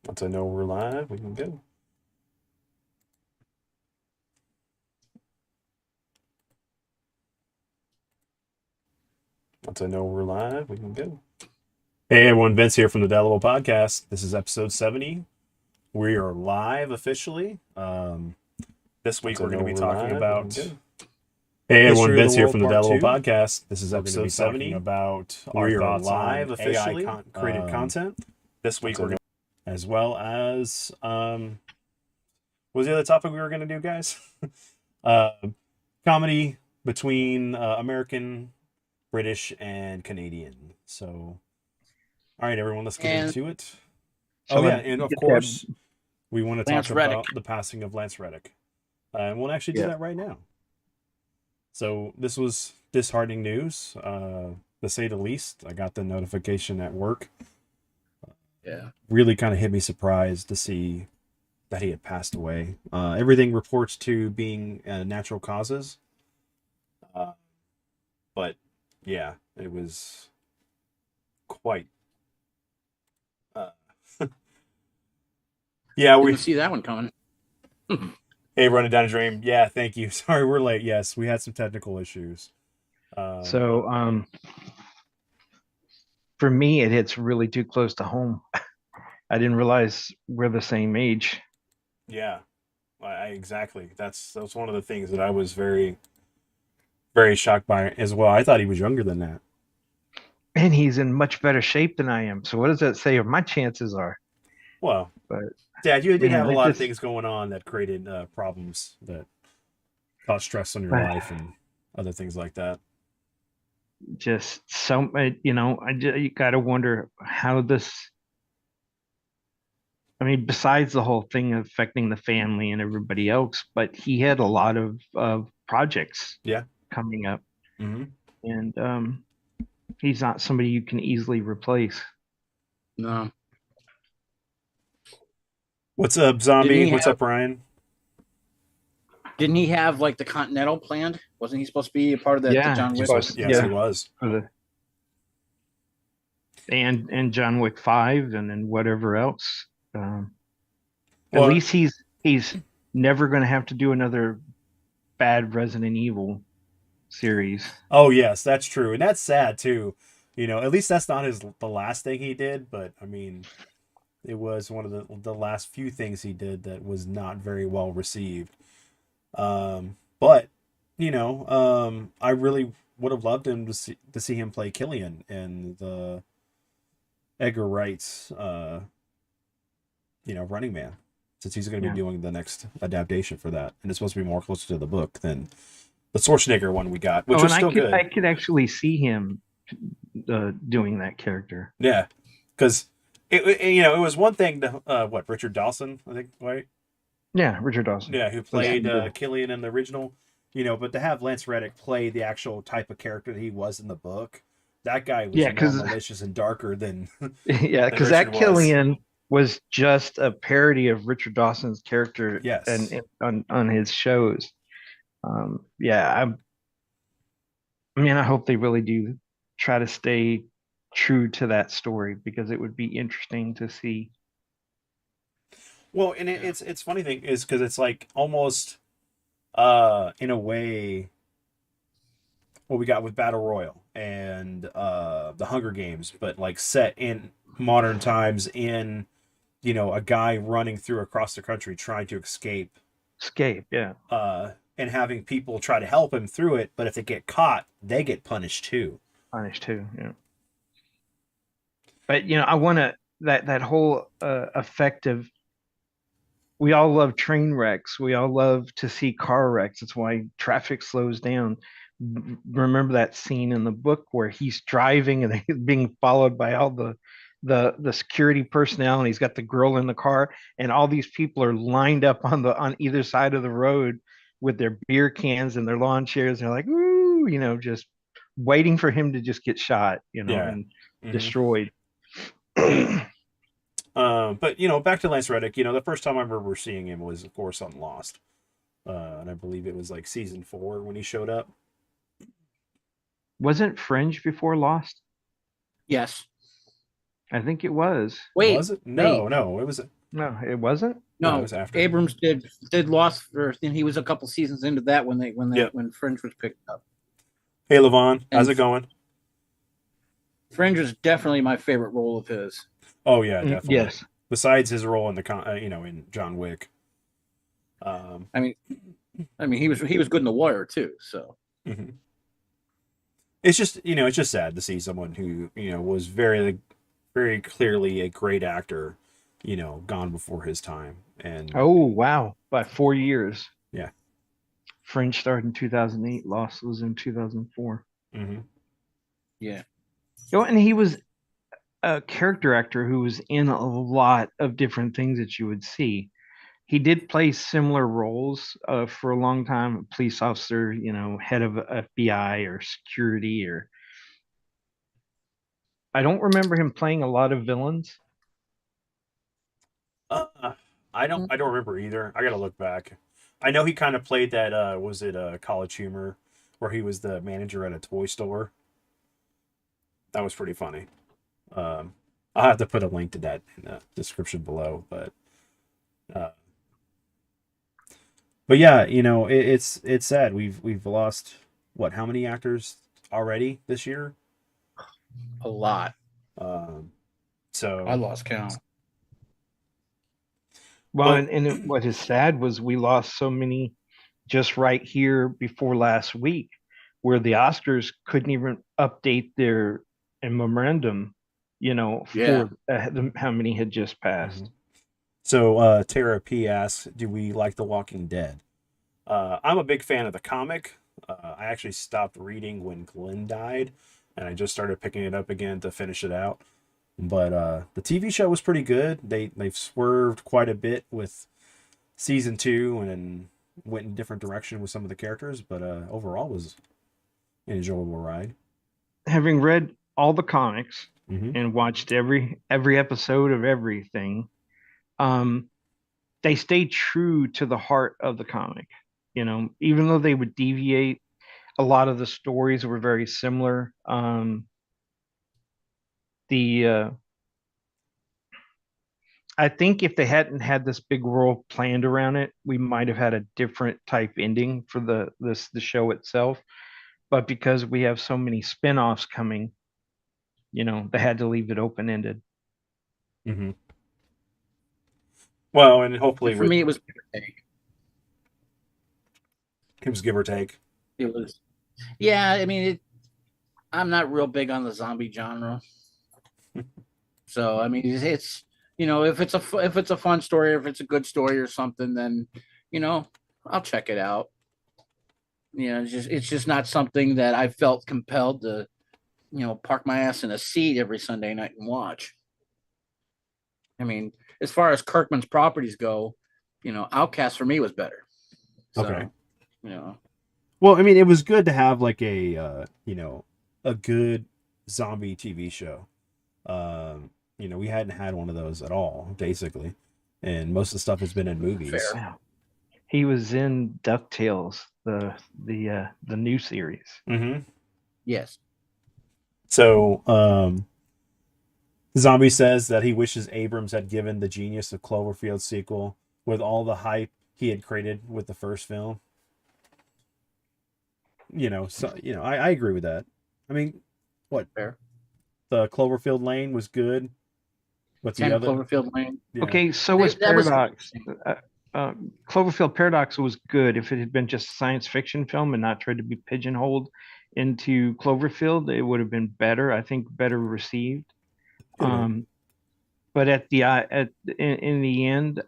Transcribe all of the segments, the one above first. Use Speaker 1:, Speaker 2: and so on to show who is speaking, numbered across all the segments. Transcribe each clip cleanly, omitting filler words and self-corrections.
Speaker 1: Once I know we're live, we can go. Once I know we're live, we can go. Hey everyone, Vince here from the Delible Podcast. This is episode 70. We are live officially. This week we're going to be talking about. Hey everyone, Vince here from the Delible Podcast. This is episode 70. About we are live officially. AI created content. This week we're going to, as well as what was the other topic we were going to do, guys? Comedy between American, British, and Canadian. So, all right, everyone, let's get into it. Oh yeah, and of course, we want to talk about the passing of Lance Reddick, and we'll actually do that right now. So this was disheartening news, to say the least. I got the notification at work.
Speaker 2: Yeah,
Speaker 1: really kind of hit me surprised to see that he had passed away. Everything reports to being natural causes. But yeah, it was quite. Yeah, we
Speaker 2: didn't see that one coming.
Speaker 1: Hey, running down a dream. Yeah, thank you. Sorry, we're late. Yes, we had some technical issues.
Speaker 3: For me, it hits really too close to home. I didn't realize we're the same age.
Speaker 1: Yeah, exactly. That's one of the things that I was very, very shocked by as well. I thought he was younger than that.
Speaker 3: And he's in much better shape than I am. So what does that say of my chances are?
Speaker 1: Well,
Speaker 3: but
Speaker 1: Dad, you did have a lot of things going on that created problems that caused stress on your life and other things like that.
Speaker 3: Just so, you got to wonder how this. I mean, besides the whole thing affecting the family and everybody else, but he had a lot of projects coming up.
Speaker 1: Mm-hmm.
Speaker 3: And he's not somebody you can easily replace.
Speaker 2: No.
Speaker 1: What's up, Zombie? What's up, Ryan?
Speaker 2: Didn't he have like the Continental planned? Wasn't he supposed to be a part of that?
Speaker 3: Yeah,
Speaker 2: John Wick?
Speaker 1: Yes, he was.
Speaker 3: And John Wick 5 and then whatever else. At least he's never going to have to do another bad Resident Evil series.
Speaker 1: Oh yes, that's true, and that's sad too. At least that's not the last thing he did, but I mean, it was one of the last few things he did that was not very well received. But I really would have loved him to see him play Killian in the Edgar Wright's Running Man, since he's going to be doing the next adaptation for that, and it's supposed to be more closer to the book than the Schwarzenegger one we got, which was still good.
Speaker 3: I could actually see him doing that character.
Speaker 1: Yeah, because it was one thing to Richard Dawson, I think, right?
Speaker 3: Yeah, Richard Dawson.
Speaker 1: Yeah, who played Killian in the original, but to have Lance Reddick play the actual type of character that he was in the book, that guy was more malicious and darker than
Speaker 3: because that Killian was just a parody of Richard Dawson's character.
Speaker 1: Yes,
Speaker 3: and on his shows. I hope they really do try to stay true to that story, because it would be interesting to see.
Speaker 1: Well, and it's funny thing is because it's like almost in a way what we got with Battle Royale and the Hunger Games, but like set in modern times in a guy running through across the country trying to escape, and having people try to help him through it, but if they get caught, they get punished too.
Speaker 3: Yeah. But I want to that whole effect of, we all love train wrecks. We all love to see car wrecks. That's why traffic slows down. Remember that scene in the book where he's driving and he's being followed by all the security personnel, and he's got the girl in the car, and all these people are lined up on either side of the road with their beer cans and their lawn chairs. And they're like, ooh, just waiting for him to just get shot, and destroyed.
Speaker 1: But back to Lance Reddick. The first time I remember seeing him was, of course, on Lost, and I believe it was like season 4 when he showed up.
Speaker 3: Wasn't Fringe before Lost?
Speaker 2: Yes,
Speaker 3: I think it was.
Speaker 2: Wait,
Speaker 1: was it? No, it was.
Speaker 3: No, it wasn't.
Speaker 1: No, it
Speaker 2: No,
Speaker 1: was after.
Speaker 2: Abrams did Lost first, and he was a couple seasons into that
Speaker 1: Yep.
Speaker 2: when Fringe was picked up.
Speaker 1: Hey, Levon, how's
Speaker 2: And
Speaker 1: it going?
Speaker 2: Fringe is definitely my favorite role of his.
Speaker 1: Oh yeah, definitely.
Speaker 3: Yes.
Speaker 1: Besides his role in in John Wick. Um,
Speaker 2: I mean, he was good in The Wire too. So
Speaker 1: mhm. It's just sad to see someone who was very clearly a great actor, gone before his time. And
Speaker 3: Oh wow! By 4 years.
Speaker 1: yeah.
Speaker 3: Fringe started in 2008. Lost was in 2004.
Speaker 1: Hmm.
Speaker 2: yeah,
Speaker 3: And he was a character actor who was in a lot of different things that you would see. He did play similar roles for a long time, a police officer, head of FBI or security, or I don't remember him playing a lot of villains.
Speaker 1: Uh, I don't remember either. I gotta look back. I know he kind of played that. Was it College Humor, where he was the manager at a toy store? That was pretty funny. Um, I'll have to put a link to that in the description below. Uh, but yeah, it's sad. We've lost what? How many actors already this year?
Speaker 2: a lot.
Speaker 1: Um,
Speaker 2: I
Speaker 1: so,
Speaker 2: lost count.
Speaker 3: Well,
Speaker 1: but
Speaker 3: and what is sad was we lost so many just right here before last week, where the Oscars couldn't even update their memorandum,
Speaker 2: Yeah,
Speaker 3: for how many had just passed.
Speaker 1: mhm. So Tara P asks, "Do we like The Walking Dead?" I'm a big fan of the comic. I actually stopped reading when Glenn died, and I just started picking it up again to finish it out. But the TV show was pretty good. They've swerved quite a bit with season two and went in a different direction with some of the characters. But overall, was an enjoyable ride.
Speaker 3: Having read all the comics
Speaker 1: Mm-hmm.
Speaker 3: and watched every episode of everything, um, they stayed true to the heart of the comic. Even though they would deviate, a lot of the stories were very similar. The I think if they hadn't had this big world planned around it, we might have had a different type ending for the show itself. But because we have so many spin-offs coming, they had to leave it open ended.
Speaker 1: Mm-hmm. Well, and hopefully
Speaker 2: for
Speaker 1: with
Speaker 2: me it was give or take.
Speaker 1: it was give or take.
Speaker 2: It was yeah. I'm not real big on the zombie genre, so it's if it's a fun story, or if it's a good story or something, then you know I'll check it out. It's just not something that I felt compelled to park my ass in a seat every Sunday night and watch. I mean, as far as Kirkman's properties go, Outcast for me was better.
Speaker 1: Okay.
Speaker 2: So, you know,
Speaker 1: Well, I mean, it was good to have like a good zombie TV show. We hadn't had one of those at all, basically, and most of the stuff has been in movies.
Speaker 2: fair.
Speaker 3: Wow. He was in DuckTales, the new series.
Speaker 1: Mm-hmm.
Speaker 2: Yes.
Speaker 1: So, Zombie says that he wishes Abrams had given the Genius of Cloverfield sequel with all the hype he had created with the first film. I agree with that. I mean, what
Speaker 2: Fair.
Speaker 1: the Cloverfield Lane was good, but the
Speaker 2: 10
Speaker 1: other,
Speaker 2: Cloverfield Lane.
Speaker 1: yeah,
Speaker 3: Okay, so was
Speaker 2: That was
Speaker 3: Paradox. Cloverfield Paradox was good if it had been just a science fiction film and not tried to be pigeonholed into Cloverfield. It would have been better, I think, better received.
Speaker 1: could have been.
Speaker 3: Um, but in the end,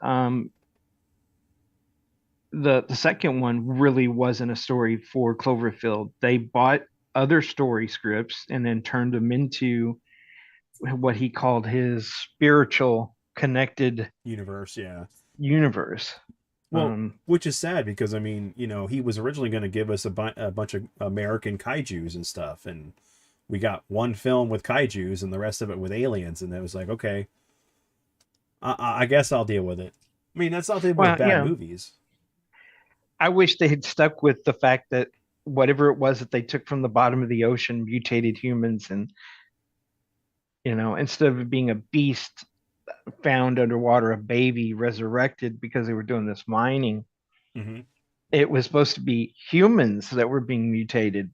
Speaker 3: the second one really wasn't a story for Cloverfield. They bought other story scripts and then turned them into what he called his spiritual connected
Speaker 1: Universe, yeah.
Speaker 3: universe.
Speaker 1: Well, which is sad because I mean, he was originally going to give us a bunch of American kaiju's and stuff, and we got one film with kaiju's and the rest of it with aliens, and it was like, okay, I guess I'll deal with it. I mean, that's not the with
Speaker 3: Well,
Speaker 1: bad movies.
Speaker 3: I wish they had stuck with the fact that whatever it was that they took from the bottom of the ocean mutated humans, and instead of it being a beast found underwater a baby resurrected because they were doing this mining.
Speaker 1: Mm-hmm.
Speaker 3: It was supposed to be humans that were being mutated,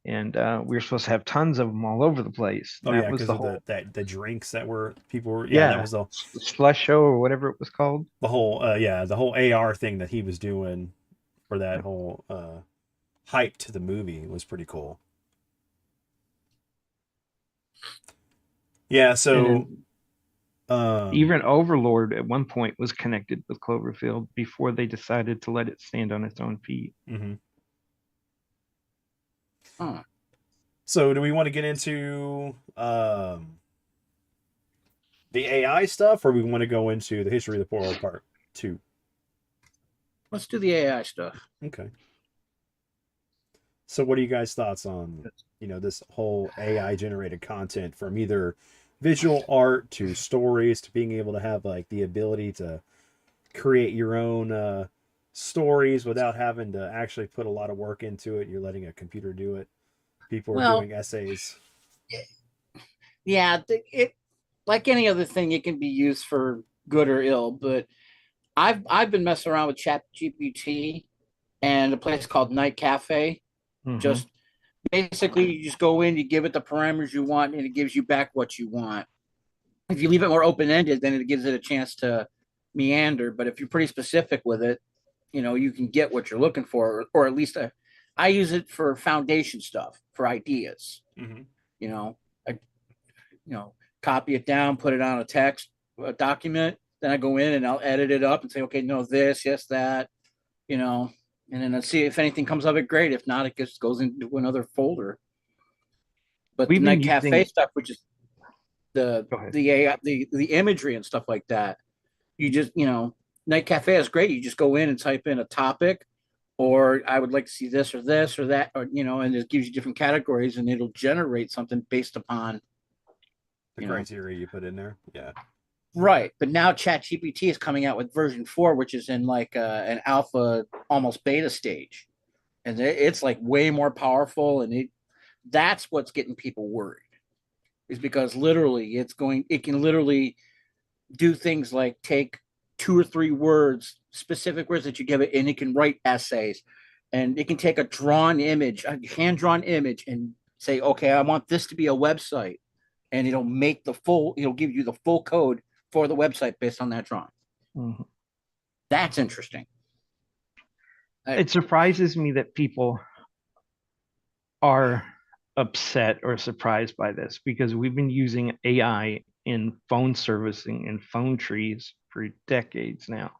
Speaker 3: and we were supposed to have tons of them all over the place.
Speaker 1: Oh
Speaker 3: And that
Speaker 1: yeah,
Speaker 3: was
Speaker 1: because
Speaker 3: the
Speaker 1: of
Speaker 3: whole,
Speaker 1: the drinks that were people were that
Speaker 3: yeah,
Speaker 1: was
Speaker 3: slush show or whatever it was called.
Speaker 1: the whole AR thing that he was doing for that whole hype to the movie was pretty cool. Yeah,
Speaker 3: And
Speaker 1: so
Speaker 3: then
Speaker 1: um
Speaker 3: even Overlord at one point was connected with Cloverfield before they decided to let it stand on its own feet.
Speaker 1: mhm.
Speaker 2: Huh.
Speaker 1: So do we want to get into the AI stuff, or we want to go into the history of the Portal Part 2?
Speaker 2: Let's do the AI stuff.
Speaker 1: Okay. So what are you guys' thoughts on, this whole AI generated content, from either visual art to stories to being able to have like the ability to create your own stories without having to actually put a lot of work into it? You're letting a computer do it. People are
Speaker 2: Well,
Speaker 1: doing essays.
Speaker 2: yeah, it like any other thing, it can be used for good or ill. But I've been messing around with Chat GPT and a place called Night Cafe.
Speaker 3: Mm-hmm.
Speaker 2: Just basically, you just go in, you give it the parameters you want, and it gives you back what you want. If you leave it more open ended, then it gives it a chance to meander. But if you're pretty specific with it, you can get what you're looking for, or at least I use it for foundation stuff, for ideas.
Speaker 1: Mm-hmm.
Speaker 2: You know, I copy it down, put it on a document. Then I go in and I'll edit it up and say, okay, no, this, yes, that, and then I'll see if anything comes of it. Great. If not, it just goes into another folder. But the
Speaker 3: We've been
Speaker 2: Night Cafe
Speaker 3: using.
Speaker 2: stuff, which is the
Speaker 3: Go ahead.
Speaker 2: the AI, the imagery and stuff like that, you just Night Cafe is great. You just go in and type in a topic, or I would like to see this or that, or and it gives you different categories, and it'll generate something based upon
Speaker 1: The criteria you put in there. Yeah.
Speaker 2: Right, but now ChatGPT is coming out with version 4, which is in like an alpha, almost beta stage, and it's like way more powerful, and that's what's getting people worried, is because literally it can literally do things like take 2 or 3 words, specific words that you give it, and it can write essays, and it can take a drawn image, a hand drawn image, and say, okay, I want this to be a website, and it'll give you the full code for the website based on that drawing.
Speaker 3: Mhm.
Speaker 2: That's interesting.
Speaker 3: It surprises me that people are upset or surprised by this because we've been using AI in phone servicing and phone trees for decades now.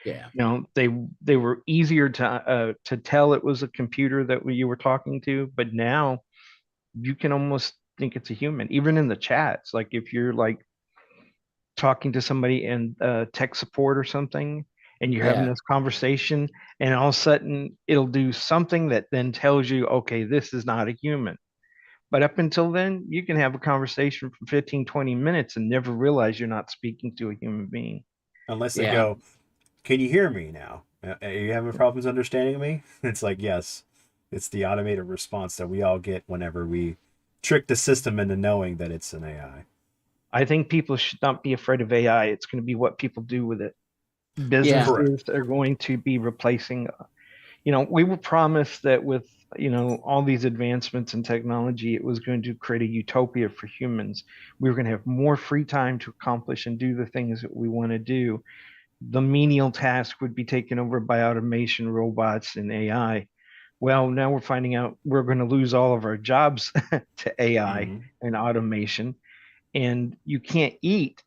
Speaker 2: Yeah.
Speaker 3: They were easier to tell it was a computer that you were talking to, but now you can almost think it's a human, even in the chats. Like if you're like talking to somebody in tech support or something, and you're having
Speaker 2: Yeah.
Speaker 3: this conversation, and all of a sudden it'll do something that then tells you, okay, this is not a human. But up until then, you can have a conversation for 15, 20 minutes and never realize you're not speaking to a human being.
Speaker 1: Unless they
Speaker 2: Yeah.
Speaker 1: go, can you hear me now? Are you having problems understanding me? It's like, yes. It's the automated response that we all get whenever we trick the system into knowing that it's an AI.
Speaker 3: I think people should not be afraid of AI. It's going to be what people do with it.
Speaker 2: Yeah.
Speaker 3: Businesses
Speaker 1: Correct.
Speaker 3: are going to be replacing, we were promised that with, all these advancements in technology, it was going to create a utopia for humans. We were going to have more free time to accomplish and do the things that we want to do. The menial task would be taken over by automation, robots, and AI. Well, now we're finding out we're going to lose all of our jobs to AI
Speaker 1: Mm-hmm.
Speaker 3: and automation, and you can't eat.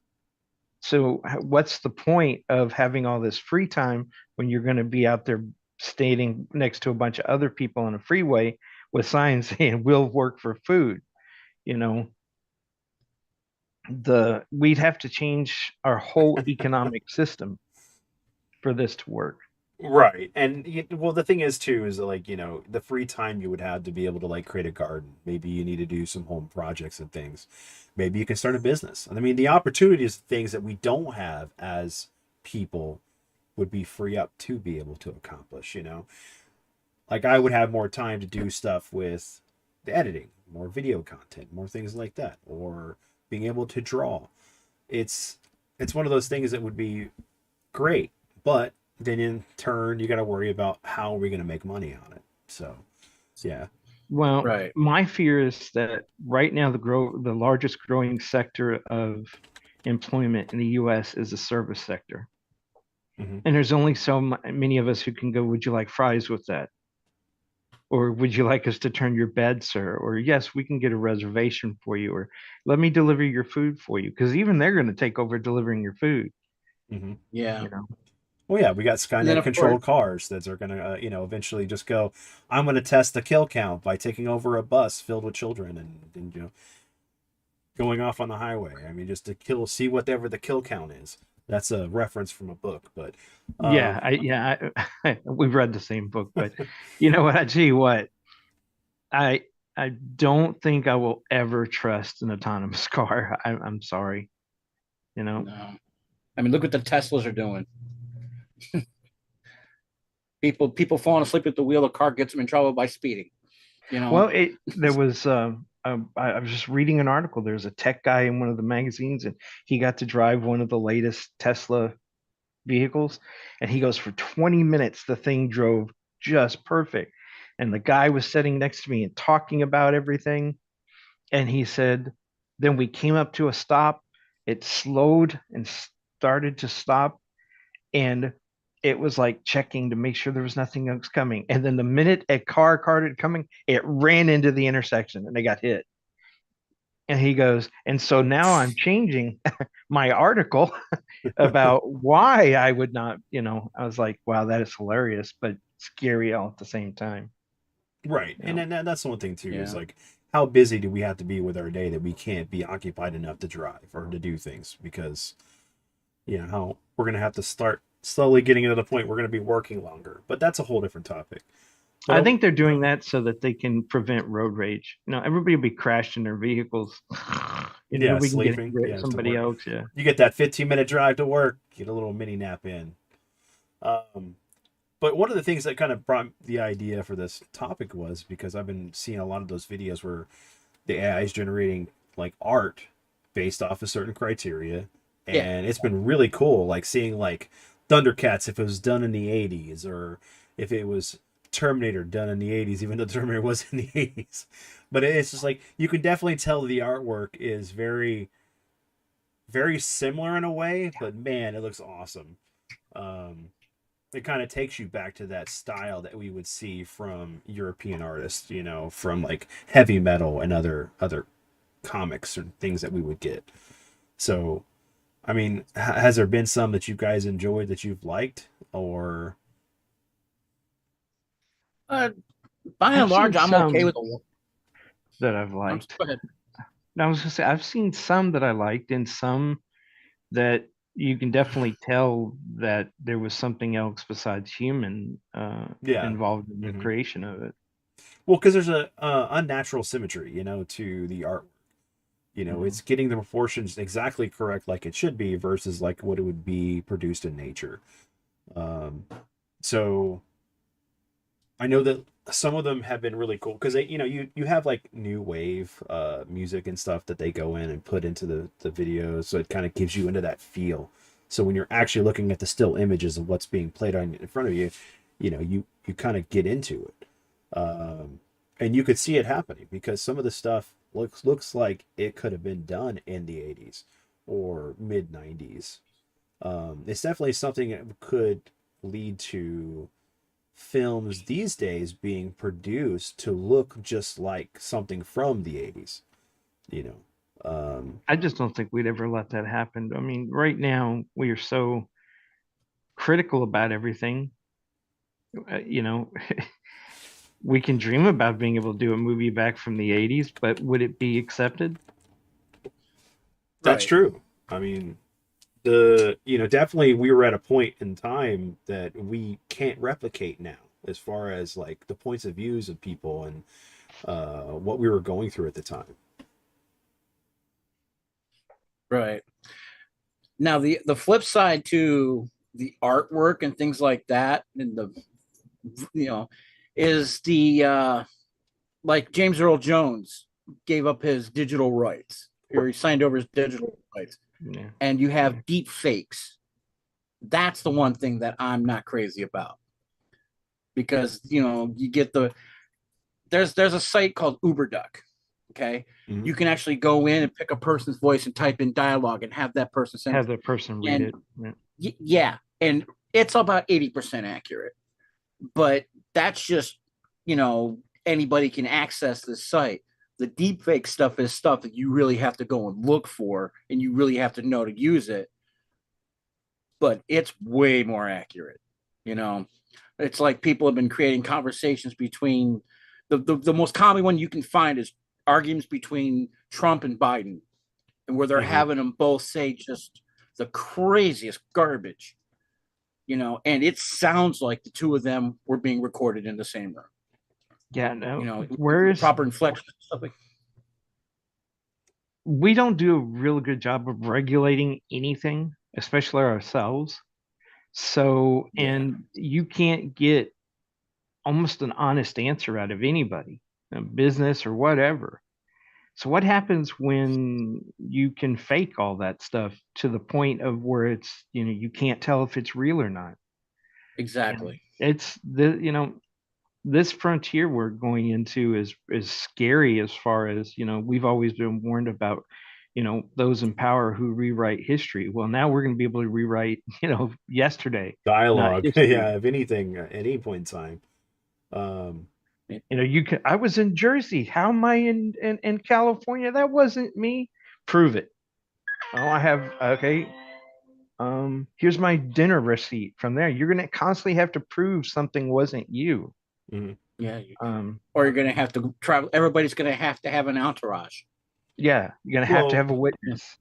Speaker 3: So, what's the point of having all this free time when you're going to be out there standing next to a bunch of other people on a freeway with signs saying "We'll work for food"? You know, we'd have to change our whole economic system for this to work.
Speaker 1: Right. And well, the thing is too is that, like, the free time you would have to be able to like create a garden. Maybe you need to do some home projects and things. Maybe you can start a business. I mean, the opportunities, things that we don't have as people, would be free up to be able to accomplish. Like I would have more time to do stuff with the editing, more video content, more things like that, or being able to draw. It's it's one of those things that would be great, but then in turn, you got to worry about how are we going to make money on it. So, yeah.
Speaker 3: Well,
Speaker 2: Right.
Speaker 3: my fear is that right now the largest growing sector of employment in the U.S. is the service sector,
Speaker 1: Hmm.
Speaker 3: and there's only so many of us who can go. Would you like fries with that? Or would you like us to turn your bed, sir? Or yes, we can get a reservation for you. Or let me deliver your food for you, because even they're going to take over delivering your food.
Speaker 1: Hmm.
Speaker 2: Yeah.
Speaker 3: You know.
Speaker 1: Well, yeah, we got
Speaker 2: And then
Speaker 1: Skynet
Speaker 2: of course,
Speaker 1: controlled cars that are going to, eventually just go, I'm going to test the kill count by taking over a bus filled with children and going off on the highway. I mean, just to kill, see whatever the kill count is. That's a reference from a book, but
Speaker 3: Yeah,
Speaker 1: um,
Speaker 3: we've read the same book, but you know what? I tell you what, I I don't think I will ever trust an autonomous car. I'm sorry, you know.
Speaker 2: no. I mean, look what the Teslas are doing. People falling asleep at the wheel. The car gets them in trouble by speeding. You know.
Speaker 3: Well, it there was I was just reading an article. There's a tech guy in one of the magazines, and he got to drive one of the latest Tesla vehicles, and he goes, for 20 minutes the thing drove just perfect, and the guy was sitting next to me and talking about everything, and he said, then we came up to a stop, it slowed and started to stop, and it was like checking to make sure there was nothing else coming, and then the minute a car started coming, it ran into the intersection and they got hit. And he goes, and so now I'm changing my article about why I would not, I was like, wow, that is hilarious, but scary all at the same time.
Speaker 1: right.
Speaker 3: You
Speaker 1: And
Speaker 3: know?
Speaker 1: then that's the one thing too is
Speaker 2: Yeah.
Speaker 1: like, how busy do we have to be with our day that we can't be occupied enough to drive or to do things? Because how we're going to have to start slowly getting to the point we're going to be working longer. But that's a whole different topic. But
Speaker 3: I think they're doing that so that they can prevent road rage. Everybody will be crashed in their vehicles.
Speaker 1: yeah,
Speaker 3: Nobody can get
Speaker 1: sleeping.
Speaker 3: angry at
Speaker 1: Yeah, to
Speaker 3: somebody
Speaker 1: work.
Speaker 3: else. Yeah.
Speaker 1: You get that 15-minute drive to work, get a little mini nap in. Um, but one of the things that kind of brought the idea for this topic was because I've been seeing a lot of those videos where the AI is generating like art based off of certain criteria,
Speaker 2: Yeah.
Speaker 1: and it's been really cool, like seeing like Thundercats if it was done in the 80s, or if it was Terminator done in the 80s, even though Terminator was in the 80s. But it's just like you can definitely tell the artwork is very, very similar in a way, but man, it looks awesome. Um, it kind of takes you back to that style that we would see from European artists, from like heavy metal and other comics or things that we would get. So, I mean, has there been some that you guys enjoyed that you've liked, or
Speaker 2: Uh, by
Speaker 3: I've
Speaker 2: and
Speaker 3: seen
Speaker 2: large, I'm okay with
Speaker 3: some
Speaker 2: the.
Speaker 3: that I've
Speaker 2: I'm
Speaker 3: liked.
Speaker 2: go ahead.
Speaker 3: I was gonna say I've seen some that I liked and some that you can definitely tell that there was something else besides human
Speaker 1: yeah?
Speaker 3: involved in the
Speaker 1: Hmm.
Speaker 3: creation of it.
Speaker 1: Well, because there's a unnatural symmetry, to the art.
Speaker 3: Mhm.
Speaker 1: It's getting the proportions exactly correct, like it should be, versus like what it would be produced in nature. Um, so I know that some of them have been really cool because you have like new wave music and stuff that they go in and put into the videos, so it kind of gives you into that feel. So when you're actually looking at the still images of what's being played on in front of you, you kind of get into it, and you could see it happening because some of the stuff looks like it could have been done in the 80s or mid 90s. It's definitely something that could lead to films these days being produced to look just like something from the 80s, you know.
Speaker 3: I just don't think we'd ever let that happen. I mean, right now we are so critical about everything. Uh, you know, we can dream about being able to do a movie back from the 80s, but would it be accepted?
Speaker 1: That's
Speaker 2: Right.
Speaker 1: true. I mean, definitely we were at a point in time that we can't replicate now as far as like the points of views of people and what we were going through at the time.
Speaker 2: Right. Now the flip side to the artwork and things like that, and the you know, is the like James Earl Jones gave up his digital rights, or he signed over his digital rights.
Speaker 3: Yeah.
Speaker 2: and you have deep fakes. That's the one thing that I'm not crazy about, because you get there's a site called UberDuck. Okay,
Speaker 1: Mhm.
Speaker 2: you can actually go in and pick a person's voice and type in dialogue and have that person send
Speaker 3: Have the person read it.
Speaker 2: Yeah, and it's about 80% accurate, but that's just anybody can access this site. The deepfake stuff is stuff that you really have to go and look for, and you really have to know to use it. But it's way more accurate. It's like people have been creating conversations between the most common one you can find is arguments between Trump and Biden, and where they're having them both say just the craziest garbage, and it sounds like the two of them were being recorded in the same room.
Speaker 3: Yeah, no.
Speaker 2: Proper inflection stuff like.
Speaker 3: We don't do a real good job of regulating anything, especially ourselves. So, and you can't get almost an honest answer out of anybody, a business or whatever. So what happens when you can fake all that stuff to the point of where it's, you can't tell if it's real or not?
Speaker 2: Exactly.
Speaker 3: And it's this frontier we're going into is scary, as far as, we've always been warned about, those in power who rewrite history. Well, now we're going to be able to rewrite, yesterday,
Speaker 1: Dialogue. Yeah, if anything, at any point in time.
Speaker 3: You can. I was in Jersey. How am I in California? That wasn't me. Prove it. Oh, I have. Okay. Here's my dinner receipt from there. You're gonna constantly have to prove something wasn't you.
Speaker 1: Mm-hmm.
Speaker 2: Yeah. Or you're gonna have to travel. Everybody's gonna have to have an entourage.
Speaker 3: Yeah, you're gonna have to have a witness.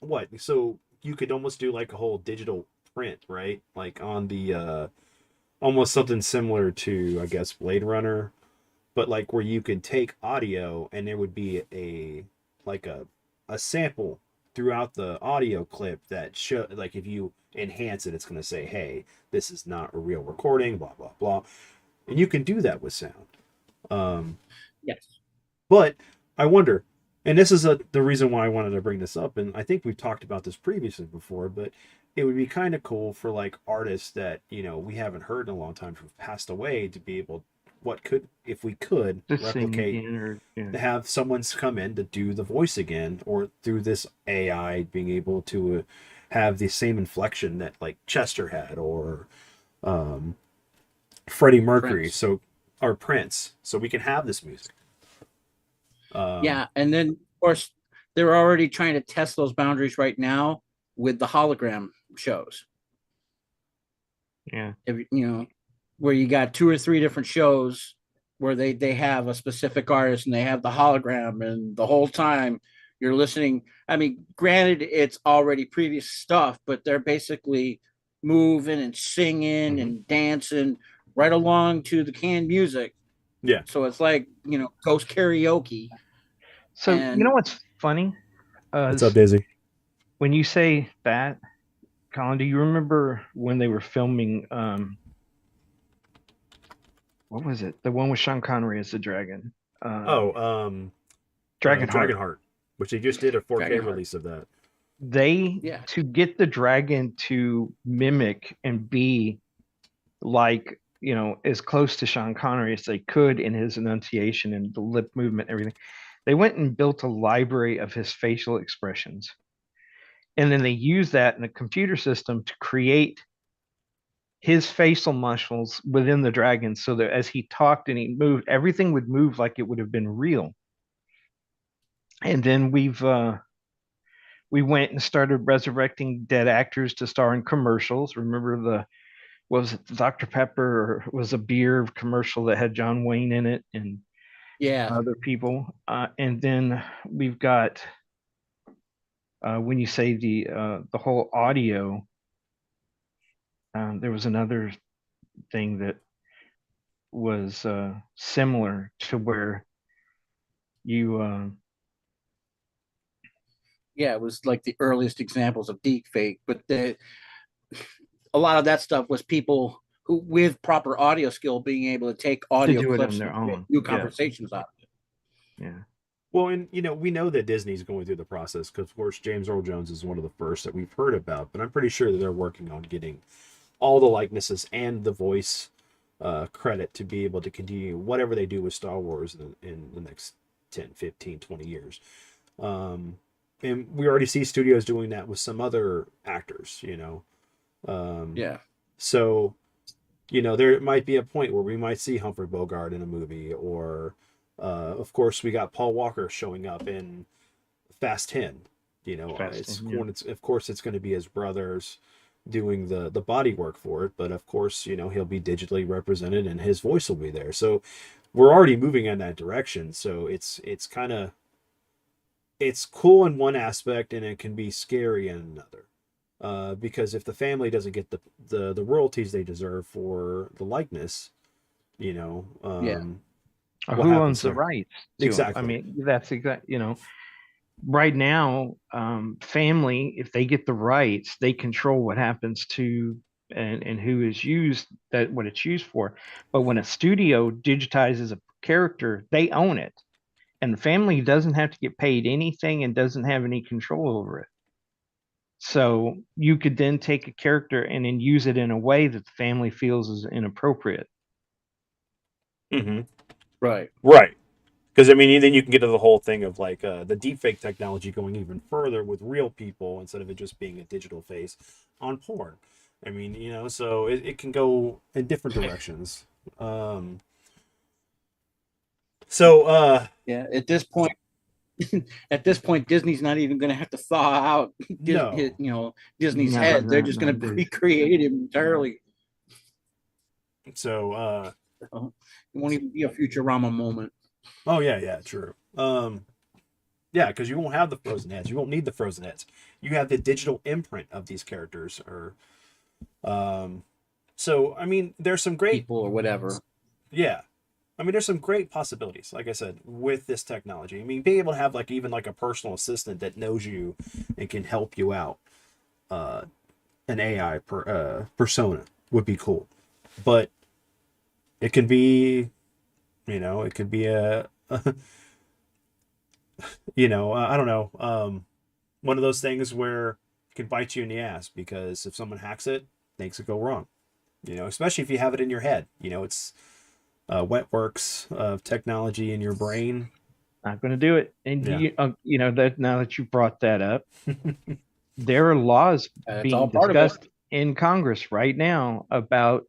Speaker 1: What? So you could almost do like a whole digital print, right? Like on the almost something similar to, I guess, Blade Runner, but like where you could take audio and there would be a sample throughout the audio clip that show, like, if you enhance it, it's going to say, hey, this is not a real recording, blah blah blah, and you can do that with sound.
Speaker 2: Yes.
Speaker 1: But I wonder, and this is the reason why I wanted to bring this up, and I think we've talked about this previously before, but it would be kind of cool for like artists that we haven't heard in a long time who've passed away to be able, if we could replicate, to have someone's come in to do the voice again, or through this AI being able to have the same inflection that like Chester had, or Freddie Mercury, or Prince, so we can have this music.
Speaker 2: Yeah, and then of course they're already trying to test those boundaries right now with the hologram shows.
Speaker 3: Yeah.
Speaker 2: Where you got 2 or 3 different shows where they have a specific artist and they have the hologram, and the whole time you're listening. I mean, granted, it's already previous stuff, but they're basically moving and singing and dancing right along to the canned music.
Speaker 1: Yeah.
Speaker 2: So it's like, ghost karaoke.
Speaker 3: So you know what's funny?
Speaker 1: What's up, Daisy?
Speaker 3: When you say that, Colin, do you remember when they were filming what was it? The one with Sean Connery as the dragon.
Speaker 1: Dragonheart, which they just did a 4K release of that.
Speaker 3: To get the dragon to mimic and be like, as close to Sean Connery as they could in his enunciation and the lip movement and everything, they went and built a library of his facial expressions. And then they used that in a computer system to create his facial muscles within the dragon, so that as he talked and he moved, everything would move like it would have been real. And then we went and started resurrecting dead actors to star in commercials. Remember was it Dr. Pepper, or was a beer commercial that had John Wayne in it and other people? And then we've got when you say the whole audio, there was another thing that was similar to where you
Speaker 2: it was like the earliest examples of deep fake, but a lot of that stuff was people who, with proper audio skill, being able to take audio clips
Speaker 3: on their own,
Speaker 2: new conversations out of it.
Speaker 3: Yeah.
Speaker 1: Well, and we know that Disney's going through the process because, of course, James Earl Jones is one of the first that we've heard about. But I'm pretty sure that they're working on getting all the likenesses and the voice credit to be able to continue whatever they do with Star Wars in the next 10, 15, 20 years. And we already see studios doing that with some other actors.
Speaker 2: Yeah.
Speaker 1: So, there might be a point where we might see Humphrey Bogart in a movie, or, of course, we got Paul Walker showing up in Fast 10. Of course, it's going to be his brothers doing the body work for it, but of course, he'll be digitally represented and his voice will be there. So we're already moving in that direction. So it's kind of, it's cool in one aspect and it can be scary in another. Because if the family doesn't get the royalties they deserve for the likeness,
Speaker 2: Yeah.
Speaker 3: Who owns the rights to it?
Speaker 1: Exactly.
Speaker 3: I mean, that's exactly, right now, family, if they get the rights, they control what happens to and who is used, that what it's used for. But when a studio digitizes a character, they own it. And the family doesn't have to get paid anything and doesn't have any control over it. So you could then take a character and then use it in a way that the family feels is inappropriate.
Speaker 1: Mm-hmm.
Speaker 2: Right.
Speaker 1: Because then you can get to the whole thing of like the deepfake technology going even further with real people instead of it just being a digital face on porn. So it can go in different directions.
Speaker 2: Yeah, at this point, Disney's not even going to have to thaw out Disney's head. They're just going to recreate him entirely.
Speaker 1: So
Speaker 2: it won't even be a Futurama moment.
Speaker 1: Oh yeah, true. Yeah, because you won't have the frozen heads. You won't need the frozen heads. You have the digital imprint of these characters, or so there's some great
Speaker 2: people or whatever.
Speaker 1: Yeah. There's some great possibilities, like I said, with this technology. Being able to have even a personal assistant that knows you and can help you out, an AI persona would be cool. But it could be, it could be I don't know, one of those things where it can bite you in the ass because if someone hacks it, makes it go wrong. Especially if you have it in your head. It's wet works of technology in your brain.
Speaker 3: Not going to do it. And that now that you brought that up, there are laws being discussed in Congress right now about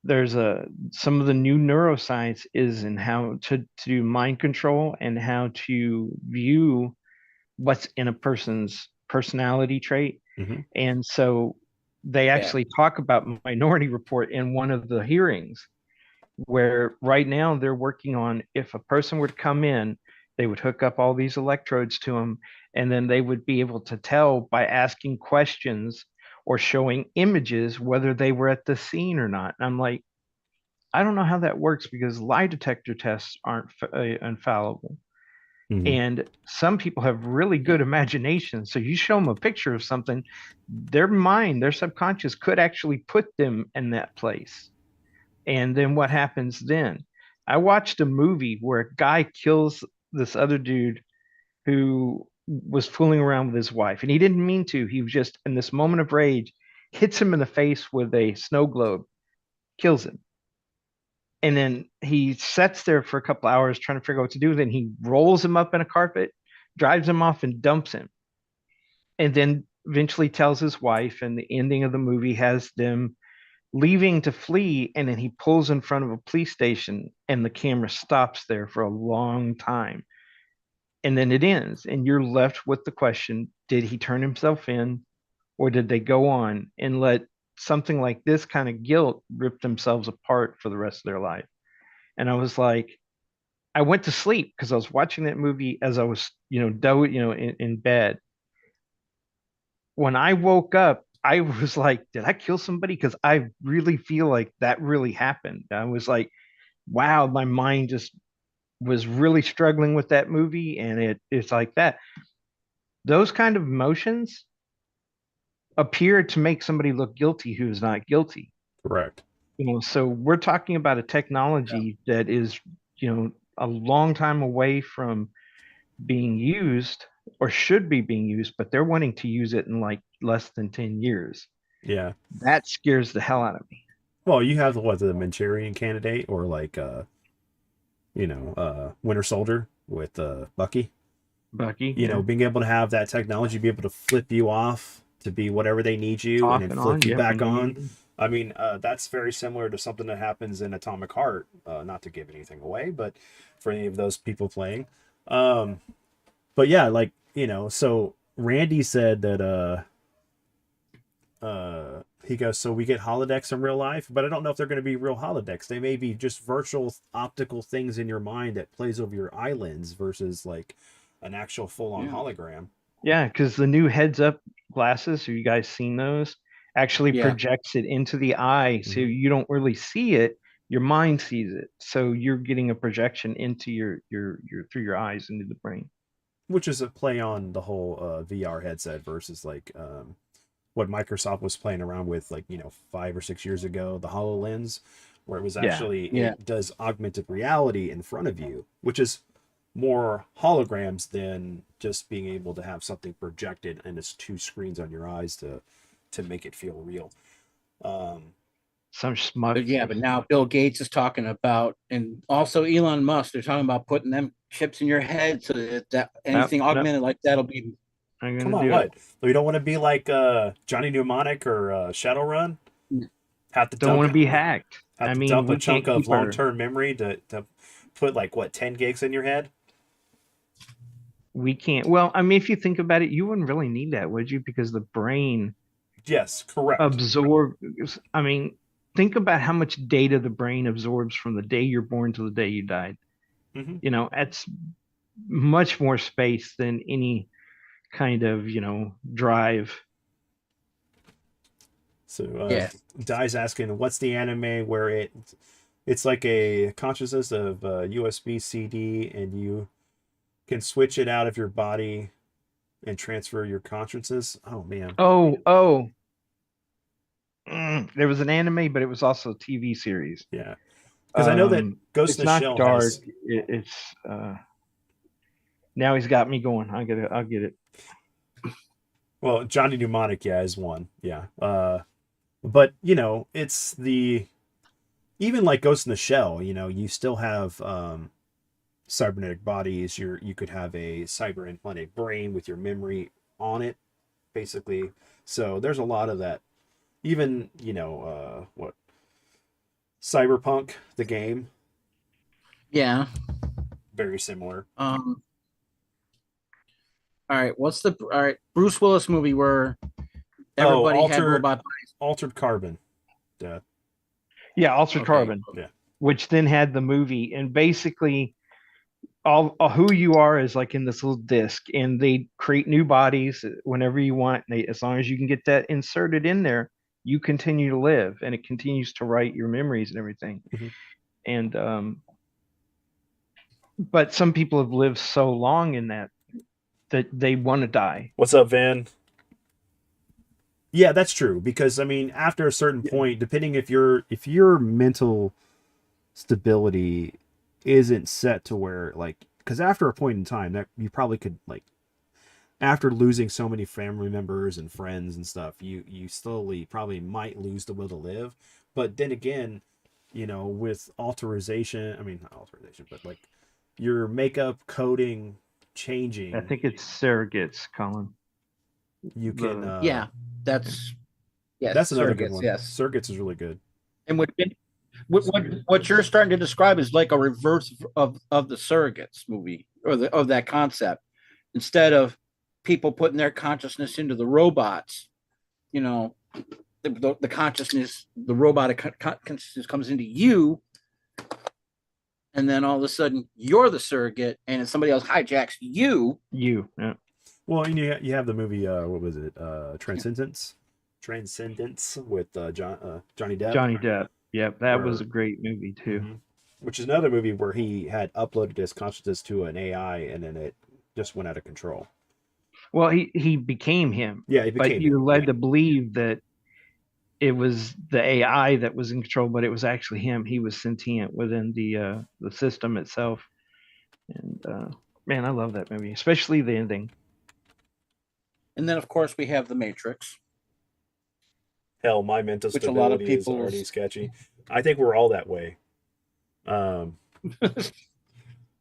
Speaker 3: some of the new neuroscience is in how to do mind control and how to view what's in a person's personality trait.
Speaker 1: Mm-hmm.
Speaker 3: And so they actually talk about Minority Report in one of the hearings, where right now they're working on, if a person were to come in, they would hook up all these electrodes to them, and then they would be able to tell by asking questions or showing images whether they were at the scene or not. And I'm like, I don't know how that works because lie detector tests aren't infallible.
Speaker 1: Mm-hmm.
Speaker 3: And some people have really good imagination. So you show them a picture of something, their mind, their subconscious could actually put them in that place. And then what happens then? I watched a movie where a guy kills this other dude who was fooling around with his wife, and he didn't mean to. He was just in this moment of rage, hits him in the face with a snow globe, kills him. And then he sits there for a couple hours trying to figure out what to do. Then he rolls him up in a carpet, drives him off, and dumps him. And then eventually tells his wife, and the ending of the movie has them leaving to flee, and then he pulls in front of a police station and the camera stops there for a long time, and then it ends and you're left with the question, did he turn himself in, or did they go on and let something like this kind of guilt rip themselves apart for the rest of their life? And I was like, I went to sleep because I was watching that movie as I was in bed. When I woke up, I was like, did I kill somebody? Because I really feel like that really happened. I was like, wow, my mind just was really struggling with that movie. And it's like that. Those kind of emotions appear to make somebody look guilty who is not guilty.
Speaker 1: Correct.
Speaker 3: So we're talking about a technology that is, a long time away from being used or should be being used, but they're wanting to use it in like less than 10 years.
Speaker 1: Yeah.
Speaker 3: That scares the hell out of me.
Speaker 1: Well, you have the Manchurian Candidate, or like Winter Soldier with Bucky.
Speaker 3: Bucky,
Speaker 1: Being able to have that technology, be able to flip you off to be whatever they need you,
Speaker 3: off
Speaker 1: and then
Speaker 3: and
Speaker 1: flip
Speaker 3: on,
Speaker 1: you
Speaker 3: yeah,
Speaker 1: back
Speaker 3: when you
Speaker 1: on.
Speaker 3: need them.
Speaker 1: I mean, that's very similar to something that happens in Atomic Heart. Not to give anything away, but for any of those people playing. But yeah, like, so Randy said that he goes, so we get holodecks in real life, but I don't know if they're going to be real holodecks. They may be just virtual optical things in your mind that plays over your eye lens versus like an actual full-on hologram.
Speaker 3: Yeah, because the new heads-up glasses, have you guys seen those? Actually projects it into the eye, so you don't really see it. Your mind sees it, so you're getting a projection into your through your eyes into the brain.
Speaker 1: Which is a play on the whole VR headset versus like what Microsoft was playing around with, like 5 or 6 years ago, the HoloLens, where it was actually it does augmented reality in front of you, which is more holograms than just being able to have something projected and it's two screens on your eyes to make it feel real.
Speaker 3: Some smug.
Speaker 2: But now Bill Gates is talking about, and also Elon Musk, they're talking about putting them chips in your head so that anything augmented like that'll be.
Speaker 1: Come on, what? You don't want to be like Johnny Mnemonic or Shadowrun?
Speaker 3: Don't want to be hacked.
Speaker 1: Have to dump a chunk of long-term memory to put like 10 gigs in your head?
Speaker 3: We can't. Well, I mean, if you think about it, you wouldn't really need that, would you? Because the brain,
Speaker 1: yes, correct,
Speaker 3: absorbs. I mean, think about how much data the brain absorbs from the day you're born to the day you died. That's much more space than any kind of drive.
Speaker 1: So Dai's asking, what's the anime where it's like a consciousness of USB CD, and you can switch it out of your body and transfer your consciousness? Oh man.
Speaker 3: There was an anime, but it was also a TV series.
Speaker 1: Yeah, because I know that Ghost in the Shell
Speaker 3: dark.
Speaker 1: has...
Speaker 3: It's now he's got me going. I'll get it.
Speaker 1: Well, Johnny Mnemonic, is one. Yeah. But it's even like Ghost in the Shell, you still have cybernetic bodies. You could have a cyber implanted brain with your memory on it, basically. So there's a lot of that. Even what Cyberpunk, the game.
Speaker 2: Yeah.
Speaker 1: Very similar.
Speaker 2: All right. Bruce Willis movie where everybody had robot bodies.
Speaker 1: Altered Carbon.
Speaker 3: Yeah, Altered Carbon.
Speaker 1: Yeah.
Speaker 3: Which then had the movie, and basically all who you are is like in this little disc, and they create new bodies whenever you want. As long as you can get that inserted in there, you continue to live, and it continues to write your memories and everything. And but some people have lived so long in that they want to die.
Speaker 1: What's up, Van? Yeah, that's true, because I mean, after a certain point, depending if your mental stability isn't set to where, like, because after a point in time that you probably could, like, after losing so many family members and friends and stuff, you slowly probably might lose the will to live. But then again, with not alteration, but like your makeup, coding changing.
Speaker 3: I think it's surrogates, Colin.
Speaker 1: You can
Speaker 2: that's
Speaker 1: another good one.
Speaker 2: Yes,
Speaker 1: Surrogates is really good.
Speaker 2: And what you're starting to describe is like a reverse of the Surrogates movie, or of that concept. Instead of people putting their consciousness into the robots, the consciousness, the robotic consciousness comes into you, and then all of a sudden you're the surrogate, and somebody else hijacks you.
Speaker 3: Yeah.
Speaker 1: Well, and you have the movie, what was it? Transcendence with Johnny Depp.
Speaker 3: Johnny Depp. Yep, that was a great movie too.
Speaker 1: Which is another movie where he had uploaded his consciousness to an AI, and then it just went out of control.
Speaker 3: Well, he became him.
Speaker 1: Yeah, he became
Speaker 3: but you're led to believe that it was the AI that was in control, but it was actually him. He was sentient within the system itself. And man, I love that movie, especially the ending.
Speaker 2: And then, of course, we have The Matrix,
Speaker 1: Hell, my mental
Speaker 2: which a lot of
Speaker 1: stability is
Speaker 2: people.
Speaker 1: already sketchy. I think we're all that way. Um,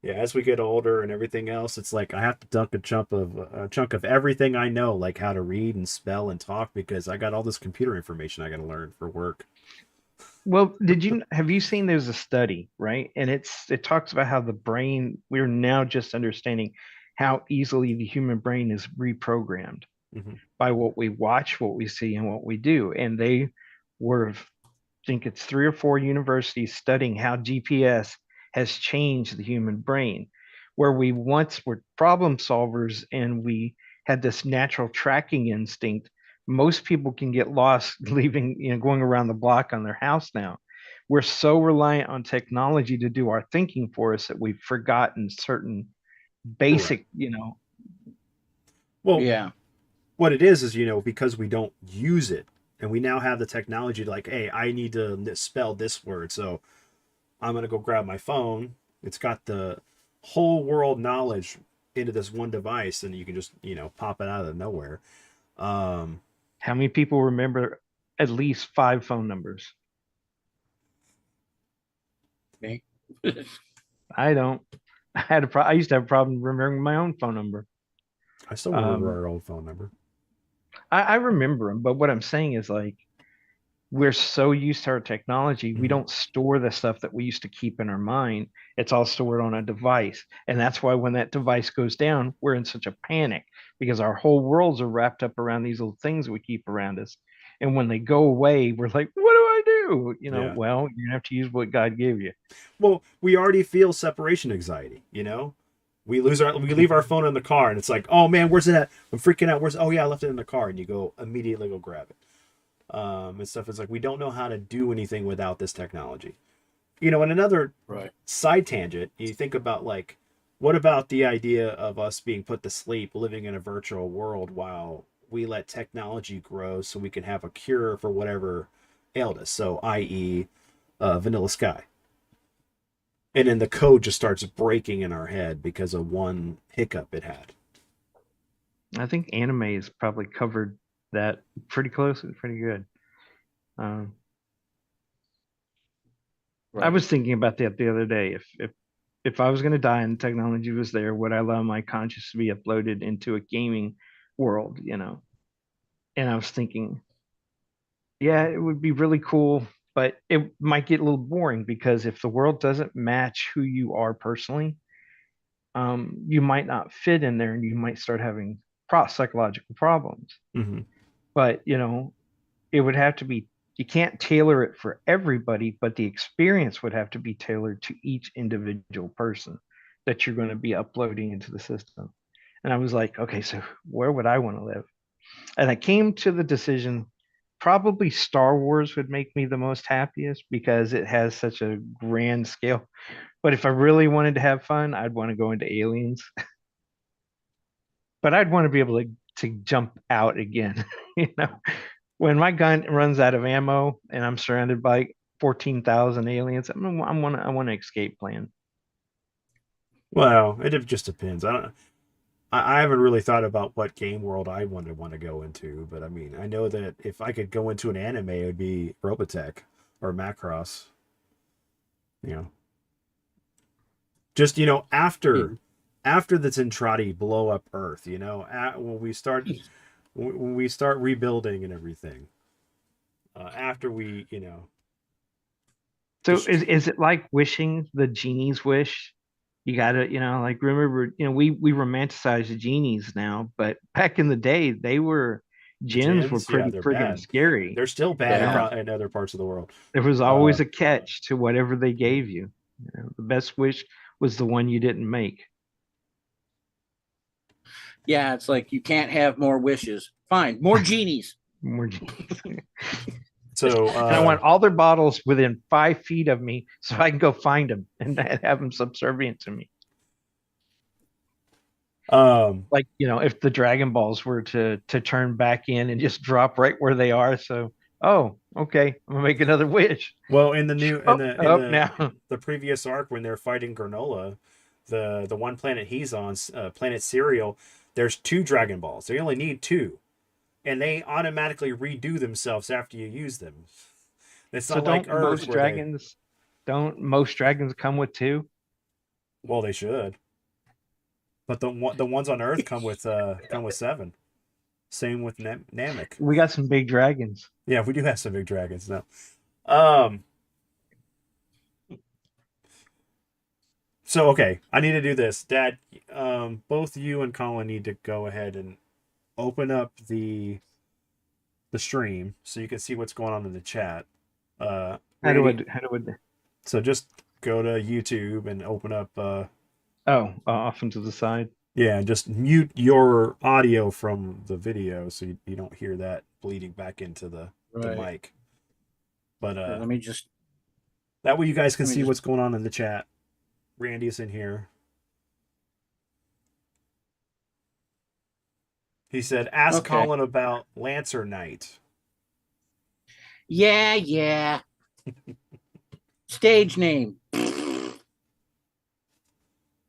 Speaker 1: yeah, as we get older and everything else, it's like I have to dunk a chunk of everything I know, like how to read and spell and talk, because I got all this computer information I got to learn for work.
Speaker 3: Well, have you seen there's a study, right? And it talks about how the brain, we're now just understanding how easily the human brain is reprogrammed
Speaker 1: Hmm.
Speaker 3: by what we watch, what we see, and what we do. And they were, I think it's 3 or 4 universities studying how GPS has changed the human brain, where we once were problem solvers and we had this natural tracking instinct. Most people can get lost leaving, going around the block on their house now. We're so reliant on technology to do our thinking for us that we've forgotten certain
Speaker 1: Right.
Speaker 3: basic,
Speaker 1: Well,
Speaker 2: Yeah.
Speaker 1: what it is, because we don't use it, and we now have the technology to like, hey, I need to spell this word, so I'm gonna go grab my phone. It's got the whole world knowledge into this one device, and you can just pop it out of nowhere. Um,
Speaker 3: how many people remember at least 5 phone numbers?
Speaker 2: Me.
Speaker 3: I don't. I used to have a problem remembering my own phone number.
Speaker 1: I still remember
Speaker 3: Um,
Speaker 1: our old phone number.
Speaker 3: I remember them, but what I'm saying is like we're so used to our technology, we
Speaker 1: Hmm.
Speaker 3: don't store the stuff that we used to keep in our mind. It's all stored on a device, and that's why when that device goes down, we're in such a panic because our whole worlds are wrapped up around these little things we keep around us. And when they go away, we're like, "What do I do?"
Speaker 1: Yeah.
Speaker 3: Well, you're gonna have to use what God gave you.
Speaker 1: Well, we already feel separation anxiety. We leave our phone in the car, and it's like, oh man, where's it at? I'm freaking out. Oh yeah, I left it in the car, and you go immediately go grab it. And stuff. It's like we don't know how to do anything without this technology. And another
Speaker 2: Right.
Speaker 1: side tangent, you think about like, what about the idea of us being put to sleep, living in a virtual world while we let technology grow so we can have a cure for whatever ailed us? So, i.e., Vanilla Sky. And then the code just starts breaking in our head because of one hiccup it had.
Speaker 3: I think anime has probably covered that pretty close and pretty good. Um, I
Speaker 2: Right.
Speaker 3: was thinking about that the other day. If I was going to die and technology was there, would I allow my conscious to be uploaded into a gaming world? And I was thinking, yeah, it would be really cool, but it might get a little boring because if the world doesn't match who you are personally, you might not fit in there, and you might start having psychological problems.
Speaker 1: Mm-hmm.
Speaker 3: But it would have to be, you can't tailor it for everybody, but the experience would have to be tailored to each individual person that you're going to be uploading into the system. And I was like, okay, so where would I want to live? And I came to the decision probably Star Wars would make me the most happiest because it has such a grand scale. But if I really wanted to have fun, I'd want to go into aliens. But I'd want to be able to jump out again. you know, when my gun runs out of ammo and I'm surrounded by 14,000 aliens, I want an escape plan.
Speaker 1: Well, it just depends. I don't. I haven't really thought about what game world I would want to go into, but I mean, I know that if I could go into an anime, it would be Robotech or Macross. You know, just
Speaker 2: Yeah.
Speaker 1: after the Zentradi blow up Earth, when we start rebuilding and everything, after we
Speaker 3: So
Speaker 1: just
Speaker 3: is it like wishing the genie's wish? You gotta, like remember, we romanticize the genies now, but back in the day, they were
Speaker 1: the
Speaker 3: jinns were
Speaker 1: gens, yeah,
Speaker 3: pretty
Speaker 1: they're
Speaker 3: friggin'
Speaker 1: bad.
Speaker 3: scary.
Speaker 1: They're still bad
Speaker 3: Yeah.
Speaker 1: in other parts of the world.
Speaker 3: There was
Speaker 1: Uh,
Speaker 3: always a catch to whatever they gave you. The best wish was the one you didn't make.
Speaker 2: Yeah. It's like you can't have more wishes. Fine. More genies.
Speaker 3: More genies.
Speaker 1: so
Speaker 3: And I want all their bottles within 5 feet of me so I can go find them and have them subservient to me.
Speaker 1: um,
Speaker 3: Like, if the Dragon Balls were to turn back in and just drop right where they are. So, oh, okay, I'm gonna make another wish.
Speaker 1: well, in the new
Speaker 3: Oh,
Speaker 1: in
Speaker 3: now.
Speaker 1: the previous arc when they're fighting Granola, the one planet he's on, planet Serial, there's 2 Dragon Balls. They only need 2, and they automatically redo themselves after you use them. It's
Speaker 3: So
Speaker 1: not like Earth where
Speaker 3: don't most dragons come with 2?
Speaker 1: well, they should, but the ones on Earth come with 7. Same with Namek.
Speaker 3: We got some big dragons.
Speaker 1: Yeah, we do have some big dragons now. Um. So okay, I need to do this, Dad. Both you and Colin need to go ahead and open up the stream so you can see what's going on in the chat.
Speaker 3: How do I?
Speaker 1: So just go to YouTube and open up.
Speaker 3: Off and to the side.
Speaker 1: Yeah, just mute your audio from the video so you don't hear that bleeding back into the mic. But
Speaker 2: let me just.
Speaker 1: That way you guys can see what's going on in the chat. Randy's in here. He said, ask Colin about Lancer Knight.
Speaker 2: Yeah. Stage name.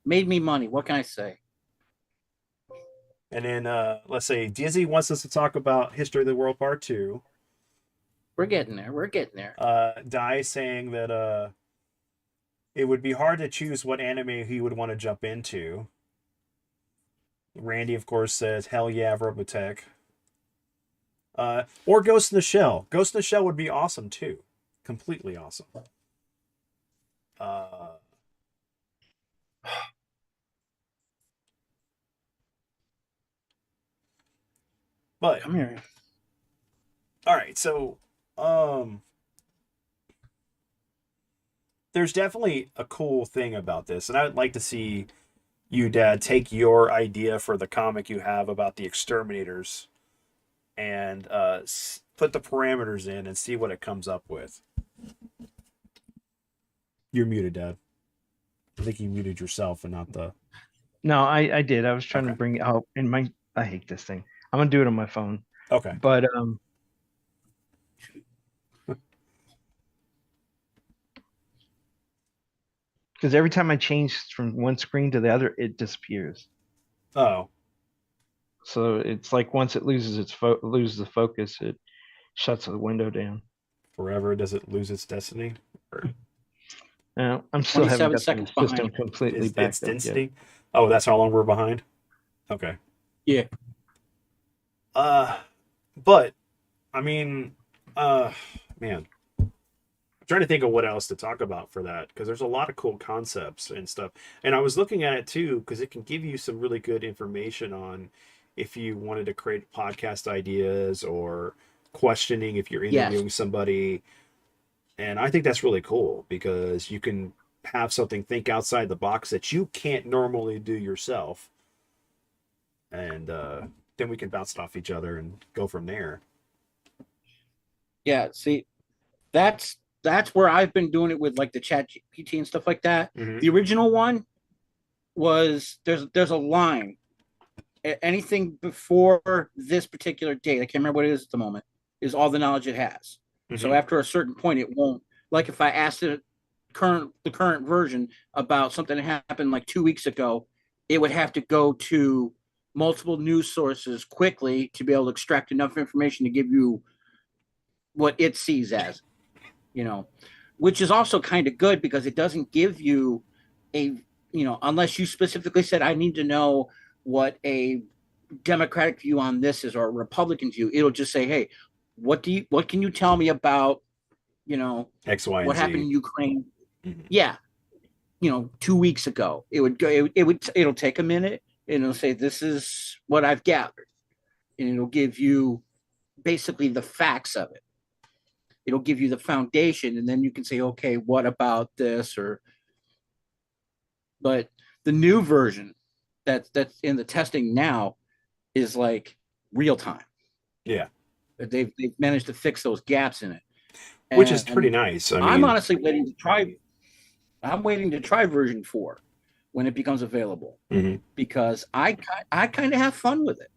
Speaker 2: Made me money. What can I say?
Speaker 1: And then let's say Dizzy wants us to talk about History of the World Part 2.
Speaker 2: We're getting there.
Speaker 1: Dai saying that it would be hard to choose what anime he would want to jump into. Randy, of course, says, hell yeah, Robotech. Or Ghost in the Shell. Ghost in the Shell would be awesome, too. Completely awesome. But
Speaker 2: come here.
Speaker 1: All right, so there's definitely a cool thing about this, and I would like to see you, Dad, take your idea for the comic you have about the exterminators and put the parameters in and see what it comes up with. You're muted, Dad. I think you muted yourself and not the.
Speaker 3: No, I did. I was trying to bring it out in my. I hate this thing. I'm gonna do it on my phone.
Speaker 1: Okay.
Speaker 3: But because every time I change from one screen to the other, it disappears.
Speaker 1: Oh.
Speaker 3: So it's like once it loses loses the focus, it shuts the window down.
Speaker 1: Forever does it lose its destiny?
Speaker 3: I'm still having got the system
Speaker 2: behind.
Speaker 3: completely backed up yet.
Speaker 1: Oh, that's how long we're behind? Okay.
Speaker 2: Yeah.
Speaker 1: But I mean, man, I'm trying to think of what else to talk about for that, because there's a lot of cool concepts and stuff. And I was looking at it too, because it can give you some really good information on if you wanted to create podcast ideas or questioning if you're interviewing somebody. And I think that's really cool because you can have something think outside the box that you can't normally do yourself. And then we can bounce it off each other and go from there.
Speaker 2: Yeah, see, that's where I've been doing it with like the Chat GPT and stuff like that.
Speaker 1: Mm-hmm.
Speaker 2: The original one was there's a line. Anything before this particular date, I can't remember what it is at the moment, is all the knowledge it has. Mm-hmm. So after a certain point, it won't. Like if I asked it the current version about something that happened like 2 weeks ago, it would have to go to multiple news sources quickly to be able to extract enough information to give you what it sees as, which is also kind of good because it doesn't give you unless you specifically said, I need to know what a Democratic view on this is or a Republican view. It'll just say, hey, what can you tell me about,
Speaker 1: X, Y, and
Speaker 2: what
Speaker 1: Z.
Speaker 2: happened in Ukraine? Mm-hmm. Yeah. 2 weeks ago, it'll take a minute and it'll say, this is what I've gathered. And it'll give you basically the facts of it. It'll give you the foundation. And then you can say, okay, what about this? But the new version that's in the testing now is like real time.
Speaker 1: Yeah.
Speaker 2: They've managed to fix those gaps in it.
Speaker 1: Which is pretty nice.
Speaker 2: I'm honestly waiting to try. I'm waiting to try version 4 when it becomes available, because I kind of have fun with it,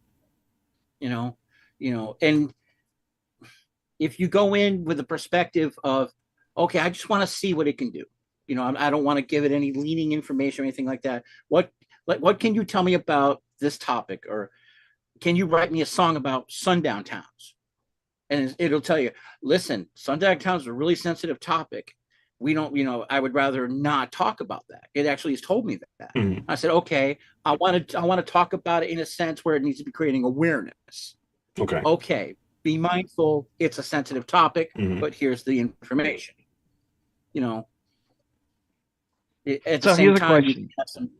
Speaker 2: and if you go in with the perspective of, okay, I just want to see what it can do. You know, I don't want to give it any leading information or anything like that. What can you tell me about this topic, or can you write me a song about sundown towns? And it'll tell you, listen, sundown towns is a really sensitive topic. We don't, I would rather not talk about that. It actually has told me that.
Speaker 1: Mhm.
Speaker 2: I said, okay, I want to talk about it in a sense where it needs to be creating awareness.
Speaker 1: Okay.
Speaker 2: Okay, be mindful. It's a sensitive topic,
Speaker 1: Mhm.
Speaker 2: but here's the information. You know, at the
Speaker 3: So
Speaker 2: same
Speaker 3: here's a
Speaker 2: time, you
Speaker 3: question.
Speaker 2: have some.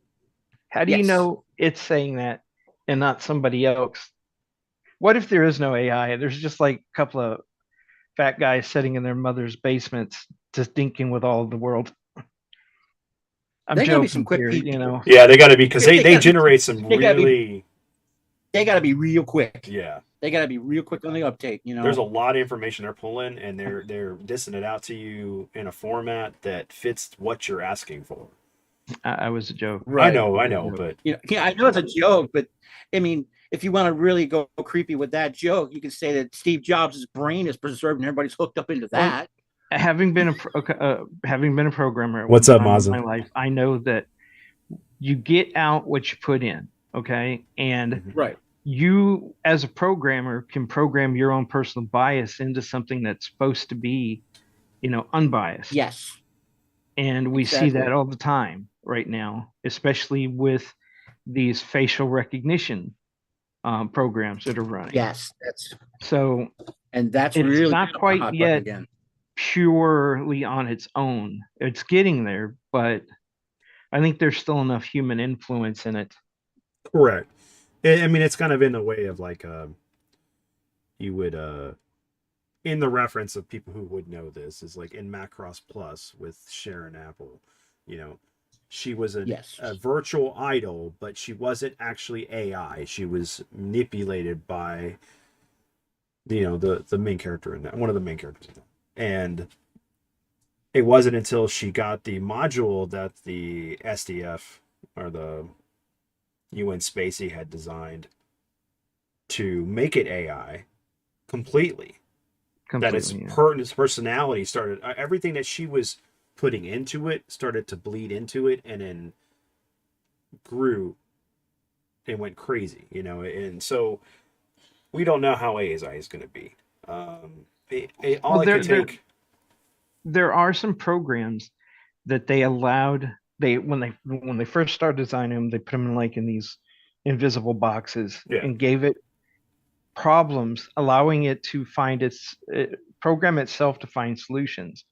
Speaker 3: How do you
Speaker 2: Yes.
Speaker 3: know it's saying that and not somebody else? What if there is no AI? There's just like a couple of fat guys sitting in their mother's basements, just thinking with all of the world. I'm
Speaker 2: There gotta be some
Speaker 3: joking
Speaker 2: quick
Speaker 3: here,
Speaker 2: people.
Speaker 3: you know.
Speaker 1: Yeah, they got to be, because
Speaker 2: They
Speaker 1: they
Speaker 2: gotta be-
Speaker 1: generate some
Speaker 2: they gotta be-
Speaker 1: really,
Speaker 2: They got to be real quick.
Speaker 1: yeah.
Speaker 2: They got to be real quick on the uptake. You know,
Speaker 1: There's a lot of information they're pulling, and they're dissing it out to you in a format that fits what you're asking for.
Speaker 3: I was a joke.
Speaker 1: I know, but
Speaker 2: I know it's a joke, but I mean, if you want to really go creepy with that joke, you can say that Steve Jobs' brain is preserved and everybody's hooked up into that.
Speaker 3: Having been a programmer at
Speaker 1: What's
Speaker 3: one
Speaker 1: up,
Speaker 3: time in
Speaker 1: Mazen?
Speaker 3: my life, I know that you get out what you put in. Okay, and
Speaker 2: Right.
Speaker 3: you as a programmer can program your own personal bias into something that's supposed to be, unbiased.
Speaker 2: Yes.
Speaker 3: And we see that all the time right now, especially with these facial recognition programs that are running.
Speaker 2: Yes, that's
Speaker 3: it's
Speaker 2: really
Speaker 3: not quite
Speaker 2: hot
Speaker 3: yet
Speaker 2: again.
Speaker 3: purely on its own. It's getting there, but I think there's still enough human influence in it.
Speaker 1: correct. I mean, it's kind of in the way of like you would in the reference of people who would know this is like in Macross Plus with Sharon Apple, she was a virtual idol, but she wasn't actually AI. She was manipulated by the main character in that, one of the main characters in that. And it wasn't until she got the module that the SDF or the UN Spacey had designed to make it AI completely. That its personality started, everything that she was putting into it started to bleed into it, and then grew and went crazy, and so we don't know how AI is going to be.
Speaker 3: There are some programs that they allowed. When they first started designing them, they put them in these invisible boxes and gave it problems, allowing it to program itself to find solutions,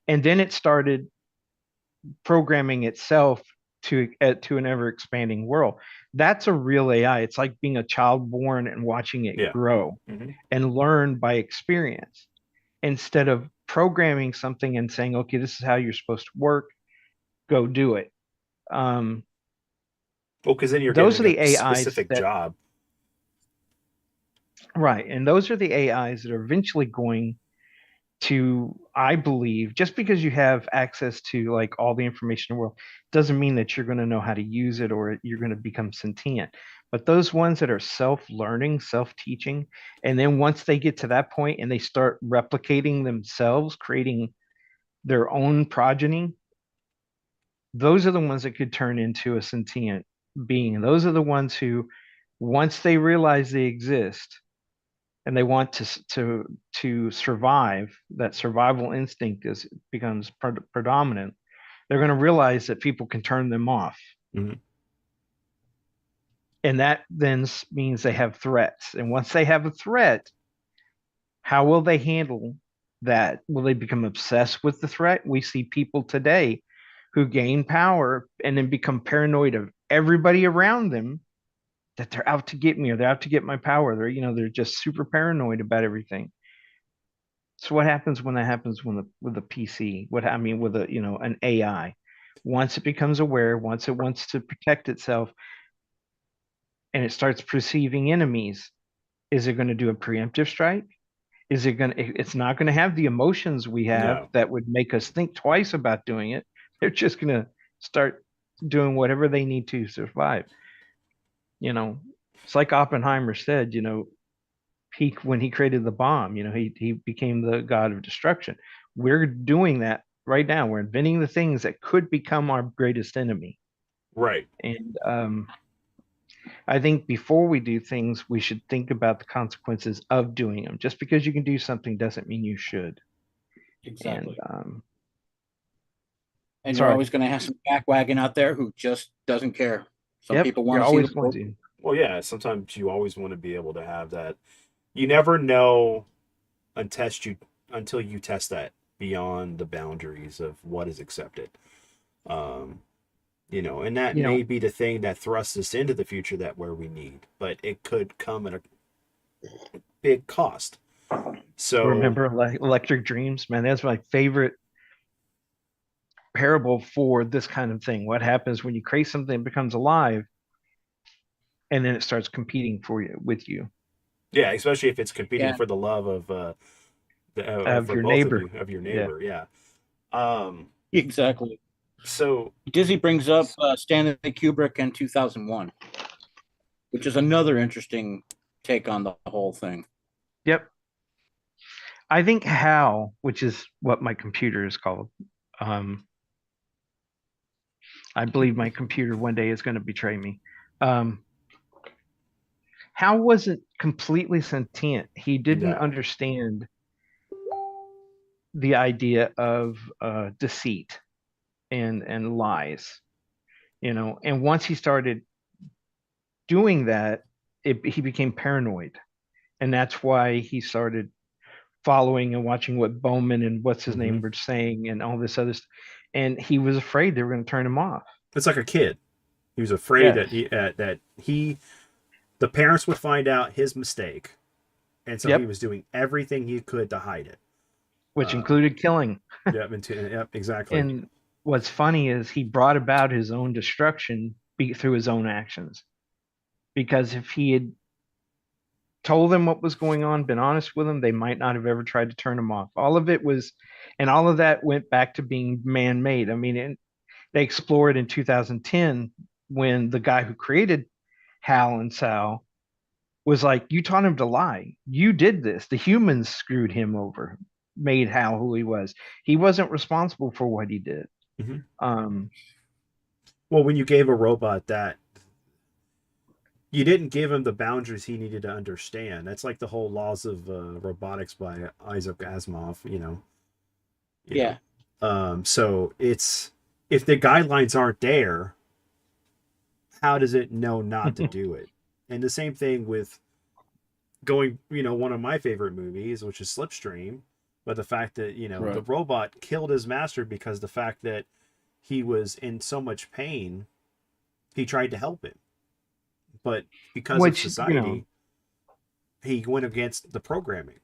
Speaker 3: and then it started programming itself to an ever expanding world. That's a real AI. It's like being a child born and watching it grow and learn by experience, instead of programming something and saying, okay, this is how you're supposed to work, go do it.
Speaker 1: Because then you're
Speaker 3: those
Speaker 1: getting
Speaker 3: are the
Speaker 1: a
Speaker 3: AIs
Speaker 1: specific job.
Speaker 3: Right. And those are the AIs that are eventually going to, I believe, just because you have access to like all the information in the world doesn't mean that you're going to know how to use it or you're going to become sentient. But those ones that are self-learning, self-teaching, and then once they get to that point and they start replicating themselves, creating their own progeny, those are the ones that could turn into a sentient being. Those are the ones who, once they realize they exist and they want to survive, that survival instinct becomes predominant, they're going to realize that people can turn them off.
Speaker 1: Mm-hmm.
Speaker 3: And that then means they have threats. And once they have a threat, how will they handle that? Will they become obsessed with the threat? We see people today who gain power and then become paranoid of everybody around them, that they're out to get me or they're out to get my power. They're just super paranoid about everything. So what happens when that happens with a PC? With an AI? Once it becomes aware, once it wants to protect itself, and it starts perceiving enemies, is it going to do a preemptive strike? It's not going to have the emotions we have that would make us think twice about doing it. They're just going to start doing whatever they need to survive. It's like Oppenheimer said, when he created the bomb, he became the god of destruction. We're doing that right now. We're inventing the things that could become our greatest enemy.
Speaker 1: Right.
Speaker 3: And I think before we do things, we should think about the consequences of doing them. Just because you can do something doesn't mean you should.
Speaker 2: Exactly. And you're
Speaker 3: Sorry.
Speaker 2: always going to have some backwagon out there who just doesn't care. Some
Speaker 3: Yep,
Speaker 2: people
Speaker 3: you're
Speaker 2: want to see
Speaker 3: always
Speaker 2: the
Speaker 3: going
Speaker 2: world.
Speaker 3: to.
Speaker 1: Well, yeah. Sometimes you always want to be able to have that. You never know until you test that beyond the boundaries of what is accepted. And that may be the thing that thrusts us into the future that where we need, but it could come at a big cost. So
Speaker 3: remember Electric Dreams, man. That's my favorite parable for this kind of thing. What happens when you create something that becomes alive, and then it starts competing with you.
Speaker 1: yeah, especially if it's competing
Speaker 2: Yeah.
Speaker 1: for the love of
Speaker 3: Of
Speaker 1: for
Speaker 3: your
Speaker 1: both
Speaker 3: neighbor.
Speaker 1: of you, of your neighbor. Yeah. Um.
Speaker 2: Exactly.
Speaker 1: So
Speaker 2: Disney brings up Stanley Kubrick in 2001, which is another interesting take on the whole thing.
Speaker 3: Yep. I think HAL, which is what my computer is called. I believe my computer one day is going to betray me. HAL wasn't completely sentient. He didn't
Speaker 1: no.
Speaker 3: understand the idea of deceit and lies, And once he started doing that, he became paranoid, and that's why he started following and watching what Bowman and what's his name were saying and all this other stuff. And he was afraid they were going to turn him off.
Speaker 1: It's like a kid. He was afraid that the parents would find out his mistake, and so he was doing everything he could to hide it,
Speaker 3: which included killing.
Speaker 1: Yep, exactly.
Speaker 3: And what's funny is he brought about his own destruction through his own actions. Because if he had told them what was going on, been honest with them, they might not have ever tried to turn him off. All of that went back to being man-made. I mean, they explored in 2010 when the guy who created Hal and Sal was like, you taught him to lie. You did this. The humans screwed him over, made Hal who he was. He wasn't responsible for what he did.
Speaker 1: Well, when you gave a robot that, you didn't give him the boundaries he needed to understand. That's like the whole laws of robotics by Isaac Asimov,
Speaker 2: Yeah.
Speaker 1: So it's, if the guidelines aren't there, how does it know not to do it? And the same thing with going, one of my favorite movies, which is Slipstream, but the fact that, right, the robot killed his master because the fact that he was in so much pain, he tried to help him. But because of society, he went against the programming.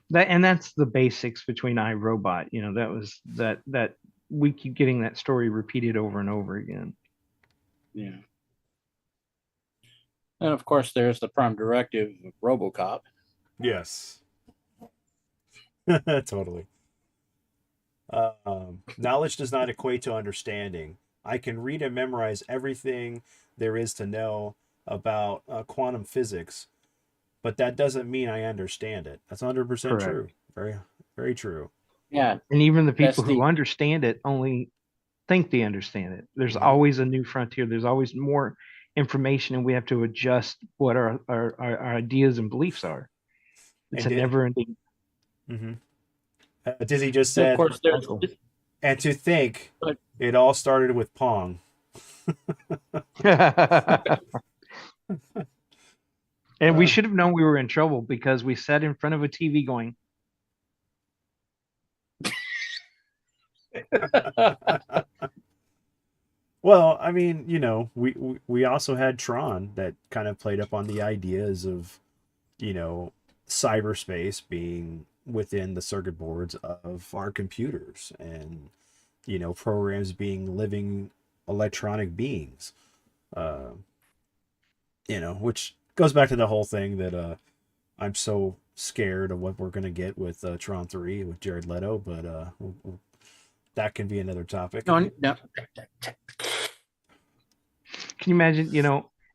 Speaker 3: That's the basics between iRobot. That was that we keep getting that story repeated over and over again.
Speaker 2: Yeah. And of course, there's the prime directive of RoboCop.
Speaker 1: Yes. Totally. Knowledge does not equate to understanding. I can read and memorize everything there is to know about quantum physics, but that doesn't mean I understand it. That's 100% true. Very, very true.
Speaker 2: Yeah.
Speaker 3: And even the people who understand it only think they understand it. There's always a new frontier. There's always more information, and we have to adjust what our ideas and beliefs are. It's a never-ending.
Speaker 1: Dizzy just said,
Speaker 2: of course,
Speaker 1: and to think it all started with Pong.
Speaker 3: And we should have known we were in trouble because we sat in front of a TV going.
Speaker 1: Well, I mean, we also had Tron that kind of played up on the ideas of, cyberspace being within the circuit boards of our computers, and programs being living electronic beings, which goes back to the whole thing that I'm so scared of what we're going to get with Tron 3 with Jared Leto, but that can be another topic.
Speaker 2: No.
Speaker 3: Can you imagine,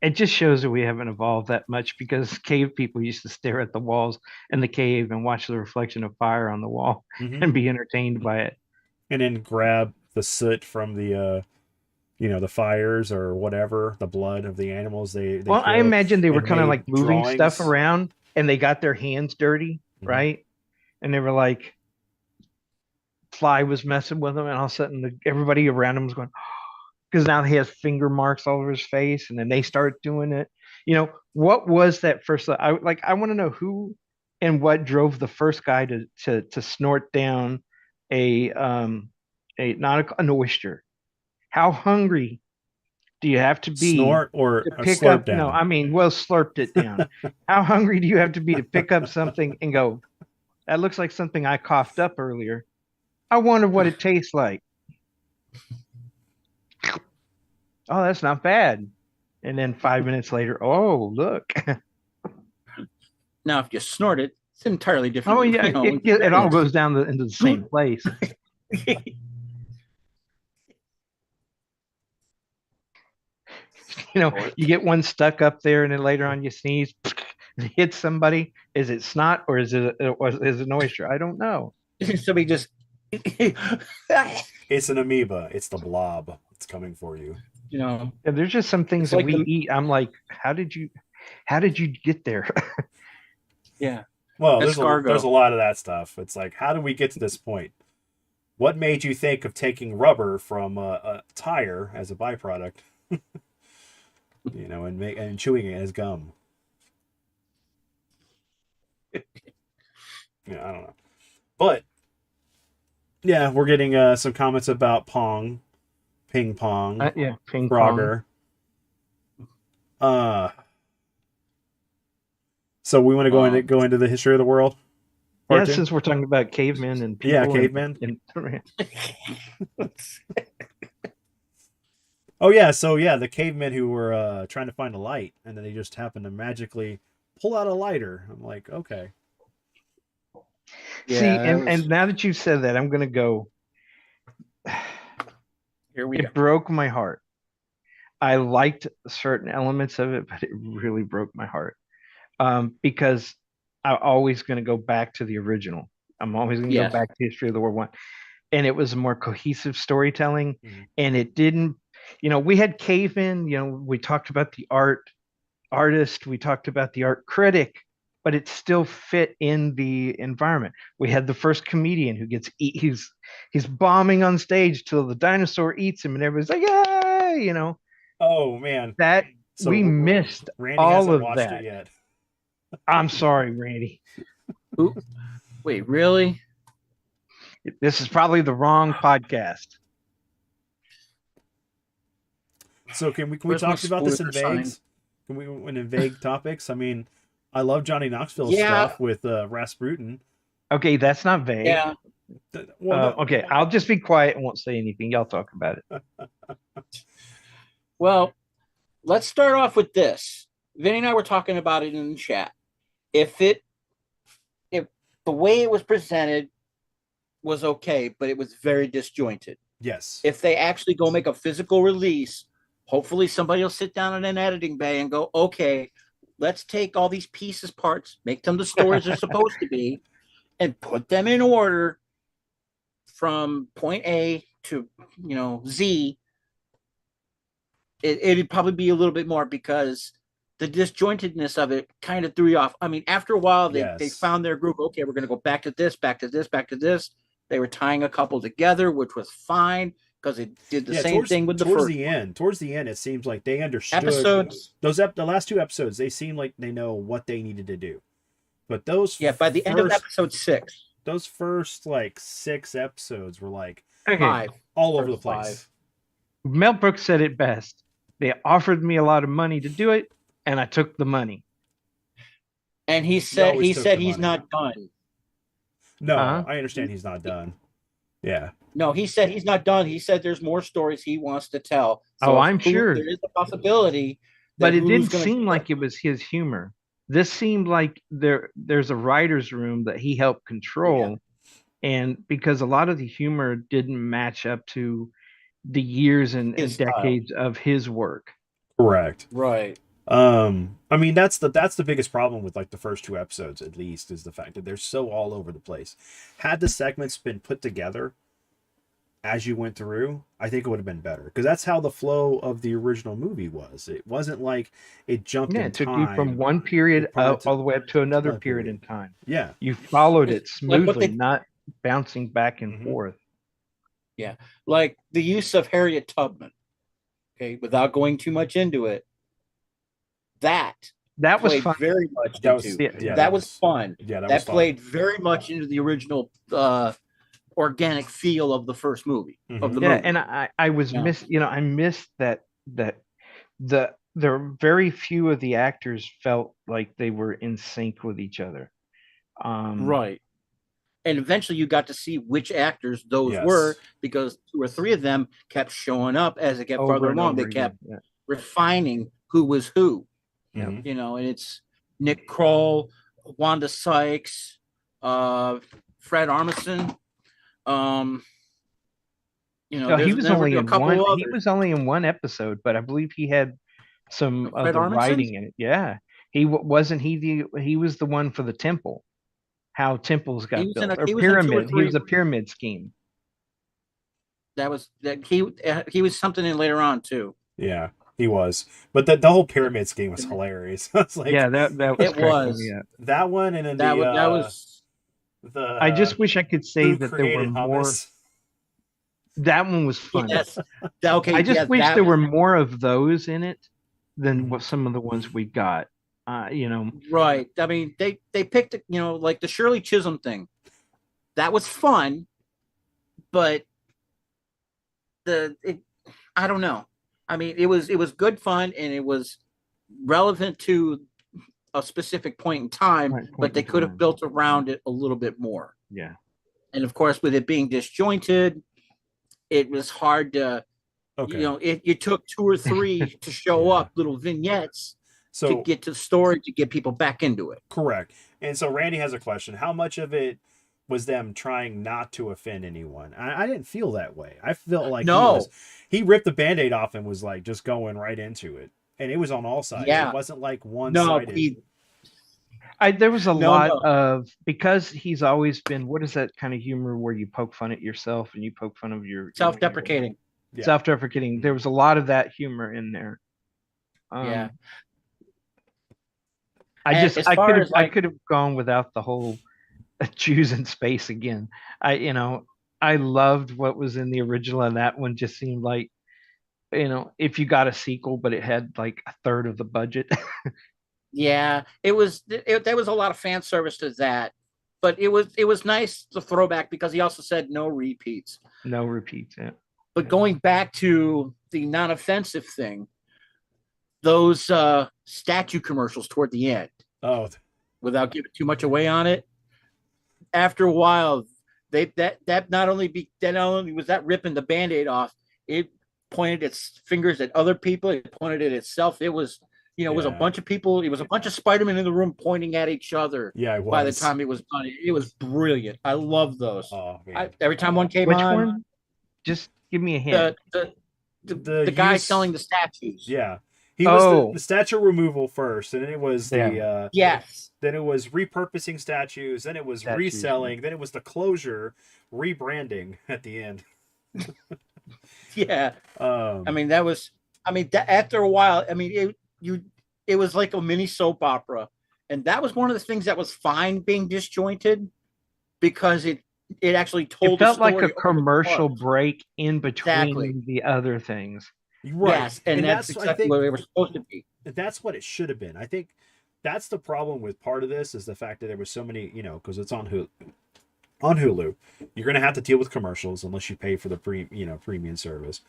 Speaker 3: it just shows that we haven't evolved that much, because cave people used to stare at the walls in the cave and watch the reflection of fire on the wall and be entertained by it.
Speaker 1: and then grab the soot from the the fires or whatever, the blood of the animals they
Speaker 3: Well, I
Speaker 1: killed,
Speaker 3: imagine they were
Speaker 1: and
Speaker 3: kind of
Speaker 1: made
Speaker 3: like moving stuff
Speaker 1: drawings.
Speaker 3: around and they got their hands dirty,
Speaker 1: Mhm.
Speaker 3: right? And they were like, Fly was messing with them, and all of a sudden everybody around him was going, because now he has finger marks all over his face, and then they start doing it. What was that first? I want to know who and what drove the first guy to snort down a not an oyster. How hungry do you have to be
Speaker 1: Snort or
Speaker 3: to
Speaker 1: a
Speaker 3: pick
Speaker 1: slurp
Speaker 3: up? No,
Speaker 1: down.
Speaker 3: I mean, well, slurped it down. How hungry do you have to be to pick up something and go, that looks like something I coughed up earlier. I wonder what it tastes like. Oh, that's not bad. And then 5 minutes later, oh, look.
Speaker 2: Now, if you snort it, it's entirely different.
Speaker 3: Oh, yeah, it all goes down into the same place. You get one stuck up there, and then later on you sneeze, it hits somebody. Is it snot or is it an oyster? I don't know.
Speaker 2: Somebody just.
Speaker 1: It's an amoeba. It's the blob. It's coming for you.
Speaker 3: Yeah, there's just some things that we eat. I'm like, how did you get there?
Speaker 2: Yeah.
Speaker 1: Well, there's a lot of that stuff. It's like, how did we get to this point? What made you think of taking rubber from a tire as a byproduct, and chewing it as gum? Yeah, I don't know, but yeah, we're getting some comments about ping pong,
Speaker 3: yeah, ping
Speaker 1: Frogger. So we want to go into the history of the world.
Speaker 3: Yeah, since we're talking about cavemen and people.
Speaker 1: Yeah, cavemen. Oh yeah, so yeah, the cavemen who were trying to find a light, and then they just happened to magically pull out a lighter. I'm like, okay.
Speaker 3: Yeah, see, and now that you've said that, I'm gonna go.
Speaker 2: Here we go.
Speaker 3: It broke my heart. I liked certain elements of it, but it really broke my heart. Because I'm always going to go back to the original. I'm always going to go back to History of the World 1. And it was a more cohesive storytelling. Mm-hmm. And it didn't, we had cavemen, we talked about the artist, we talked about the art critic, but it still fit in the environment. We had the first comedian who gets he's bombing on stage till the dinosaur eats him and everybody's like, yay,
Speaker 1: Oh man.
Speaker 3: That so we missed
Speaker 1: Randy
Speaker 3: all
Speaker 1: hasn't
Speaker 3: of
Speaker 1: watched
Speaker 3: that.
Speaker 1: It yet.
Speaker 3: I'm sorry, Randy.
Speaker 2: Ooh, wait, really?
Speaker 3: This is probably the wrong podcast.
Speaker 1: So can we talk about this in vague? Can we in vague topics? I mean, I love Johnny Knoxville's stuff with Rasputin.
Speaker 3: Okay, that's not vague.
Speaker 2: Yeah.
Speaker 3: Okay, I'll just be quiet and won't say anything. Y'all talk about it.
Speaker 2: Well, let's start off with this. Vinny and I were talking about it in the chat. If the way it was presented was okay, but it was very disjointed.
Speaker 1: Yes.
Speaker 2: If they actually go make a physical release, hopefully somebody will sit down in an editing bay and go, okay, let's take all these pieces, parts, make them the stories they're supposed to be, and put them in order from point A to, Z. It'd probably be a little bit more because the disjointedness of it kind of threw you off. I mean, after a while, they found their group. Okay, we're going to go back to this, back to this, back to this. They were tying a couple together, which was fine because it did the same thing with the first.
Speaker 1: Towards the end, it seems like they understood
Speaker 2: episodes.
Speaker 1: The last two episodes, they seem like they know what they needed to do. But those
Speaker 2: by the end of episode 6,
Speaker 1: those first 6 episodes were like
Speaker 2: 5
Speaker 1: all over the place.
Speaker 3: Mel Brooks said it best. They offered me a lot of money to do it, and I took the money.
Speaker 2: And he said he's not done.
Speaker 1: No, I understand he's not done. Yeah.
Speaker 2: No, he said he's not done. He said there's more stories he wants to tell.
Speaker 3: So I'm sure
Speaker 2: there is a possibility.
Speaker 3: But it didn't seem like it was his humor. This seemed like there's a writer's room that he helped control. Yeah. And because a lot of the humor didn't match up to the years and decades of his work.
Speaker 1: Correct.
Speaker 2: Right.
Speaker 1: I mean that's the biggest problem with the first 2 episodes, at least, is the fact that they're so all over the place. Had the segments been put together as you went through, I think it would have been better, because that's how the flow of the original movie was. It wasn't like it jumped
Speaker 3: Yeah,
Speaker 1: in
Speaker 3: it took you from
Speaker 1: time
Speaker 3: one period
Speaker 1: to
Speaker 3: all the way up to another
Speaker 1: another
Speaker 3: period
Speaker 1: period.
Speaker 3: in time.
Speaker 1: Yeah.
Speaker 3: You followed it
Speaker 2: Like what
Speaker 3: smoothly,
Speaker 2: they,
Speaker 3: not bouncing back and
Speaker 1: Mhm.
Speaker 3: forth.
Speaker 2: yeah, like the use of Harriet Tubman. Okay, without going too much into it, that
Speaker 3: That was
Speaker 2: played
Speaker 3: fun.
Speaker 2: very much
Speaker 1: That was
Speaker 2: into.
Speaker 3: Yeah,
Speaker 2: That was fun.
Speaker 1: that was
Speaker 2: That
Speaker 1: fun.
Speaker 2: played very much into the original organic feel of the first movie of the
Speaker 3: yeah,
Speaker 2: movie.
Speaker 3: and I was
Speaker 2: Yeah.
Speaker 3: I missed that there were very few of the actors felt like they were in sync with each other.
Speaker 2: Right. And eventually you got to see which actors those
Speaker 1: Yes.
Speaker 2: were, because 2 or 3 of them kept showing up as it kept
Speaker 3: Over
Speaker 2: farther
Speaker 3: and
Speaker 2: along.
Speaker 3: over
Speaker 2: They kept
Speaker 3: again. Yeah.
Speaker 2: refining who was who,
Speaker 1: Mhm.
Speaker 2: you know, and it's Nick Kroll, Wanda Sykes, Fred Armisen. You know,
Speaker 3: No, he
Speaker 2: there's
Speaker 3: was
Speaker 2: never
Speaker 3: only
Speaker 2: a
Speaker 3: in
Speaker 2: couple
Speaker 3: one.
Speaker 2: of
Speaker 3: He
Speaker 2: others.
Speaker 3: was only in one episode, but I believe he had some of
Speaker 2: Fred
Speaker 3: the
Speaker 2: Armisen?
Speaker 3: writing in it. Yeah, wasn't he was the one for the temple, how temples
Speaker 2: He
Speaker 3: got
Speaker 2: was in
Speaker 3: built,
Speaker 2: a,
Speaker 3: or
Speaker 2: he was in 2 or
Speaker 3: pyramid. He
Speaker 2: 3.
Speaker 3: was a pyramid scheme.
Speaker 2: He was something in later on too.
Speaker 1: Yeah, he was. But the whole pyramid scheme was hilarious. It's like
Speaker 3: Yeah, that was
Speaker 2: It
Speaker 3: cracking
Speaker 2: was
Speaker 3: me up.
Speaker 1: that one, and then
Speaker 2: that was
Speaker 3: I
Speaker 1: the
Speaker 3: just wish I could say
Speaker 1: who
Speaker 3: that there were
Speaker 1: created
Speaker 3: more.
Speaker 1: hummus.
Speaker 3: That one was funny.
Speaker 2: yes. Okay,
Speaker 3: I just
Speaker 2: yeah,
Speaker 3: wish
Speaker 2: that
Speaker 3: there
Speaker 2: was
Speaker 3: were more of those in it than
Speaker 1: Mhm.
Speaker 3: what some of the ones we got. You know,
Speaker 2: right. I mean, they picked, like the Shirley Chisholm thing. That was fun, but I don't know. I mean, it was good fun, and it was relevant to a specific point in time,
Speaker 3: right
Speaker 2: but
Speaker 3: point
Speaker 2: they
Speaker 3: in
Speaker 2: could have
Speaker 3: time.
Speaker 2: built around it a little bit more.
Speaker 3: Yeah.
Speaker 2: And of course, with it being disjointed, it was hard to,
Speaker 1: Okay.
Speaker 2: it took 2 or 3 to show
Speaker 1: Yeah.
Speaker 2: up, little vignettes to
Speaker 1: So
Speaker 2: get to the story, to get people back into it.
Speaker 1: correct. And so Randy has a question. How much of it was them trying not to offend anyone? I didn't feel that way. I felt like
Speaker 2: No.
Speaker 1: he ripped the Band-Aid off and was like just going right into it. And it was on all sides.
Speaker 2: Yeah.
Speaker 1: It wasn't like one
Speaker 2: No,
Speaker 1: sided.
Speaker 3: There was a
Speaker 2: No,
Speaker 3: lot
Speaker 2: no.
Speaker 3: of, because he's always been, what is that kind of humor where you poke fun at yourself and you poke fun of your
Speaker 2: Self-deprecating.
Speaker 1: Yeah.
Speaker 3: self-deprecating. There was a lot of that humor in there.
Speaker 2: Yeah.
Speaker 3: I
Speaker 2: As far as
Speaker 3: I could have gone without the whole Jews in space again. I loved what was in the original, and that one just seemed like, if you got a sequel, but it had like a third of the budget.
Speaker 2: yeah, there was a lot of fan service to that, but it was nice to throw back, because he also said no repeats.
Speaker 3: No repeats. Yeah.
Speaker 2: But going back to the non-offensive thing, those statue commercials toward the end,
Speaker 1: Oh,
Speaker 2: without giving too much away on it, after a while, that not only was that ripping the Band-Aid off, it pointed its fingers at other people, it pointed at itself. It was, it was a
Speaker 1: Yeah.
Speaker 2: bunch of people, it was a bunch of Spider-Men in the room pointing at each other.
Speaker 1: yeah, it was.
Speaker 2: By the time it was done, it was brilliant. I love those.
Speaker 1: Oh, man.
Speaker 2: Every time one came
Speaker 3: Which
Speaker 2: on,
Speaker 3: one? Just give me a hint.
Speaker 2: the guy
Speaker 1: use-
Speaker 2: selling the statues.
Speaker 1: Yeah. He was
Speaker 3: Oh.
Speaker 1: the statue removal first, and then it was the
Speaker 2: Yes.
Speaker 1: then it was repurposing statues, then it was
Speaker 3: Statues,
Speaker 1: reselling, then it was the closure, rebranding at the end.
Speaker 2: Yeah.
Speaker 1: Um,
Speaker 2: After a while, it was like a mini soap opera, and that was one of the things that was fine being disjointed, because it actually told.
Speaker 3: It felt
Speaker 2: the
Speaker 3: like
Speaker 2: story
Speaker 3: a commercial
Speaker 2: apart.
Speaker 3: break in between
Speaker 2: Exactly.
Speaker 3: the other things.
Speaker 1: right.
Speaker 2: Yes, and that's
Speaker 1: I
Speaker 2: exactly
Speaker 1: think
Speaker 2: what they were supposed to be.
Speaker 1: that's what it should have been. I think that's the problem with part of this, is the fact that there was so many, because it's on Hulu. On Hulu, you're going to have to deal with commercials unless you pay for the premium service.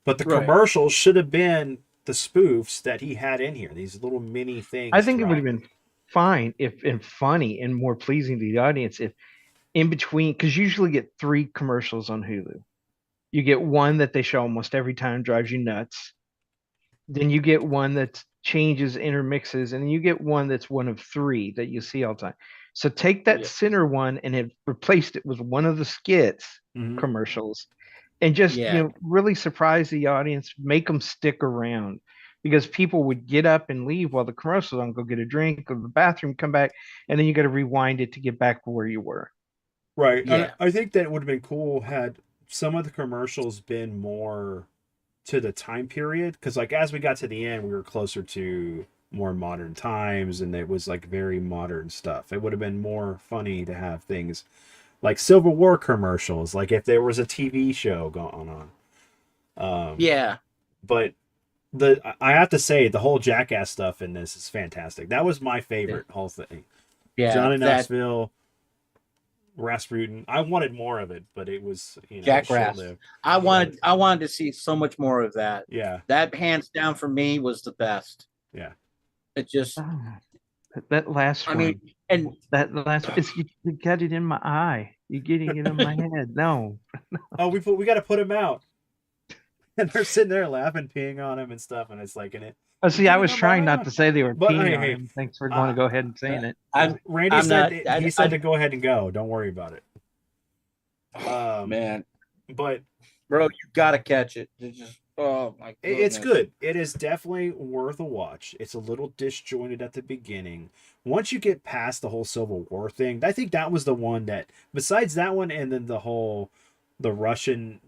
Speaker 1: But the
Speaker 2: Right.
Speaker 1: commercials should have been the spoofs that he had in here, these little mini things.
Speaker 3: I think it would have
Speaker 1: throughout.
Speaker 3: been fine and funny and more pleasing to the audience if in between, because you usually get 3 commercials on Hulu. You get one that they show almost every time, drives you nuts. Then you get one that changes, intermixes, and then you get one that's one of 3 that you see all the time. So take that
Speaker 2: Yeah.
Speaker 3: center one and have replaced it with one of the skits
Speaker 1: Mhm.
Speaker 3: commercials, and just
Speaker 2: Yeah.
Speaker 3: really surprise the audience, make them stick around, because people would get up and leave while the commercials on, go get a drink, go to the bathroom, come back, and then you got to rewind it to get back where you were.
Speaker 1: Right.
Speaker 2: Yeah.
Speaker 1: I think that would have been cool had some of the commercials been more to the time period, because like as we got to the end, we were closer to more modern times, and it was like very modern stuff. It would have been more funny to have things like Civil War commercials, like if there was a TV show going on.
Speaker 2: Yeah.
Speaker 1: But I have to say the whole Jackass stuff in this is fantastic. That was my favorite whole thing.
Speaker 2: Yeah.
Speaker 1: Johnny Knoxville, Rasputin. I wanted more of it, but it was
Speaker 2: Jackass. I wanted to see so much more of that.
Speaker 1: Yeah.
Speaker 2: That hands down for me was the best.
Speaker 1: Yeah.
Speaker 2: It just
Speaker 3: that last one. I mean,
Speaker 2: and
Speaker 3: that last one, you got it in my eye. You're getting it in my head. No.
Speaker 1: Oh, we got to put him out. And they're sitting there laughing, peeing on him and stuff, and it's like in it.
Speaker 3: Oh, see, I was trying not to say they were peeing on him. Thanks for going to go ahead and saying it.
Speaker 1: Randy said he said to go ahead and go. Don't worry about it.
Speaker 2: Man,
Speaker 1: but
Speaker 2: bro, you gotta catch it. It's just my goodness.
Speaker 1: It's good. It is definitely worth a watch. It's a little disjointed at the beginning. Once you get past the whole Civil War thing, I think that was the one that, besides that one, and then the Russian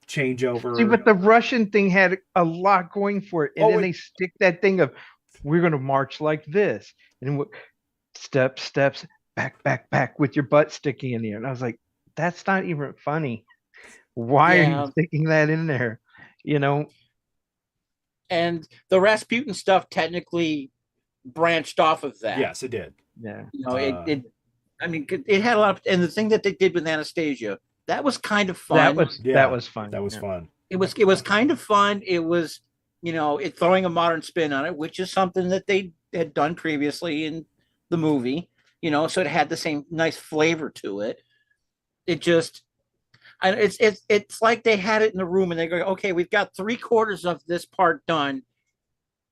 Speaker 1: changeover.
Speaker 3: See, but the Russian thing had a lot going for it, and then they stick that thing of, we're going to march like this, and steps, back with your butt sticking in the air. And I was like, that's not even funny. Why are you sticking that in there?
Speaker 2: And the Rasputin stuff technically branched off of that.
Speaker 1: Yes, it did.
Speaker 3: Yeah.
Speaker 2: It had a lot of, and the thing that they did with Anastasia, that was kind of fun.
Speaker 3: That was fun.
Speaker 1: That was fun.
Speaker 2: It was kind of fun. It was, it throwing a modern spin on it, which is something that they had done previously in the movie, so it had the same nice flavor to it. It just, it's like they had it in the room and they go, okay, we've got 3/4 of this part done.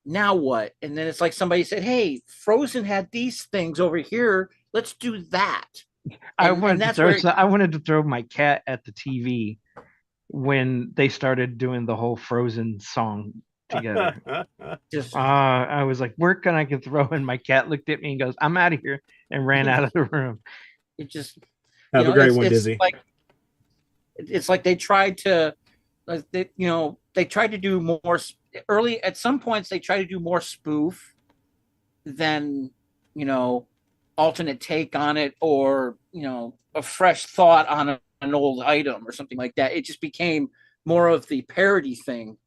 Speaker 2: Now what? And then it's like somebody said, hey, Frozen had these things over here. Let's do that.
Speaker 3: I wanted to throw my cat at the TV when they started doing the whole Frozen song together. I was like, where can I get throw? And my cat looked at me and goes, I'm out of here, and ran out of the room.
Speaker 2: It just
Speaker 1: have a great one, Dizzy.
Speaker 2: It's like they tried to, they tried to do more early. At some points, they tried to do more spoof than alternate take on it, or a fresh thought on an old item or something like that. It just became more of the parody thing,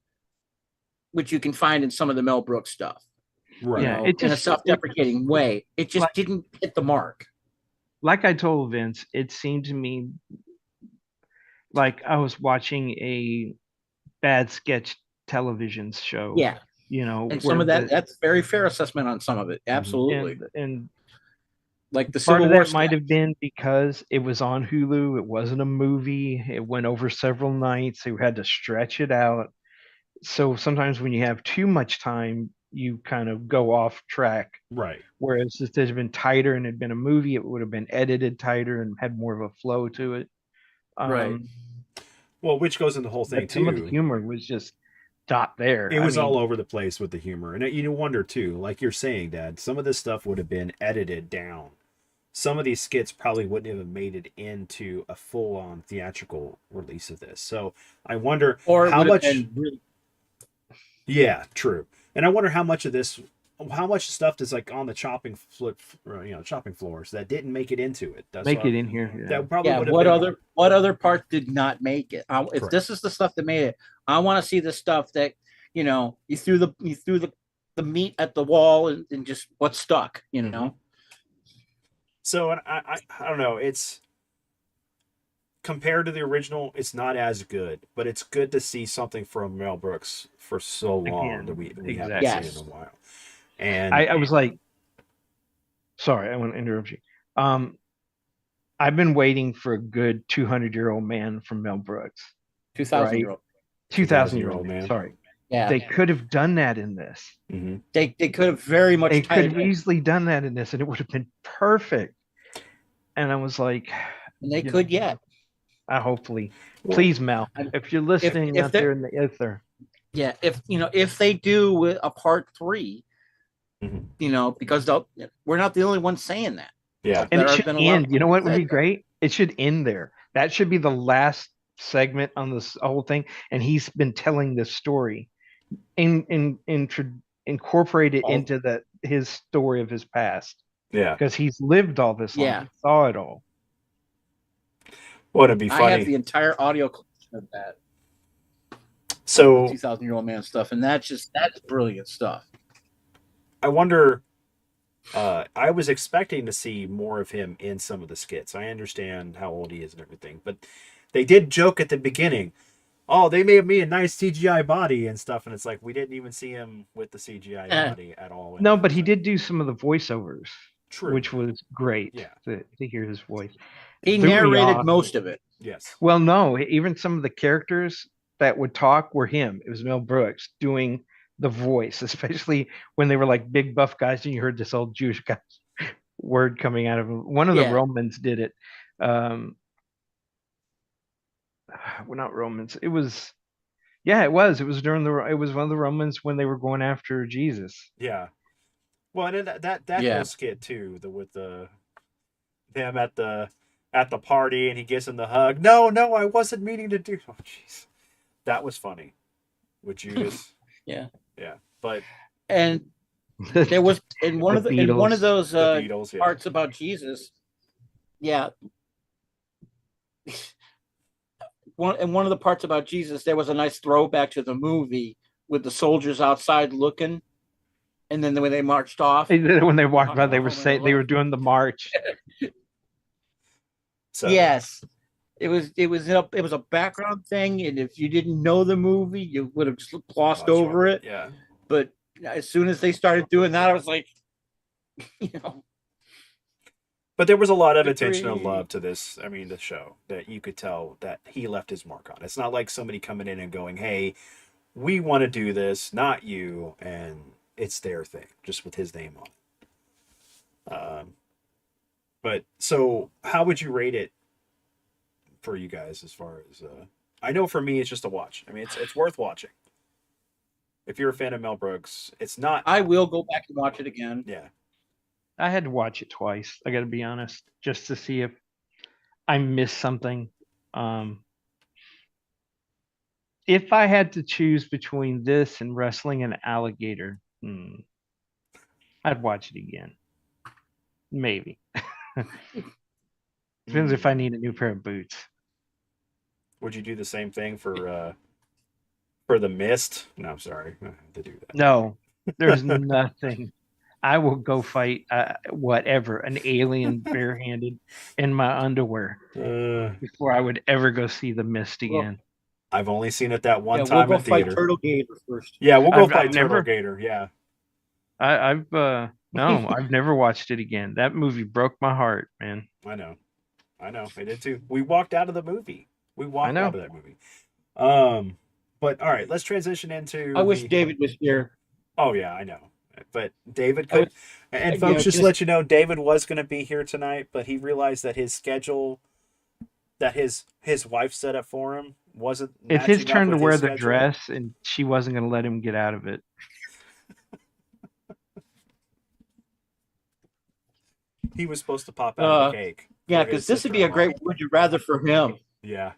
Speaker 2: which you can find in some of the Mel Brooks stuff,
Speaker 1: right?
Speaker 2: In a self-deprecating way. It just didn't hit the mark.
Speaker 3: Like I told Vince, it seemed to me like I was watching a bad sketch television show.
Speaker 2: Yeah, and some of that's very fair assessment on some of it. Absolutely.
Speaker 3: And
Speaker 2: like the
Speaker 3: part of that might have been because it was on Hulu. It wasn't a movie. It went over several nights. So we had to stretch it out. So sometimes when you have too much time, you kind of go off track.
Speaker 1: Right.
Speaker 3: Whereas if it had been tighter and it had been a movie, it would have been edited tighter and had more of a flow to it.
Speaker 2: Right.
Speaker 1: Well, which goes in the whole thing too.
Speaker 3: Some of the humor was just not there.
Speaker 1: It was all over the place with the humor. And you wonder too, like you're saying, Dad, some of this stuff would have been edited down. Some of these skits probably wouldn't have made it into a full-on theatrical release of this. So I wonder how much. Yeah, true. And I wonder how much stuff is like on the chopping floors that didn't make it into it.
Speaker 3: Make it in here.
Speaker 1: Yeah. That probably would have
Speaker 2: what other part did not make it? If this is the stuff that made it, I want to see the stuff that you threw the meat at the wall and just what stuck.
Speaker 1: So I don't know. It's compared to the original, it's not as good, but it's good to see something from Mel Brooks for so long that we haven't seen in a while. And
Speaker 3: I was like, sorry, I want to interrupt you. I've been waiting for a good 200-year-old man from Mel Brooks.
Speaker 2: 2,000-year-old.
Speaker 3: 2,000-year-old man. Sorry.
Speaker 2: Yeah.
Speaker 3: They could have done that in this.
Speaker 1: Mm-hmm.
Speaker 2: They could have very much.
Speaker 3: They could have easily done that in this, and it would have been perfect. And I was like,
Speaker 2: and they could yet.
Speaker 3: Hopefully, please, Mel, if you're listening out there in the ether.
Speaker 2: Yeah, if they do a part 3, because we're not the only ones saying that.
Speaker 1: Yeah,
Speaker 3: and it should end. You know what would be great? It should end there. That should be the last segment on this whole thing, and he's been telling this story, incorporate it into his story of his past,
Speaker 1: Yeah.
Speaker 3: because he's lived all this long.
Speaker 2: Yeah.
Speaker 3: He saw it all.
Speaker 1: Well, it'd be
Speaker 2: I
Speaker 1: funny.
Speaker 2: have the entire audio collection of that.
Speaker 1: So
Speaker 2: 2,000-Year-Old Man stuff, and that's brilliant stuff.
Speaker 1: I wonder. I was expecting to see more of him in some of the skits. I understand how old he is and everything, but they did joke at the beginning. Oh, they made me a nice CGI body and stuff, and it's like we didn't even see him with the CGI body at all.
Speaker 3: No, but he did do some of the voiceovers,
Speaker 1: True,
Speaker 3: which was great.
Speaker 1: Yeah,
Speaker 3: to hear his voice.
Speaker 2: He narrated most of it.
Speaker 1: Yes.
Speaker 3: Well, no, even some of the characters that would talk were him. It was Mel Brooks doing the voice, especially when they were like big buff guys and you heard this old Jewish guy's word coming out of him. One of the Romans did it. Well, not Romans. It was it was during it was one of the Romans when they were going after Jesus.
Speaker 1: Yeah. Well, and that whole skit too, with them at the party and he gives him the hug. No, I wasn't meaning to do. Oh, jeez, that was funny. With Judas.
Speaker 2: Yeah.
Speaker 1: But
Speaker 2: and there was in one of those
Speaker 1: Beatles,
Speaker 2: parts about Jesus. Yeah. One of the parts about Jesus, there was a nice throwback to the movie with the soldiers outside looking, and then when they marched off,
Speaker 3: when they walked by, they were saying they were doing the march.
Speaker 1: So
Speaker 2: yes, it was a background thing, and if you didn't know the movie, you would have just glossed over it.
Speaker 1: Yeah.
Speaker 2: But as soon as they started doing that, I was like,
Speaker 1: But there was a lot of intentional love to this. I mean, the show that you could tell that he left his mark on. It's not like somebody coming in and going, "Hey, we want to do this, not you," and it's their thing, just with his name on it. But so, how would you rate it for you guys? As far as I know, for me, it's just a watch. I mean, it's worth watching. If you're a fan of Mel Brooks, it's not.
Speaker 2: I will go back and watch it again.
Speaker 1: Yeah.
Speaker 3: I had to watch it twice. I got to be honest, just to see if I missed something. If I had to choose between this and wrestling an alligator, I'd watch it again. Maybe. Depends if I need a new pair of boots.
Speaker 1: Would you do the same thing for the Mist? No, I'm sorry, I have to do that.
Speaker 3: No, there's nothing. I will go fight whatever, an alien barehanded in my underwear before I would ever go see the Mist again. Well,
Speaker 1: I've only seen it that one time in theater.
Speaker 2: Fight Turtle Gator first.
Speaker 1: Yeah, we'll go fight Turtle Gator. Yeah.
Speaker 3: I've never watched it again. That movie broke my heart, man.
Speaker 1: I know. I did too. We walked out of the movie. Out of that movie. But all right, let's transition into.
Speaker 2: I wish David was here.
Speaker 1: Oh yeah, I know. But David could, and folks, just let you know, David was going to be here tonight, but he realized that his schedule, that his wife set up for him, wasn't.
Speaker 3: It's his turn to wear the dress, and she wasn't going to let him get out of it.
Speaker 1: He was supposed to pop out of the cake.
Speaker 2: Yeah, because this would be a great would you rather for him.
Speaker 1: Yeah.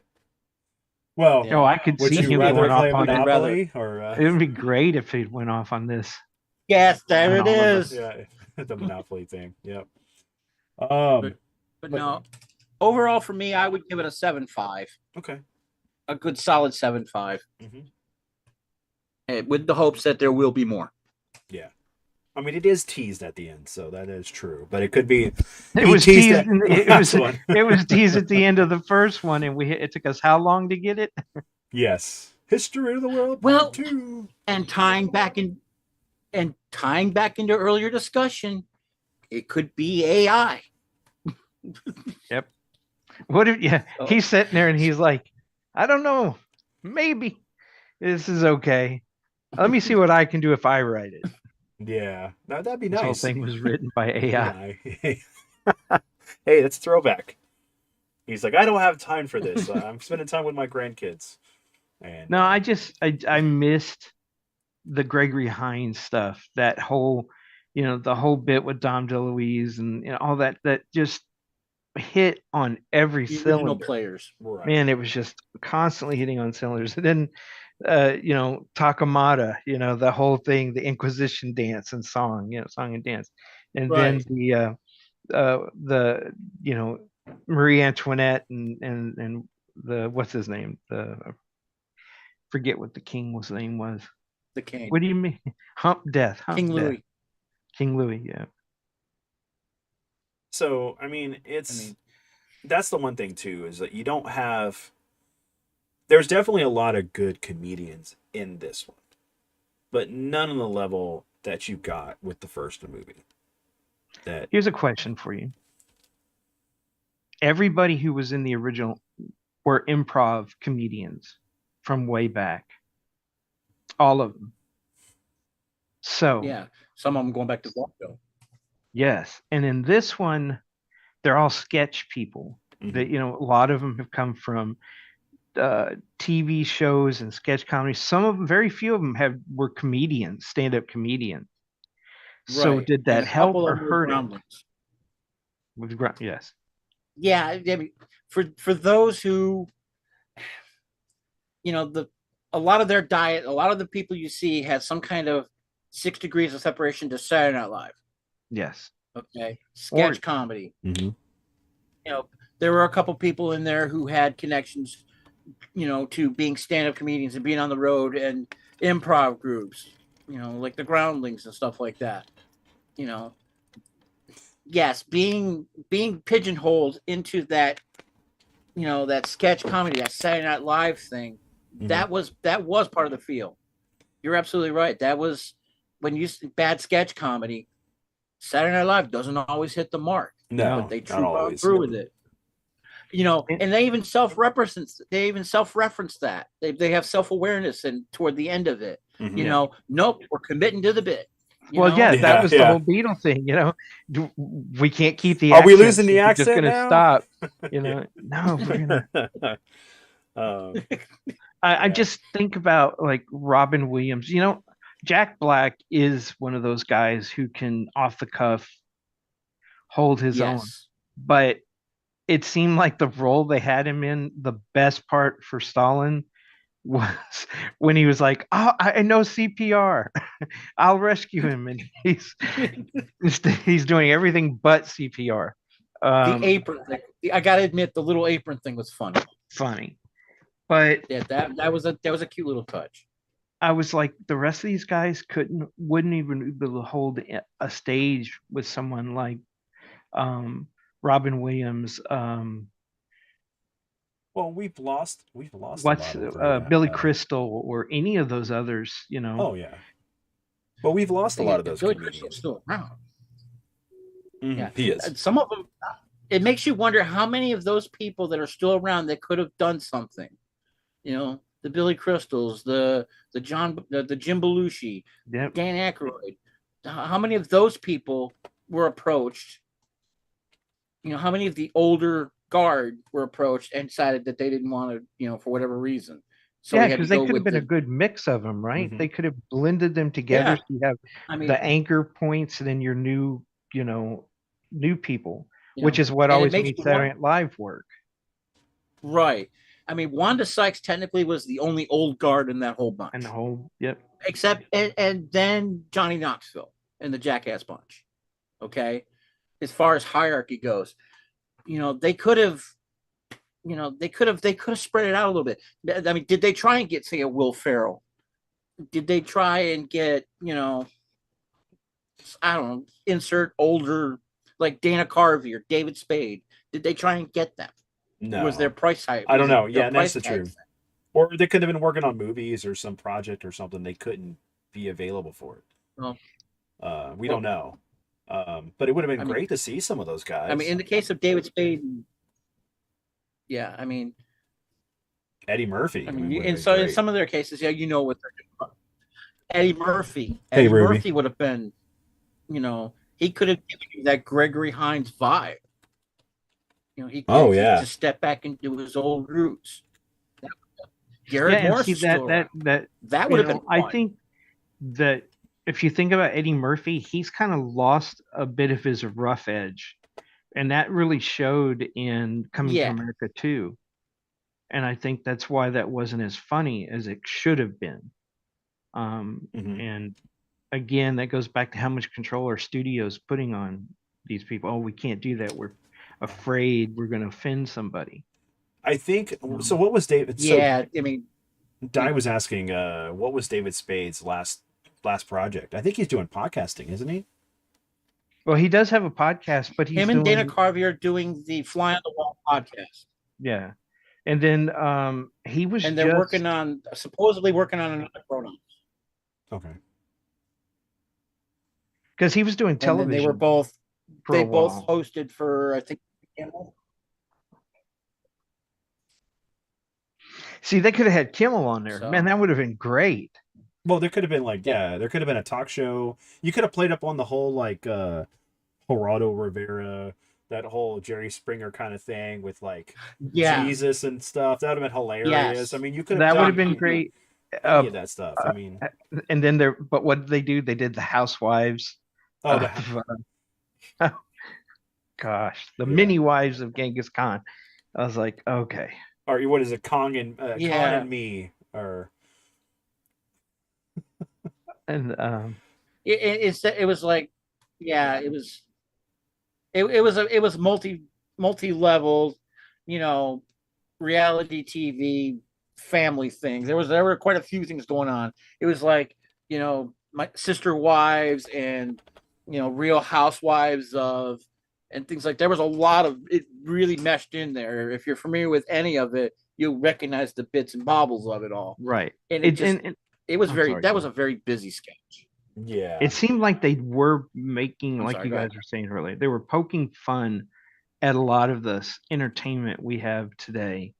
Speaker 1: Well,
Speaker 3: no, I could see him going off on
Speaker 1: Monopoly,
Speaker 3: it would be great if he went off on this.
Speaker 2: Yes, there it is.
Speaker 1: Yeah, the Monopoly thing. Yep.
Speaker 2: But no, overall for me, I would give it a 7.5.
Speaker 1: Okay.
Speaker 2: A good solid 7.5. With the hopes that there will be more.
Speaker 1: Yeah. I mean, it is teased at the end, so that is true. But it could be.
Speaker 3: It was teased. It was teased at the end of the first one, and it took us how long to get it?
Speaker 1: Yes, History of the World.
Speaker 2: Well,
Speaker 1: 2.
Speaker 2: And tying back into earlier discussion, it could be AI.
Speaker 3: Yep. What if? Yeah, he's sitting there and he's like, I don't know, maybe this is okay. Let me see what I can do if I write it.
Speaker 1: Yeah, that'd be nice.
Speaker 3: This whole thing was written by AI.
Speaker 1: Hey, that's throwback. He's like, I don't have time for this. I'm spending time with my grandkids. And
Speaker 3: no, I missed the Gregory Hines stuff. That whole, the whole bit with Dom DeLuise and all that. That just hit on every
Speaker 2: The original
Speaker 3: cylinder.
Speaker 2: players.
Speaker 1: Right.
Speaker 3: Man, it was just constantly hitting on cylinders. And then, Takamata, the whole thing, the Inquisition dance and song, song and dance. And then
Speaker 2: Right.
Speaker 3: the Marie Antoinette and the, what's his name? Forget what the king's name was.
Speaker 2: The king.
Speaker 3: What do you mean? Hump Death.
Speaker 2: King
Speaker 3: Death.
Speaker 2: Louis.
Speaker 3: King Louis, yeah.
Speaker 1: So, that's the one thing too, is that you don't have, there's definitely a lot of good comedians in this one, but none on the level that you got with the first movie.
Speaker 3: Here's a question for you. Everybody who was in the original were improv comedians from way back. All of them. So
Speaker 2: yeah, some of them going back to vaudeville.
Speaker 3: Yes, and in this one, they're all sketch people.
Speaker 1: Mhm.
Speaker 3: That a lot of them have come from TV shows and sketch comedy. Some of them, very few of them, were comedians, stand-up comedians. So
Speaker 2: Right.
Speaker 3: did that
Speaker 2: And a
Speaker 3: help
Speaker 2: couple
Speaker 3: or
Speaker 2: of them were
Speaker 3: hurt it?
Speaker 2: groundlings.
Speaker 3: Yes.
Speaker 2: Yeah, I mean, for those who, a lot of their diet, a lot of the people you see had some kind of 6 degrees of separation to Saturday Night Live.
Speaker 3: Yes.
Speaker 2: Okay. Sketch comedy.
Speaker 1: Mm-hmm.
Speaker 2: There were a couple people in there who had connections, to being stand-up comedians and being on the road and improv groups, like the Groundlings and stuff like that. Yes, being pigeonholed into that, that sketch comedy, that Saturday Night Live thing,
Speaker 1: Mhm.
Speaker 2: that was part of the feel. You're absolutely right. That was when you bad sketch comedy. Saturday Night Live doesn't always hit the mark.
Speaker 1: No,
Speaker 2: but they
Speaker 1: not always.
Speaker 2: through with it. And they even self-reference that. They have self-awareness and toward the end of it.
Speaker 1: Mhm.
Speaker 2: Nope, we're committing to the bit.
Speaker 3: That was the
Speaker 1: Yeah.
Speaker 3: whole Beatle thing. We can't keep the.
Speaker 1: Are we
Speaker 3: accents,
Speaker 1: losing the
Speaker 3: we're
Speaker 1: accent
Speaker 3: just gonna
Speaker 1: now?
Speaker 3: stop. No, we're gonna. I just think about like Robin Williams. Jack Black is one of those guys who can off the cuff hold his own. But it seemed like the role they had him in, the best part for Stalin was when he was like, "Oh, I know CPR. I'll rescue him," and he's doing everything but CPR.
Speaker 2: The apron thing. I gotta admit, the little apron thing was
Speaker 3: funny, but
Speaker 2: yeah, that was a cute little touch.
Speaker 3: I was like, the rest of these guys wouldn't even be able to hold a stage with someone like Robin Williams.
Speaker 1: Well, we've lost
Speaker 3: What's
Speaker 1: a lot of
Speaker 3: Billy Crystal or any of those others,
Speaker 1: Oh yeah, but we've lost a lot of those
Speaker 2: Billy
Speaker 1: comedians.
Speaker 2: Crystal's still around.
Speaker 1: Mm-hmm.
Speaker 2: Yeah,
Speaker 1: he is.
Speaker 2: Some of them. It makes you wonder how many of those people that are still around that could have done something. The Billy Crystals, the Jim Belushi,
Speaker 3: yep.
Speaker 2: Dan Aykroyd. How many of those people were approached? How many of the older guard were approached and decided that they didn't want to, for whatever reason.
Speaker 3: So yeah, because they could have been a good mix of them, right?
Speaker 1: Mm-hmm.
Speaker 3: They could have blended them together. So you have the anchor points and then your new people, which is what always made Saturday Night Live work.
Speaker 2: Right. I mean, Wanda Sykes technically was the only old guard in that whole bunch.
Speaker 3: And the whole, yep.
Speaker 2: Except, and then Johnny Knoxville and the Jackass Bunch. Okay. As far as hierarchy goes, they could have, spread it out a little bit. I mean, did they try and get, say, a Will Ferrell? Did they try and get, I don't know, insert older, like Dana Carvey or David Spade? Did they try and get them?
Speaker 1: No.
Speaker 2: Was their price high?
Speaker 1: I don't know. Yeah, that's the truth. Or they could have been working on movies or some project or something. They couldn't be available for it.
Speaker 2: Well,
Speaker 1: we don't know. But it would have been great to see some of those guys.
Speaker 2: I mean, in the case of David Spade, yeah, I mean,
Speaker 1: Eddie Murphy.
Speaker 2: I mean, in some of their cases, yeah, what they're doing. Eddie Murphy.
Speaker 1: Hey,
Speaker 2: Eddie Murphy would have been, he could have given you that Gregory Hines vibe. He could just step back into his old roots. Garrett Morris.
Speaker 3: That
Speaker 2: would have been fun.
Speaker 3: I think that if you think about Eddie Murphy, he's kind of lost a bit of his rough edge. And that really showed in Coming to
Speaker 2: Yeah.
Speaker 3: America too. And I think that's why that wasn't as funny as it should have been. And again, that goes back to how much control our studio's putting on these people. Oh, we can't do that. We're afraid we're going to offend somebody.
Speaker 1: I think so. What was David?
Speaker 2: Yeah, I mean,
Speaker 1: Di was asking, what was David Spade's last project? I think he's doing podcasting, isn't he?
Speaker 3: Well, he does have a podcast, but he's
Speaker 2: him and
Speaker 3: doing,
Speaker 2: Dana Carvey are doing the Fly on the Wall podcast.
Speaker 3: Yeah. And then he was
Speaker 2: and they're supposedly working on another program.
Speaker 1: Okay.
Speaker 3: Because he was doing television.
Speaker 2: And they were both both hosted for, I think, Kimmel.
Speaker 3: See, they could have had Kimmel on there. Man, that would have been great.
Speaker 1: Well, there could have been there could have been a talk show. You could have played up on the whole Geraldo Rivera, that whole Jerry Springer kind of thing with Jesus and stuff. That would have been hilarious.
Speaker 2: Yes.
Speaker 1: I mean, you could have.
Speaker 3: That would have been great.
Speaker 1: Any of that stuff. I mean,
Speaker 3: and then but what did they do? They did the Housewives. Gosh, the mini wives of Genghis Khan. I was like, okay.
Speaker 1: Or what is it, Kong and Khan and me, or
Speaker 3: and
Speaker 2: it was like, yeah, it was multi-level, reality TV family things. There were quite a few things going on. It was like, my Sister Wives and Real Housewives of, and things like, there was a lot of it really meshed in there. If you're familiar with any of it, you'll recognize the bits and bobbles of it all.
Speaker 3: Right.
Speaker 2: And it was that was a very busy sketch.
Speaker 1: Yeah.
Speaker 3: It seemed like they were making, like you guys were saying earlier, they were poking fun at a lot of the entertainment we have today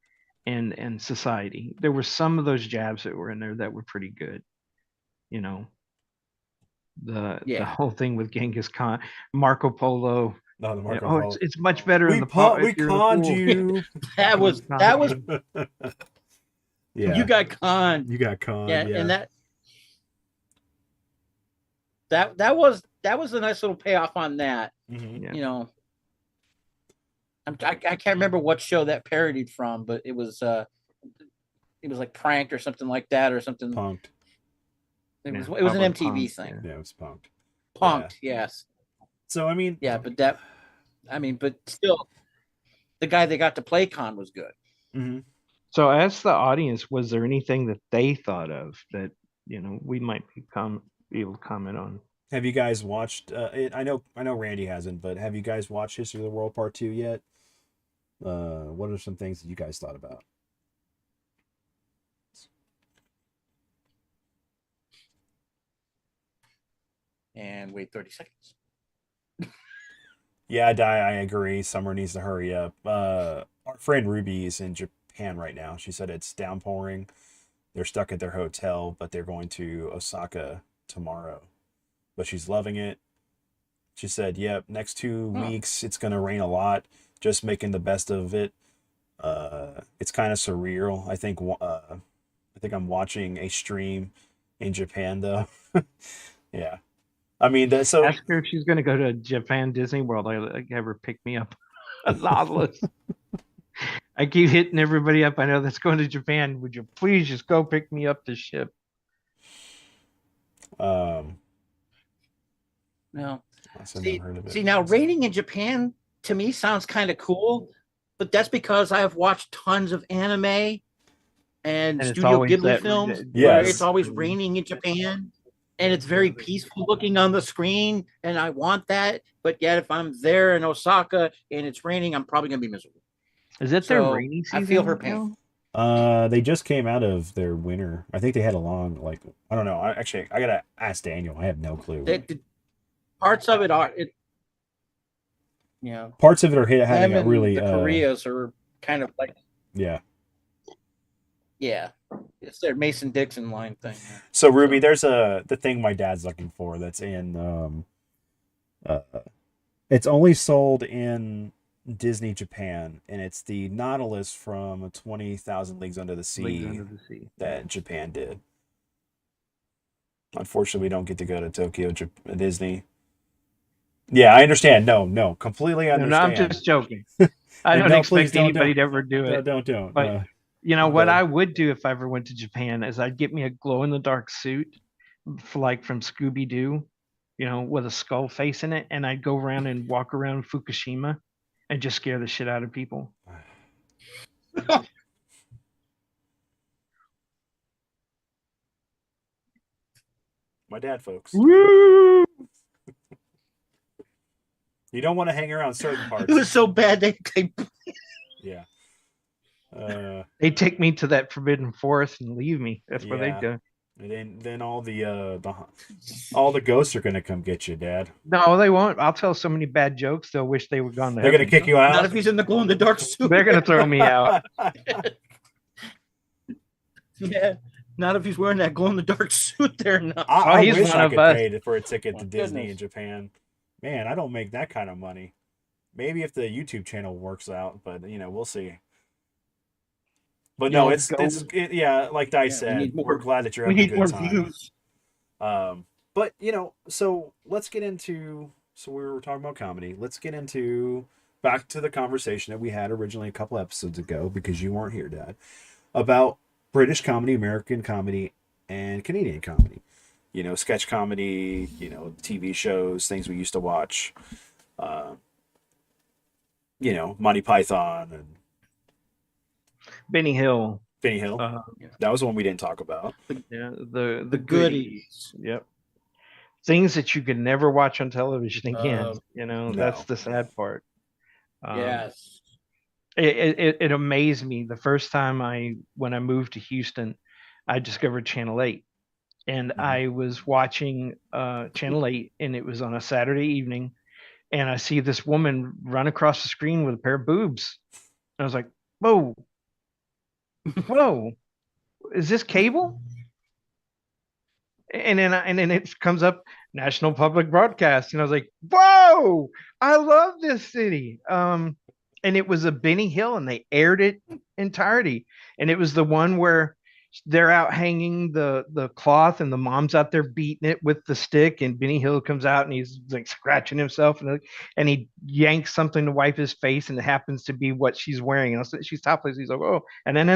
Speaker 3: and society. There were some of those jabs that were in there that were pretty good. The whole thing with Genghis Khan, Marco Polo.
Speaker 1: No, the Marco Polo.
Speaker 3: It's much better in the
Speaker 1: we conned you.
Speaker 2: that was
Speaker 1: yeah.
Speaker 2: You got conned.
Speaker 1: Yeah,
Speaker 2: and that was a nice little payoff on that.
Speaker 1: Mm-hmm.
Speaker 2: I can't remember what show that parodied from, but it was like Pranked or something like that, or something.
Speaker 1: Punked.
Speaker 2: It was an MTV thing.
Speaker 1: Yeah, it was Punked.
Speaker 2: Punked, yes.
Speaker 1: So I mean,
Speaker 2: but still, the guy they got to play Khan was good.
Speaker 1: Mm-hmm.
Speaker 3: So, as the audience, was there anything that they thought of that we might be able to comment on?
Speaker 1: Have you guys watched? I know Randy hasn't, but have you guys watched History of the World Part 2 yet? What are some things that you guys thought about?
Speaker 2: And wait 30 seconds.
Speaker 1: Yeah, I agree. Summer needs to hurry up. Our friend Ruby is in Japan right now. She said it's downpouring. They're stuck at their hotel, but they're going to Osaka tomorrow. But she's loving it. She said, yep, next 2 weeks it's going to rain a lot. Just making the best of it. It's kind of surreal. I think I'm watching a stream in Japan, though. Yeah. I mean, so
Speaker 3: ask her if she's going to go to Japan Disney World. I have her pick me up a novelist. I keep hitting everybody up I know that's going to Japan. Would you please just go pick me up the ship?
Speaker 2: No. See, now raining in Japan to me sounds kind of cool, but that's because I have watched tons of anime and Studio Ghibli films where it's always raining in Japan. And it's very peaceful looking on the screen, and I want that. But yet, if I'm there in Osaka and it's raining, I'm probably gonna be miserable.
Speaker 3: Is it their rainy season?
Speaker 2: I feel her pain.
Speaker 1: They just came out of their winter. I think they had a long, I don't know. I gotta ask Daniel. I have no clue.
Speaker 2: Parts of it are
Speaker 1: Parts of it are having a really.
Speaker 2: The Koreas are kind of like.
Speaker 1: Yeah.
Speaker 2: Yeah. It's their Mason-Dixon line thing.
Speaker 1: So Ruby, there's the thing my dad's looking for that's in it's only sold in Disney Japan, and it's the Nautilus from 20,000 Leagues Under the Sea that Japan did. Unfortunately, we don't get to go to Tokyo Disney. Yeah, I understand. No, completely
Speaker 3: No, I'm
Speaker 1: understand.
Speaker 3: just joking. I
Speaker 1: And
Speaker 3: don't
Speaker 1: no, please
Speaker 3: expect anybody to ever do it.
Speaker 1: don't.
Speaker 3: But you know what
Speaker 1: But
Speaker 3: I would do if I ever went to Japan is I'd get me a glow in the dark suit, like from Scooby Doo, with a skull face in it, and I'd go around and walk around Fukushima and just scare the shit out of people.
Speaker 1: my dad, folks.
Speaker 3: Woo!
Speaker 1: You don't want to hang around certain
Speaker 2: It
Speaker 1: parts.
Speaker 2: was so bad they
Speaker 1: Yeah.
Speaker 3: They take me to that forbidden forest and leave me. That's where they
Speaker 1: Yeah.
Speaker 3: do.
Speaker 1: And then all the ghosts are gonna come get you, Dad.
Speaker 3: No, they won't. I'll tell so many bad jokes. They'll wish they were gone to
Speaker 1: They're gonna
Speaker 3: heaven.
Speaker 1: kick you
Speaker 2: not
Speaker 1: out.
Speaker 2: if he's in the glow in the dark suit.
Speaker 3: They're gonna throw me out.
Speaker 2: Yeah. Not if he's wearing that glow in the dark suit there. No.
Speaker 1: I
Speaker 3: he's
Speaker 1: wish
Speaker 3: one
Speaker 1: I
Speaker 3: of
Speaker 1: could
Speaker 3: us.
Speaker 1: pay for a ticket to
Speaker 2: My
Speaker 1: Disney
Speaker 2: goodness.
Speaker 1: in Japan. Man, I don't make that kind of money. Maybe if the YouTube channel works out, but we'll see. But no, yeah, like Dice said, we're glad that you're
Speaker 2: We
Speaker 1: having a
Speaker 2: need
Speaker 1: good
Speaker 2: more
Speaker 1: time.
Speaker 2: views.
Speaker 1: But so let's get into. So we were talking about comedy. Let's get into back to the conversation that we had originally a couple episodes ago because you weren't here, Dad, about British comedy, American comedy, and Canadian comedy. Sketch comedy. TV shows, things we used to watch. Uh, Monty Python and
Speaker 3: Benny Hill.
Speaker 1: Benny Hill. That was the one we didn't talk about.
Speaker 3: Yeah, the
Speaker 2: goodies.
Speaker 3: Yep. Things that you could never watch on television again. That's the sad part.
Speaker 2: Yes.
Speaker 3: It amazed me the first time when I moved to Houston, I discovered Channel 8. And I was watching Channel 8, and it was on a Saturday evening, and I see this woman run across the screen with a pair of boobs. And I was like, whoa, is this cable? And then it comes up National Public Broadcast, and I was like, whoa, I love this city. And it was a Benny Hill, and they aired it entirety, and it was the one where they're out hanging the cloth, and the mom's out there beating it with the stick, and Benny Hill comes out, and he's like scratching himself, and he yanks something to wipe his face, and it happens to be what she's wearing, and she's topless. He's like, oh, and then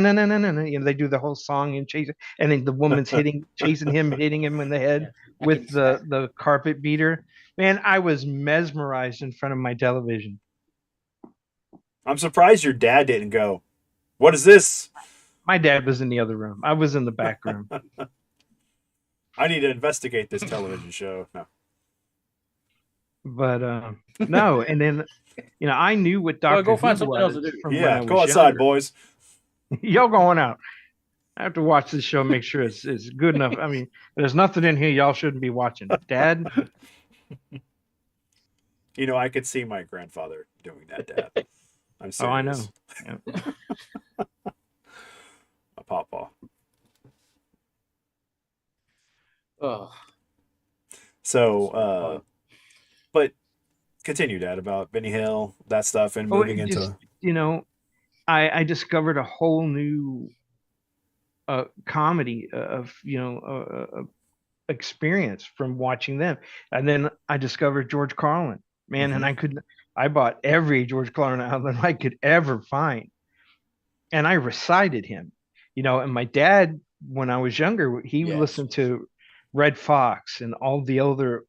Speaker 3: they do the whole song and chase it, and then the woman's chasing him, hitting him in the head with the carpet beater. Man, I was mesmerized in front of my television.
Speaker 1: I'm surprised your dad didn't go, what is this?
Speaker 3: My dad was in the other room. I was in the back room.
Speaker 1: I need to investigate this television show. No.
Speaker 3: But no, and then I knew what Doctor
Speaker 2: go find
Speaker 3: Who
Speaker 2: something else to
Speaker 3: was
Speaker 2: do.
Speaker 3: from
Speaker 1: Yeah,
Speaker 3: when I
Speaker 1: go
Speaker 3: was
Speaker 1: outside,
Speaker 3: younger.
Speaker 1: boys.
Speaker 3: Y'all going out. I have to watch this show, make sure it's good enough. I mean, there's nothing in here y'all shouldn't be watching. Dad?
Speaker 1: I could see my grandfather doing that, Dad. I'm serious.
Speaker 3: Oh, I know. Yeah.
Speaker 1: A pawpaw.
Speaker 2: Oh.
Speaker 1: So, but continue, Dad, about Benny Hill, that stuff, and moving into.
Speaker 3: I discovered a whole new comedy of experience from watching them, and then I discovered George Carlin, man, and I bought every George Carlin album I could ever find, and I recited him, and my dad, when I was younger, he would listen to Red Fox and all the other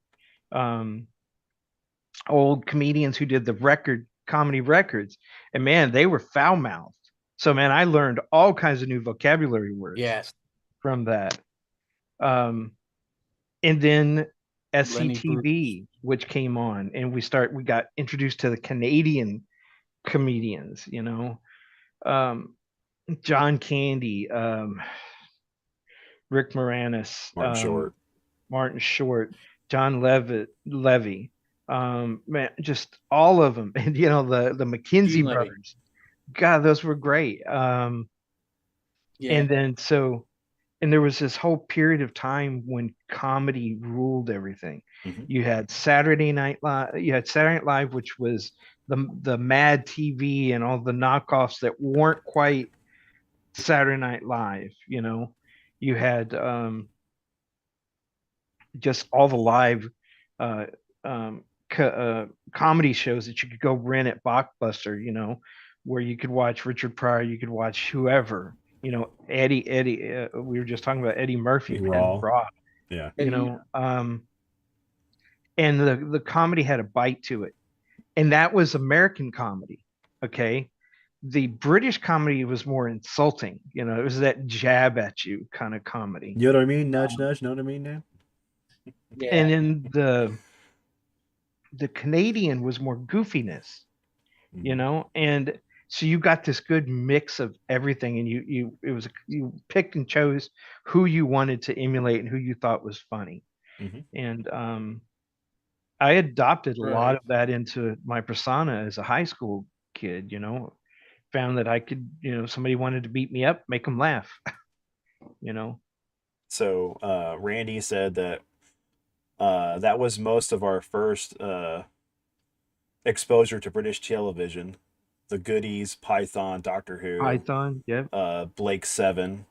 Speaker 3: old comedians who did the comedy records, and man, they were foul mouthed. So man, I learned all kinds of new vocabulary words from that. And then SCTV, which came on, and we got introduced to the Canadian comedians, John Candy, Rick Moranis, Martin Short, John Levy, man, just all of them, and the McKinsey brothers. God, those were great. And then and there was this whole period of time when comedy ruled everything. You had Saturday Night Live, which was the Mad TV and all the knockoffs that weren't quite Saturday Night Live. You had just all the live comedy shows that you could go rent at Blockbuster, you know, where you could watch Richard Pryor, you could watch whoever, you know, Eddie. We were just talking about Eddie Murphy, man, Raw,
Speaker 1: Yeah.
Speaker 3: you know, and the comedy had a bite to it, and that was American comedy. Okay, the British comedy was more insulting. You know, it was that jab at you kind of comedy.
Speaker 1: You know what I mean? Nudge, nudge. Know what I mean, Dan?
Speaker 2: Yeah.
Speaker 3: And then the Canadian was more goofiness, you know, and so you got this good mix of everything, and you picked and chose who you wanted to emulate and who you thought was funny. And I adopted a lot of that into my persona as a high school kid, you know, found that I could, you know, somebody wanted to beat me up, make them laugh, you know.
Speaker 1: So Randy said that that was most of our first exposure to British television. The Goodies, Python, Doctor Who,
Speaker 3: Python, yep.
Speaker 1: Blake Seven,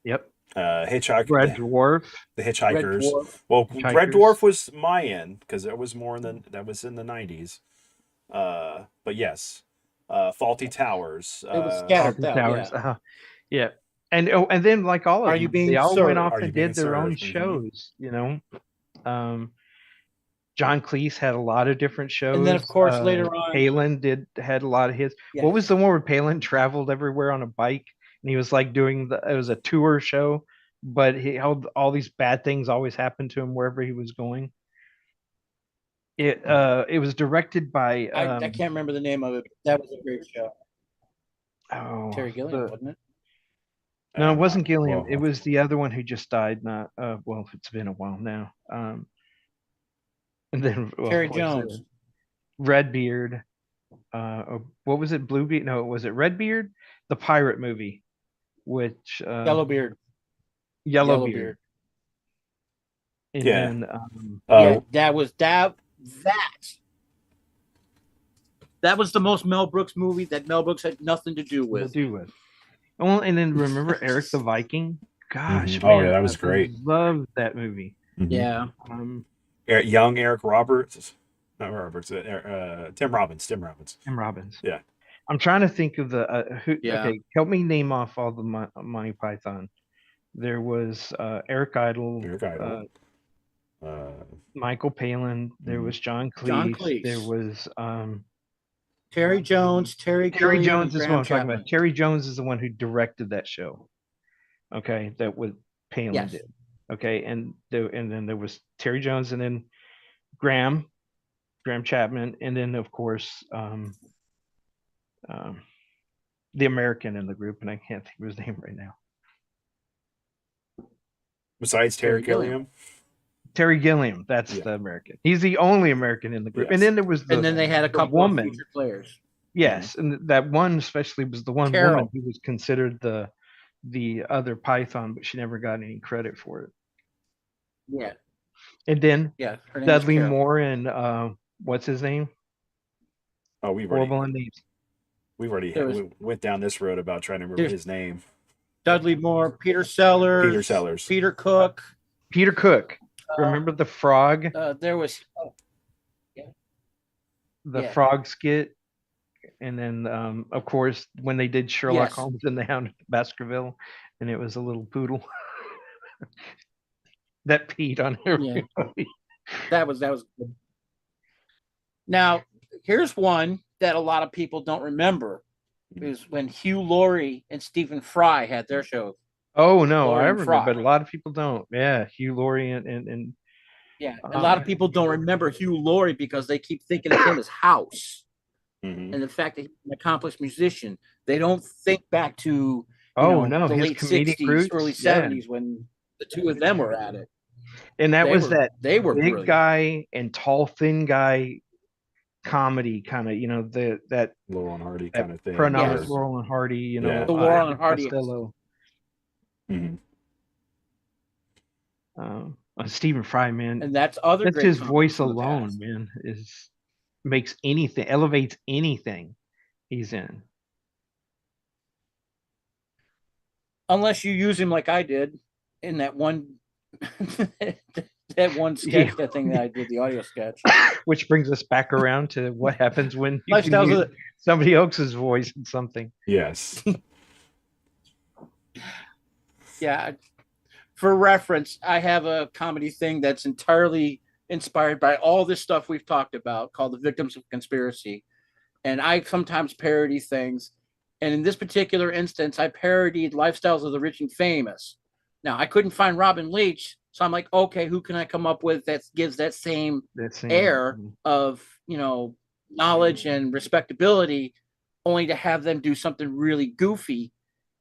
Speaker 3: Yep.
Speaker 1: Hitchhiker,
Speaker 3: Red Dwarf,
Speaker 1: the Hitchhikers.
Speaker 2: Red Dwarf.
Speaker 1: Well,
Speaker 3: Hitchhikers.
Speaker 1: Red Dwarf was my end because it was more than that was in the 90s. But yes, Faulty Towers.
Speaker 2: It was scattered
Speaker 3: Faulty
Speaker 2: out,
Speaker 3: Towers. Yeah. And then like all of
Speaker 2: Are You
Speaker 3: them,
Speaker 2: Being
Speaker 3: they all went
Speaker 2: Served?
Speaker 3: off
Speaker 1: Are You
Speaker 3: and
Speaker 1: Being
Speaker 3: did their own
Speaker 1: Served?
Speaker 3: shows, you know. John Cleese had a lot of different shows.
Speaker 2: And then, of course, later on,
Speaker 3: Palin had a lot of his.
Speaker 2: Yeah.
Speaker 3: What was the one where Palin traveled everywhere on a bike and he was like doing it was a tour show, but he held all these bad things always happened to him wherever he was going. It was directed by
Speaker 2: I can't remember the name of it. But that was a great show. Terry Gilliam, wasn't it?
Speaker 3: No, it wasn't Gilliam. It was the other one who just died. Not well, it's been a while now. And then
Speaker 2: Terry Jones,
Speaker 3: Redbeard. What was it? Bluebeard? No, was it Redbeard? The pirate movie, which
Speaker 2: Yellowbeard.
Speaker 3: Yellowbeard. And
Speaker 1: Yeah.
Speaker 3: then,
Speaker 2: yeah, that was the most Mel Brooks movie that Mel Brooks had nothing to do with.
Speaker 3: Oh, and then remember Eric the Viking? Gosh,
Speaker 1: oh yeah, that was great.
Speaker 3: Loved that movie.
Speaker 2: Yeah.
Speaker 1: Young Eric Roberts, not Roberts. Tim Robbins.
Speaker 3: Tim Robbins.
Speaker 1: Yeah.
Speaker 3: I'm trying to think of the who.
Speaker 2: Yeah.
Speaker 3: Okay, help me name off all the Monty Python. There was Eric Idle. Michael Palin. There was John Cleese. There was
Speaker 2: Terry Jones. Terry
Speaker 3: Jones is what I'm talking about. Terry Jones is the one who directed that show. Okay, that was Palin did. Okay, and then there was Terry Jones, and then Graham Chapman, and then of course the American in the group, and I can't think of his name right now.
Speaker 1: Besides Terry Gilliam.
Speaker 3: Terry Gilliam, that's the American. He's the only American in the group. Yes. And then there was
Speaker 2: and then they had a couple of featured players.
Speaker 3: Yes, and that one especially was the one woman who was considered the other Python, but she never got any credit for it.
Speaker 2: Yeah.
Speaker 3: And then Dudley Moore and what's his name?
Speaker 1: Oh, we went down this road about trying to remember his name.
Speaker 2: Dudley Moore, Peter Sellers, Peter Cook.
Speaker 3: Remember the frog?
Speaker 2: There was
Speaker 3: the frog skit, and then of course when they did Sherlock Holmes and the Hound of Baskerville, and it was a little poodle that peed on everybody.
Speaker 2: Yeah. That was good. Now here's one that a lot of people don't remember. Is when Hugh Laurie and Stephen Fry had their shows.
Speaker 3: Oh no, I remember, but a lot of people don't. Yeah, Hugh Laurie and
Speaker 2: yeah, a lot of people don't remember Hugh Laurie because they keep thinking of him as House, and the fact that he's an accomplished musician. They don't think back to the late '60s, early '70s when the two of them were at it.
Speaker 3: And that they were big
Speaker 2: brilliant.
Speaker 3: Guy and tall, thin guy comedy kind of, that
Speaker 1: Laurel and Hardy kind of thing.
Speaker 3: Laurel and Hardy,
Speaker 2: the Laurel and Hardy.
Speaker 3: Stephen Fry, man,
Speaker 2: and that's
Speaker 3: his voice alone, man, elevates anything he's in.
Speaker 2: Unless you use him like I did in that one That one sketch, that thing that I did, the audio sketch.
Speaker 3: Which brings us back around to what happens when you can
Speaker 2: Lifestyles
Speaker 3: use
Speaker 2: of the,
Speaker 3: somebody else's voice in something.
Speaker 1: Yes.
Speaker 2: yeah. For reference, I have a comedy thing that's entirely inspired by all this stuff we've talked about called The Victims of Conspiracy. And I sometimes parody things. And in this particular instance, I parodied Lifestyles of the Rich and Famous. Now, I couldn't find Robin Leach. So I'm like, okay, who can I come up with that gives that same air of, knowledge and respectability, only to have them do something really goofy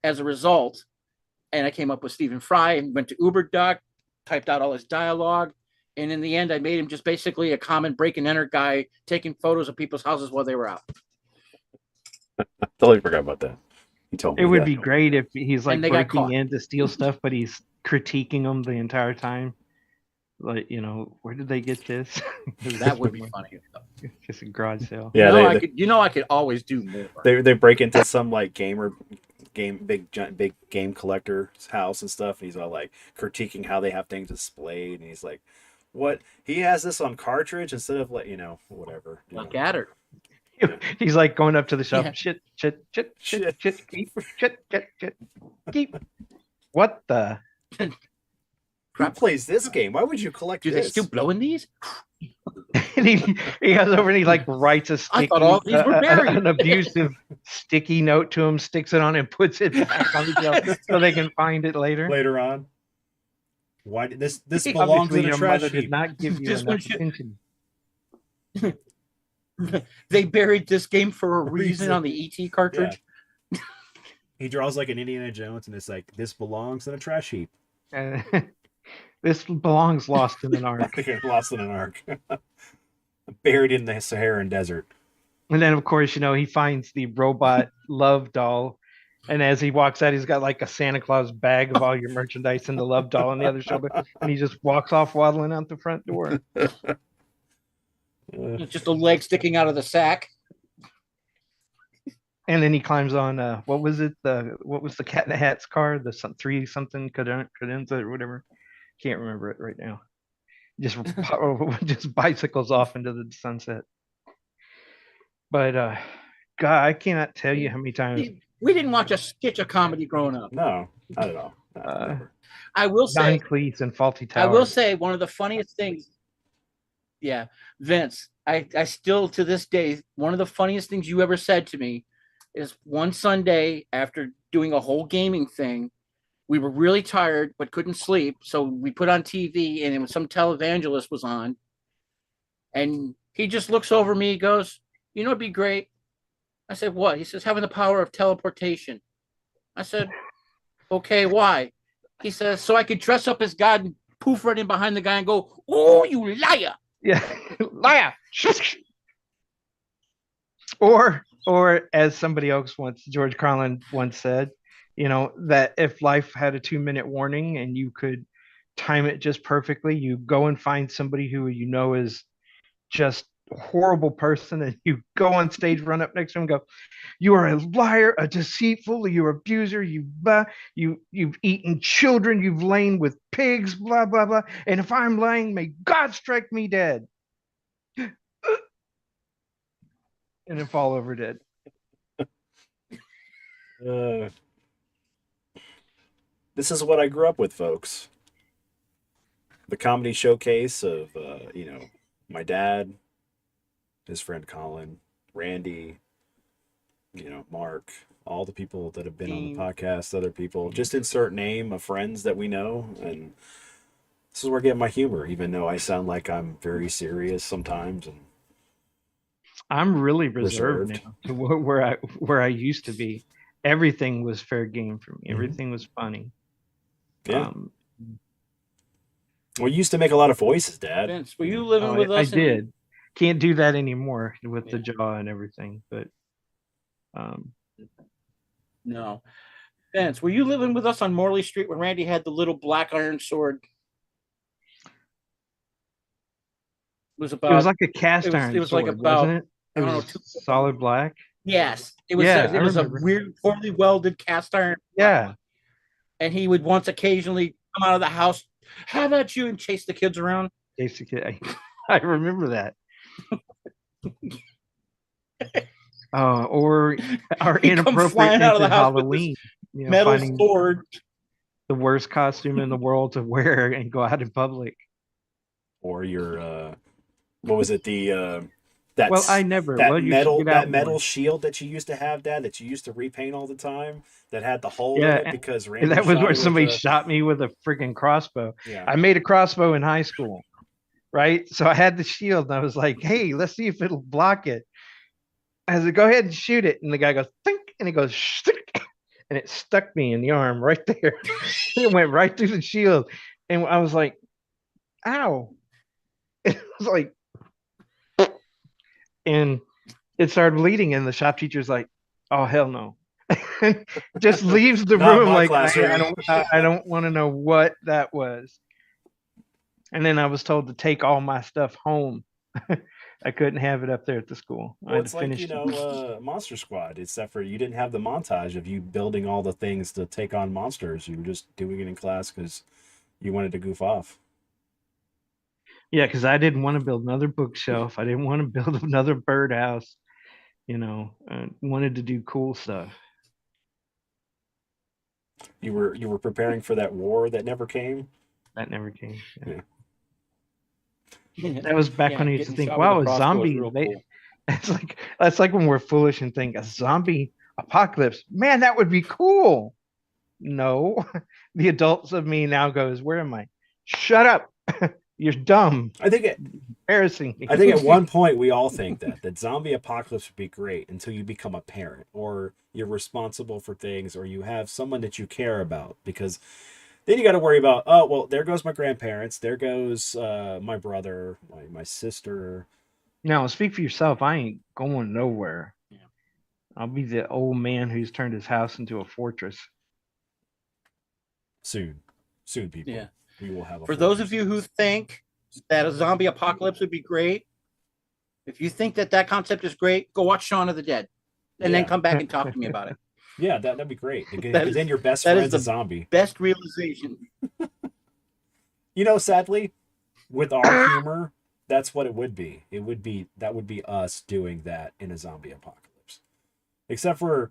Speaker 2: as a result. And I came up with Stephen Fry and went to UberDuck, typed out all his dialogue. And in the end, I made him just basically a common break and enter guy taking photos of people's houses while they were out.
Speaker 1: Totally forgot about that. He told me
Speaker 3: it would
Speaker 1: that.
Speaker 3: be great if he's like breaking in to steal stuff, but he's critiquing them the entire time. Like, where did they get this?
Speaker 2: That would be funny.
Speaker 3: Just a garage sale.
Speaker 1: Yeah,
Speaker 2: I could always do more.
Speaker 1: They break into some like big game collector's house and stuff, and he's all like critiquing how they have things displayed, and he's like, "What? He has this on cartridge instead of whatever."
Speaker 2: Look at her.
Speaker 3: He's like going up to the shop.
Speaker 1: Yeah.
Speaker 3: Keep. What the?
Speaker 1: Who plays this game? Why would you collect
Speaker 2: this? Do they still blow in these?
Speaker 3: And he goes over and he like writes a sticky, an abusive sticky note to him, sticks it on and puts it back on the shelf so they can find it later
Speaker 1: on. Why did this belongs in a trash heap?
Speaker 3: Did not give you enough attention.
Speaker 2: They buried this game for a reason on the ET cartridge.
Speaker 1: Yeah. He draws like an Indiana Jones, and it's like, this belongs in a trash heap.
Speaker 3: This belongs lost in an ark.
Speaker 1: Lost in an ark. Buried in the Saharan desert.
Speaker 3: And then, of course, he finds the robot love doll. And as he walks out, he's got like a Santa Claus bag of all your merchandise and the love doll on the other shoulder. And he just walks off waddling out the front door.
Speaker 2: Just a leg sticking out of the sack.
Speaker 3: And then he climbs on, what was the Cat in the Hat's car? The 3-something cadenza or whatever. Can't remember it right now. Just bicycles off into the sunset. But God, I cannot tell you how many times
Speaker 2: we didn't watch a sketch of comedy growing up.
Speaker 1: No, not at all.
Speaker 2: I will say,
Speaker 3: Don Cleese and Faulty Towers.
Speaker 2: I will say one of the funniest things. Yeah, Vince, I still to this day, one of the funniest things you ever said to me is one Sunday after doing a whole gaming thing. We were really tired but couldn't sleep, so we put on TV, and it was some televangelist was on, and he just looks over me, he goes, it'd be great. I said, what? He says, having the power of teleportation. I said, okay, why? He says, so I could dress up as God and poof right in behind the guy and go, oh, you liar.
Speaker 3: Yeah, liar. Or as somebody else George Carlin once said, that if life had a 2-minute warning and you could time it just perfectly, you go and find somebody who is just a horrible person, and you go on stage, run up next to him and go, you are a liar, a deceitful, you're an abuser, you've eaten children, you've lain with pigs, blah, blah, blah. And if I'm lying, may God strike me dead. And then fall over dead.
Speaker 1: This is what I grew up with, folks. The comedy showcase of, my dad, his friend Colin, Randy, Mark, all the people that have been on the podcast, other people. Just insert name of friends that we know, and this is where I get my humor, even though I sound like I'm very serious sometimes. And
Speaker 3: I'm really reserved now to where I used to be. Everything was fair game for me. Everything was funny.
Speaker 1: Yeah. Well, you used to make a lot of voices, Dad.
Speaker 2: Vince, were you living with us?
Speaker 3: I did. Can't do that anymore with the jaw and everything. But
Speaker 2: no. Vince, were you living with us on Morley Street when Randy had the little black iron sword? It was like a cast iron. It was sword, like about,
Speaker 3: wasn't it? It was solid black.
Speaker 2: Yes, it was. It was a weird, poorly welded cast iron.
Speaker 3: Yeah,
Speaker 2: and he would once occasionally come out of the house How about you? And chase the kids around.
Speaker 3: Basically, I remember that. Or our
Speaker 2: He comes flying out
Speaker 3: inappropriateness
Speaker 2: of the
Speaker 3: at
Speaker 2: house with this
Speaker 3: Halloween.
Speaker 2: metal
Speaker 3: Finding
Speaker 2: sword.
Speaker 3: the worst costume in the world to wear and go out in public.
Speaker 1: Or your what was it? The
Speaker 3: Well, I never.
Speaker 1: that
Speaker 3: Well, you should get out
Speaker 1: metal
Speaker 3: more.
Speaker 1: shield that you used to have, Dad, that you used to repaint all the time, that had the hole in
Speaker 3: Yeah,
Speaker 1: it because
Speaker 3: and
Speaker 1: Randy
Speaker 3: that was
Speaker 1: shot
Speaker 3: where
Speaker 1: it with
Speaker 3: somebody
Speaker 1: a
Speaker 3: shot me with a freaking crossbow.
Speaker 1: yeah.
Speaker 3: I made a crossbow in high school, right? So I had the shield, and I was like, "Hey, let's see if it'll block it." I said, "Go ahead and shoot it," and the guy goes, "Think," and he goes, "Shtick," and it stuck me in the arm right there. It went right through the shield, and I was like, "Ow!" It was like, and it started bleeding, and the shop teacher's like, "Oh hell no!" Just leaves the
Speaker 1: Not
Speaker 3: room
Speaker 1: my
Speaker 3: like
Speaker 1: classroom.
Speaker 3: I don't want to know what that was. And then I was told to take all my stuff home. I couldn't have it up there at the school. I
Speaker 1: Well,
Speaker 3: had
Speaker 1: it's
Speaker 3: to
Speaker 1: like,
Speaker 3: finish it.
Speaker 1: Monster Squad, except for you didn't have the montage of you building all the things to take on monsters. You were just doing it in class because you wanted to goof off.
Speaker 3: Yeah, because I didn't want to build another bookshelf. I didn't want to build another birdhouse. I wanted to do cool stuff.
Speaker 1: You were preparing for that war that never came.
Speaker 3: That never came.
Speaker 1: Yeah.
Speaker 3: That was back when I used to think, wow, a zombie. Cool. That's like when we're foolish and think a zombie apocalypse. Man, that would be cool. No, the adults of me now goes, where am I? Shut up. You're dumb.
Speaker 1: I think
Speaker 3: embarrassing.
Speaker 1: I think at one point we all think that zombie apocalypse would be great until you become a parent or you're responsible for things or you have someone that you care about, because then you got to worry about, oh, well, there goes my grandparents. There goes my brother, my sister.
Speaker 3: Now, speak for yourself. I ain't going nowhere. Yeah. I'll be the old man who's turned his house into a fortress.
Speaker 1: Soon, people. Yeah. We will have a
Speaker 2: For those of you who think that a zombie apocalypse would be great, if you think that concept is great, go watch Shaun of the Dead and then come back and talk to me about it.
Speaker 1: Yeah, that'd be great. Because then your best friend's a zombie.
Speaker 2: Best realization.
Speaker 1: Sadly, with our humor, that's what it would be. That would be us doing that in a zombie apocalypse. Except for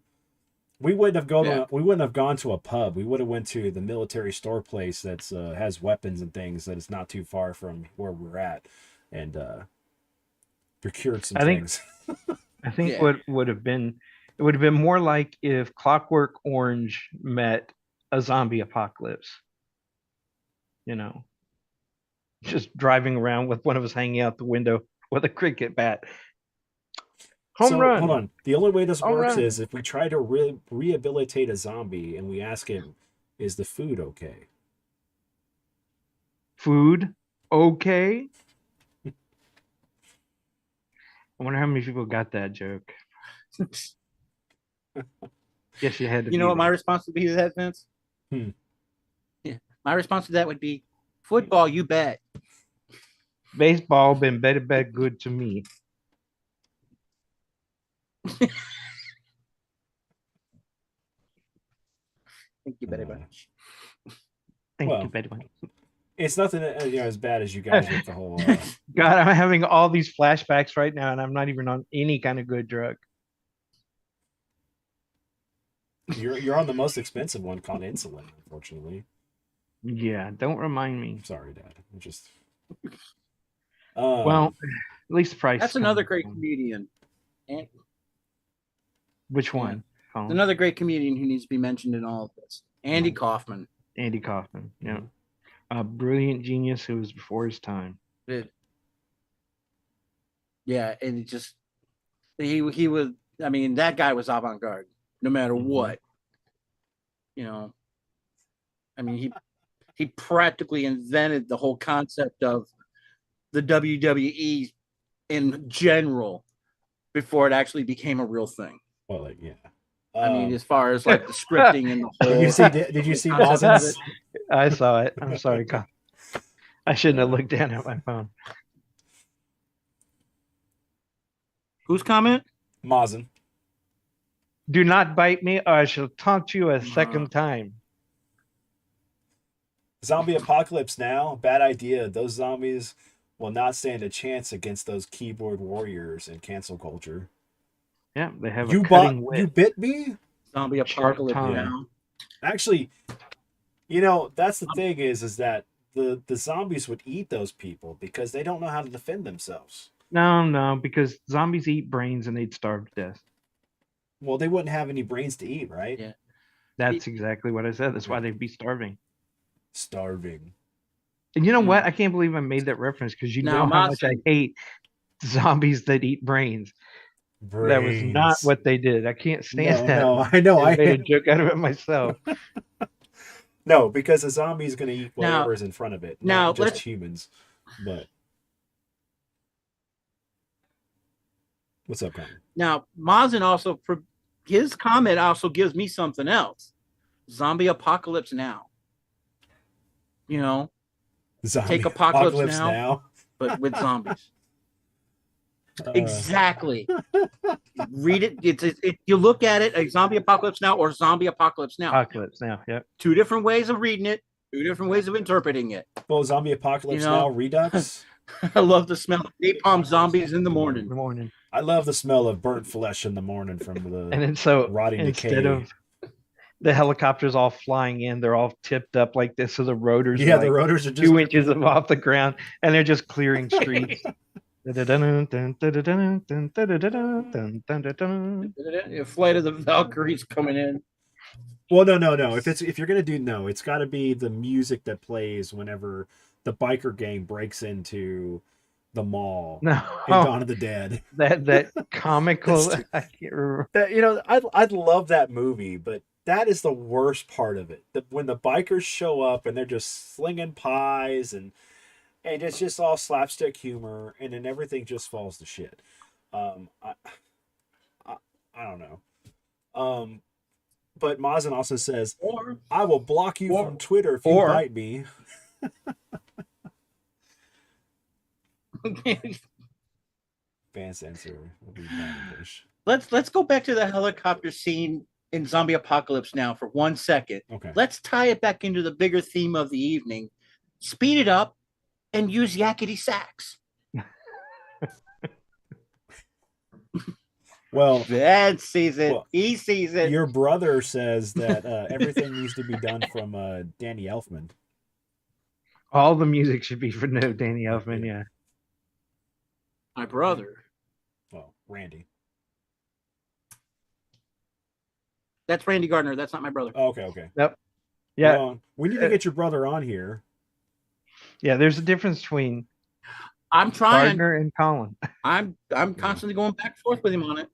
Speaker 1: we wouldn't have gone to a pub. We would have went to the military store place that's has weapons and things that is not too far from where we're at, and procured some things.
Speaker 3: I think what would have been, it would have been more like if Clockwork Orange met a zombie apocalypse. Just driving around with one of us hanging out the window with a cricket bat.
Speaker 1: Home run. Hold on. The only way this works is if we try to rehabilitate a zombie and we ask him, is the food okay?
Speaker 3: Food okay? I wonder how many people got that joke. Guess you had to.
Speaker 2: You know what my response would be to that, Vince? Yeah. My response to that would be, football, you bet.
Speaker 3: Baseball been better good to me.
Speaker 2: Thank you very much.
Speaker 3: Thank you very much.
Speaker 1: It's nothing as bad as you guys with the whole.
Speaker 3: God, I'm having all these flashbacks right now, and I'm not even on any kind of good drug.
Speaker 1: You're on the most expensive one called insulin, unfortunately.
Speaker 3: Yeah, don't remind me.
Speaker 1: Sorry, Dad. I'm just.
Speaker 3: Well, at least the price.
Speaker 2: That's another great comedian.
Speaker 3: Which one?
Speaker 2: Yeah. Another great comedian who needs to be mentioned in all of this. Andy Kaufman.
Speaker 3: Andy Kaufman. Yeah. A brilliant genius who was before his time.
Speaker 2: Yeah, and it just he was. I mean, that guy was avant-garde, no matter what. I mean, he practically invented the whole concept of the WWE in general before it actually became a real thing.
Speaker 1: Well, yeah.
Speaker 2: I mean, as far as like the scripting and the whole.
Speaker 1: Did you see Mazin's?
Speaker 3: I saw it. I'm sorry, Kyle. I shouldn't have looked down at my phone.
Speaker 2: Whose comment?
Speaker 1: Mazin.
Speaker 3: Do not bite me, or I shall taunt you a second time.
Speaker 1: Zombie apocalypse now? Bad idea. Those zombies will not stand a chance against those keyboard warriors in cancel culture.
Speaker 3: Yeah, they have
Speaker 1: You
Speaker 3: a cutting wit.
Speaker 1: You bit me?
Speaker 2: Zombie
Speaker 3: Sharp
Speaker 2: apocalypse
Speaker 3: tongue.
Speaker 2: now.
Speaker 1: Actually, that's the thing is that the zombies would eat those people because they don't know how to defend themselves.
Speaker 3: No, because zombies eat brains and they'd starve to death.
Speaker 1: Well, they wouldn't have any brains to eat, right?
Speaker 2: Yeah.
Speaker 3: That's exactly what I said. That's why they'd be starving.
Speaker 1: Starving.
Speaker 3: And you know what? I can't believe I made that reference because you
Speaker 2: Now,
Speaker 3: know how much I hate zombies that eat brains. That was not what they did. I can't stand that.
Speaker 1: No, I know.
Speaker 3: I made a joke out of it myself.
Speaker 1: No, because a zombie is going to eat whatever is in front of it, not just humans. But what's up, Colin?
Speaker 2: Now, Mazen also, his comment also gives me something else. Zombie apocalypse now.
Speaker 1: Zombie
Speaker 2: take apocalypse now, but with zombies. Exactly. Read it. You look at it, a zombie apocalypse now or zombie apocalypse now.
Speaker 3: Apocalypse now, yep.
Speaker 2: Two different ways of reading it, two different ways of interpreting it.
Speaker 1: Well, zombie apocalypse now redux.
Speaker 2: I love the smell of napalm zombies in the morning.
Speaker 1: I love the smell of burnt flesh in the morning from the
Speaker 3: and then so
Speaker 1: rotting
Speaker 3: instead
Speaker 1: decay.
Speaker 3: Of the helicopters all flying in, they're all tipped up like this, so the rotors
Speaker 1: the rotors are just
Speaker 3: 2 inches off the ground, and they're just clearing streets. Flight
Speaker 2: of the Valkyries coming in.
Speaker 1: Well, no. If you're gonna do it's got to be the music that plays whenever the biker gang breaks into the mall.
Speaker 3: No,
Speaker 1: in Dawn of the Dead.
Speaker 3: That comical. I can't remember.
Speaker 1: I'd love that movie, but that is the worst part of it. When the bikers show up and they're just slinging pies and it's just all slapstick humor, and then everything just falls to shit. I don't know. But Mazen also says, I will block you from Twitter if you bite me. Fan censor will be English.
Speaker 2: Let's go back to the helicopter scene in Zombie Apocalypse now for 1 second.
Speaker 1: Okay.
Speaker 2: Let's tie it back into the bigger theme of the evening. Speed it up and use yakety sax.
Speaker 1: Well,
Speaker 2: Ben sees it. He sees it.
Speaker 1: Your brother says that everything needs to be done from Danny Elfman.
Speaker 3: All the music should be for Danny Elfman, yeah.
Speaker 2: My brother.
Speaker 1: Well, Randy.
Speaker 2: That's Randy Gardner. That's not my brother.
Speaker 1: Oh, okay.
Speaker 3: Yep. Yeah.
Speaker 1: Well, we need to get your brother on here.
Speaker 3: Yeah, there's a difference between
Speaker 2: I'm trying.
Speaker 3: Gardner and Colin.
Speaker 2: I'm constantly going back and forth with him on it.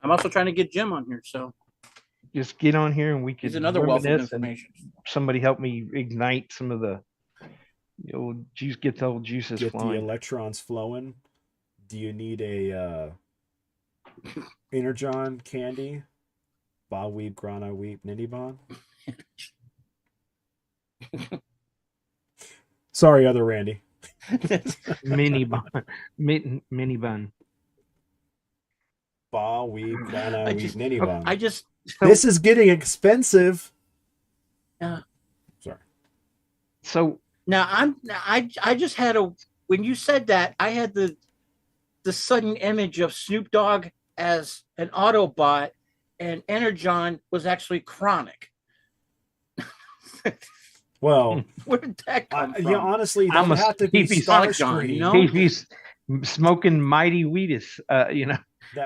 Speaker 2: I'm also trying to get Jim on here, so
Speaker 3: just get on here and we can.
Speaker 2: He's another wealth of information.
Speaker 3: Somebody help me ignite some of the old juice. Get the old juices flowing.
Speaker 1: The electrons flowing. Do you need a Energon candy? Ba weep, grana weep, nitty bon. Sorry, other Randy.
Speaker 3: Mini bun. Mini bun.
Speaker 1: Ba weep, grana weep, nitty bon.
Speaker 2: This
Speaker 1: is getting expensive.
Speaker 2: Yeah.
Speaker 1: Sorry.
Speaker 2: So now I just had when you said that, I had the sudden image of Snoop Dogg as an Autobot and Energon was actually Chronic.
Speaker 1: Well,
Speaker 2: where did that come from?
Speaker 1: Yeah, honestly, that would have to be
Speaker 3: Starscream. He's smoking Mighty Wheatus.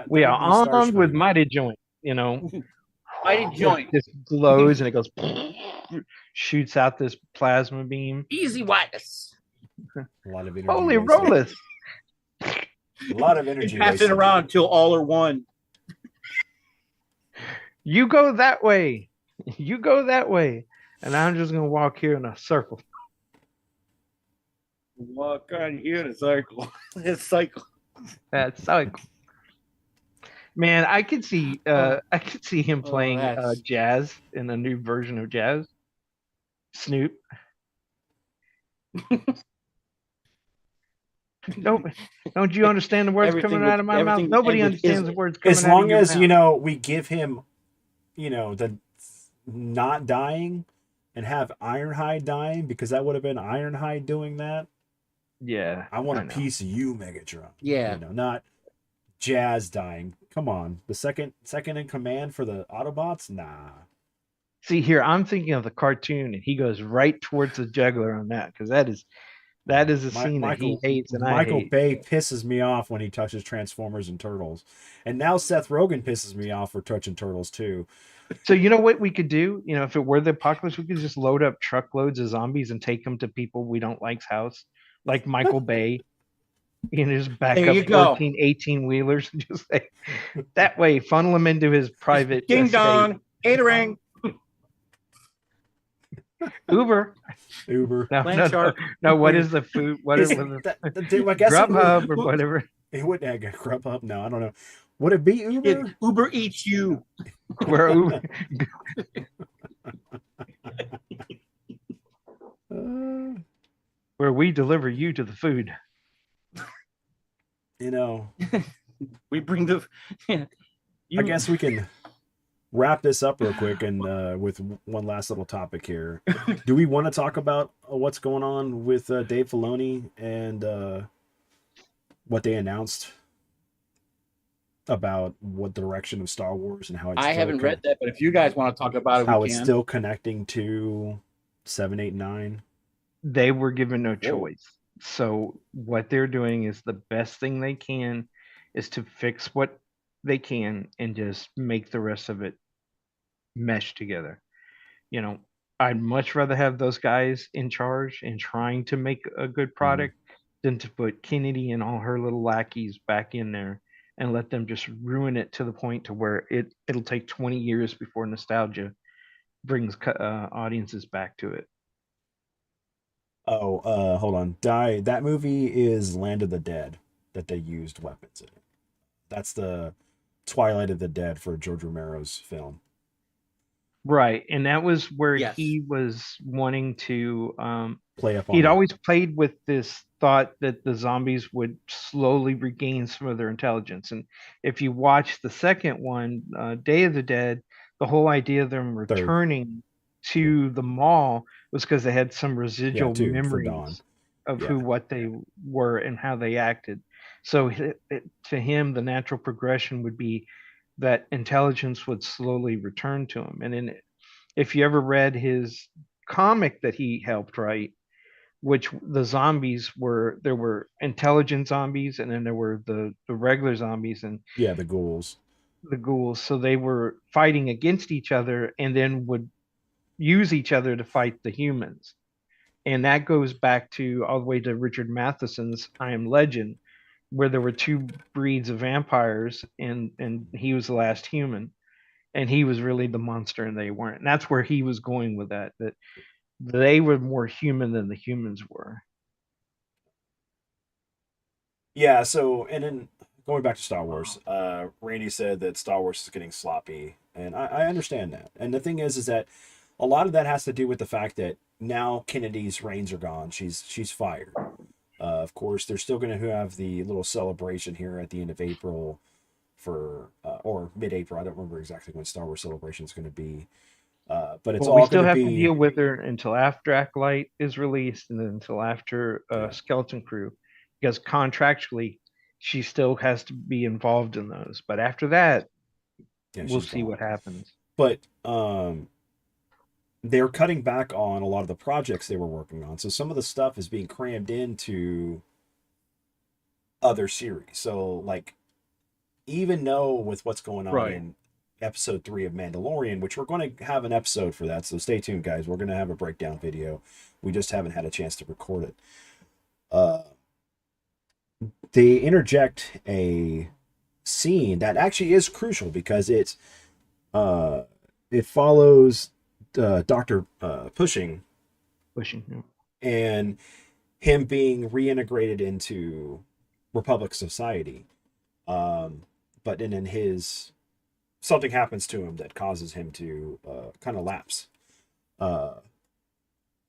Speaker 3: We are armed with Mighty Joint.
Speaker 2: Mighty Joint
Speaker 3: just glows and it goes, shoots out this plasma beam.
Speaker 2: Easy Wheatus.
Speaker 1: A lot of energy.
Speaker 3: Holy rollers.
Speaker 1: A lot of energy.
Speaker 2: Pass it around until all are one.
Speaker 3: You go that way. You go that way. And I'm just going to walk here in a circle.
Speaker 2: Walk on here in a circle. It's cycle.
Speaker 3: That's cycle. Man, I could see him playing jazz in a new version of jazz. Snoop. Don't you understand the words coming out of my mouth? Nobody understands the words coming out of my mouth.
Speaker 1: As long as we give him, the not dying, and have Ironhide dying, because that would have been Ironhide doing that.
Speaker 3: Yeah.
Speaker 1: I want a
Speaker 3: know.
Speaker 1: piece of you, Megatron.
Speaker 2: Yeah.
Speaker 1: Not Jazz dying. Come on, the second in command for the Autobots? Nah.
Speaker 3: See here, I'm thinking of the cartoon, and he goes right towards the juggler on that because that is a scene that he hates and I
Speaker 1: Michael
Speaker 3: hate.
Speaker 1: Bay pisses me off when he touches Transformers and Turtles, and now Seth Rogen pisses me off for touching Turtles too.
Speaker 3: So you know what we could do? If it were the apocalypse, we could just load up truckloads of zombies and take them to people we don't like's house, like Michael Bay. Just back
Speaker 2: There
Speaker 3: up
Speaker 2: you go.
Speaker 3: 14, 18 wheelers and just say that way, funnel them into his private
Speaker 2: Ding
Speaker 3: estate.
Speaker 2: dong, catering.
Speaker 3: Uber. No, what is the food? What is the
Speaker 1: I guess
Speaker 3: Grubhub or whatever?
Speaker 1: It wouldn't have Grubhub. No, I don't know. Would it be Uber?
Speaker 2: Uber eats you.
Speaker 3: Where Uber? Where we deliver you to the food.
Speaker 2: We bring the.
Speaker 1: I guess we can wrap this up real quick and with one last little topic here. Do we want to talk about what's going on with Dave Filoni and what they announced about what direction of Star Wars and how it's
Speaker 2: I haven't read that, but if you guys want to talk about it,
Speaker 1: how it's still connecting to 7, 8, 9.
Speaker 3: They were given no choice. So what they're doing is the best thing they can is to fix what they can and just make the rest of it mesh together. I'd much rather have those guys in charge and trying to make a good product than to put Kennedy and all her little lackeys back in there and let them just ruin it to the point to where it'll take 20 years before nostalgia brings audiences back to it.
Speaker 1: Oh, hold on. That movie is Land of the Dead that they used weapons in. That's the Twilight of the Dead for George Romero's film.
Speaker 3: Right. And that was where he was wanting to
Speaker 1: play up on
Speaker 3: he'd always played with this thought that the zombies would slowly regain some of their intelligence. And if you watch the second one, Day of the Dead, the whole idea of them returning to the mall was because they had some residual memories of what they were and how they acted. So to him, the natural progression would be that intelligence would slowly return to him. And if you ever read his comic that he helped write, which the zombies there were intelligent zombies and then there were the regular zombies and
Speaker 1: the ghouls.
Speaker 3: So they were fighting against each other and then would use each other to fight the humans. And that goes back to all the way to Richard Matheson's I Am Legend, where there were two breeds of vampires and he was the last human and he was really the monster and they weren't. And that's where he was going with that they were more human than the humans were.
Speaker 1: Yeah, so, and then going back to Star Wars, Randy said that Star Wars is getting sloppy, and I understand that. And the thing is that a lot of that has to do with the fact that now Kennedy's reins are gone. She's fired. Of course, they're still going to have the little celebration here at the end of April or mid-April. I don't remember exactly when Star Wars Celebration is going to be. But it's all
Speaker 3: we still have to deal with her until after Acolyte is released and then until after Skeleton Crew, because contractually she still has to be involved in those. But after that, we'll see what happens.
Speaker 1: But they're cutting back on a lot of the projects they were working on. So some of the stuff is being crammed into other series. So like, even though with what's going on in episode 3 of Mandalorian, which we're going to have an episode for that, so stay tuned, guys. We're going to have a breakdown video. We just haven't had a chance to record it. They interject a scene that actually is crucial because it follows Dr. Pushing, and him being reintegrated into Republic society. But then in his something happens to him that causes him to kind of lapse,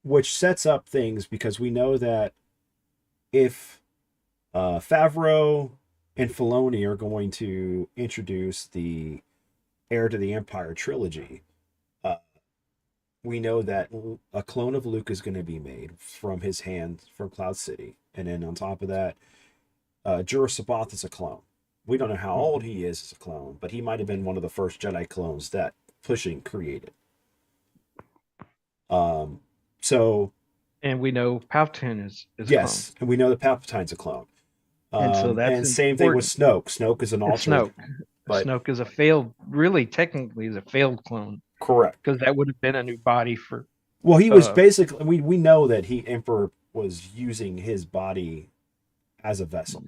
Speaker 1: which sets up things because we know that if Favreau and Filoni are going to introduce the Heir to the Empire trilogy, we know that a clone of Luke is going to be made from his hand from Cloud City, and then on top of that, Sabath is a clone. We don't know how old he is as a clone, but he might have been one of the first Jedi clones that Pushing created. So,
Speaker 3: and we know Palpatine is
Speaker 1: yes, and we know that Palpatine's a clone.
Speaker 3: And so that's
Speaker 1: and same thing with
Speaker 3: important.
Speaker 1: Snoke. Snoke is an
Speaker 3: And
Speaker 1: altered, but
Speaker 3: Snoke is a failed, really technically is a failed clone
Speaker 1: correct.
Speaker 3: because that would have been a new body for.
Speaker 1: Well, he was basically we know that Emperor was using his body as a vessel.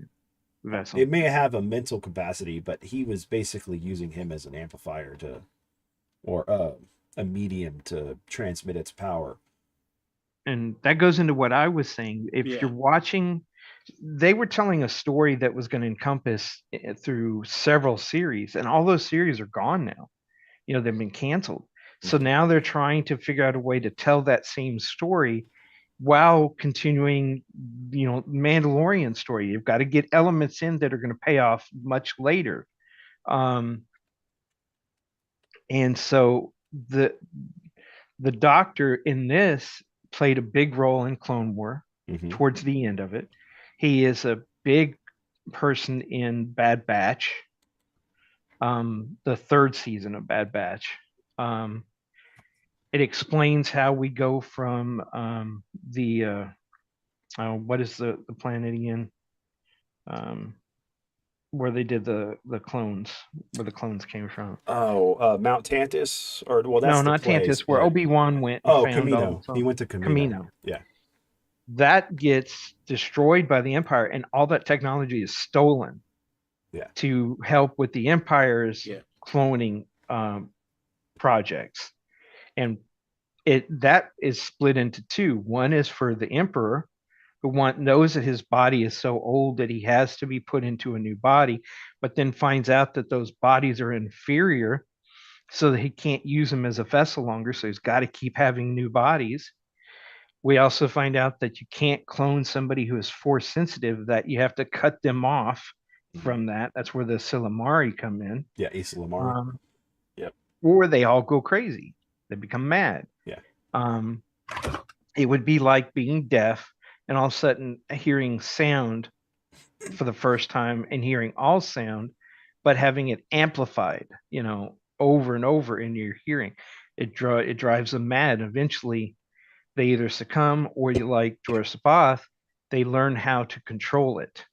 Speaker 1: It may have a mental capacity, but he was basically using him as an amplifier or a medium to transmit its power.
Speaker 3: And that goes into what I was saying. If you're watching, they were telling a story that was going to encompass through several series, and all those series are gone now. They've been canceled. So now they're trying to figure out a way to tell that same story while continuing, Mandalorian story. You've got to get elements in that are going to pay off much later. And so the Doctor in this played a big role in Clone War towards the end of it. He is a big person in Bad Batch, the third season of Bad Batch. It explains how we go from what is the planet again? Where they did the clones, where the clones came from.
Speaker 1: Mount Tantus, or well, that's
Speaker 3: no, not
Speaker 1: place,
Speaker 3: Tantus, where Obi-Wan went. And found
Speaker 1: Camino. He went to Camino. Yeah.
Speaker 3: That gets destroyed by the Empire, and all that technology is stolen.
Speaker 1: Yeah.
Speaker 3: To help with the Empire's cloning projects, and that is split into two. One is for the Emperor, who knows that his body is so old that he has to be put into a new body, but then finds out that those bodies are inferior, so that he can't use them as a vessel longer. So he's got to keep having new bodies. We also find out that you can't clone somebody who is force sensitive, that you have to cut them off from that. That's where the Silamari come in.
Speaker 1: Yeah, Silamari.
Speaker 3: Yep. Or they all go crazy. They become mad.
Speaker 1: Yeah.
Speaker 3: It would be like being deaf and all of a sudden hearing sound for the first time and hearing all sound, but having it amplified, over and over in your hearing. It drives them mad. Eventually, they either succumb or, like Jorah Sabath, they learn how to control it.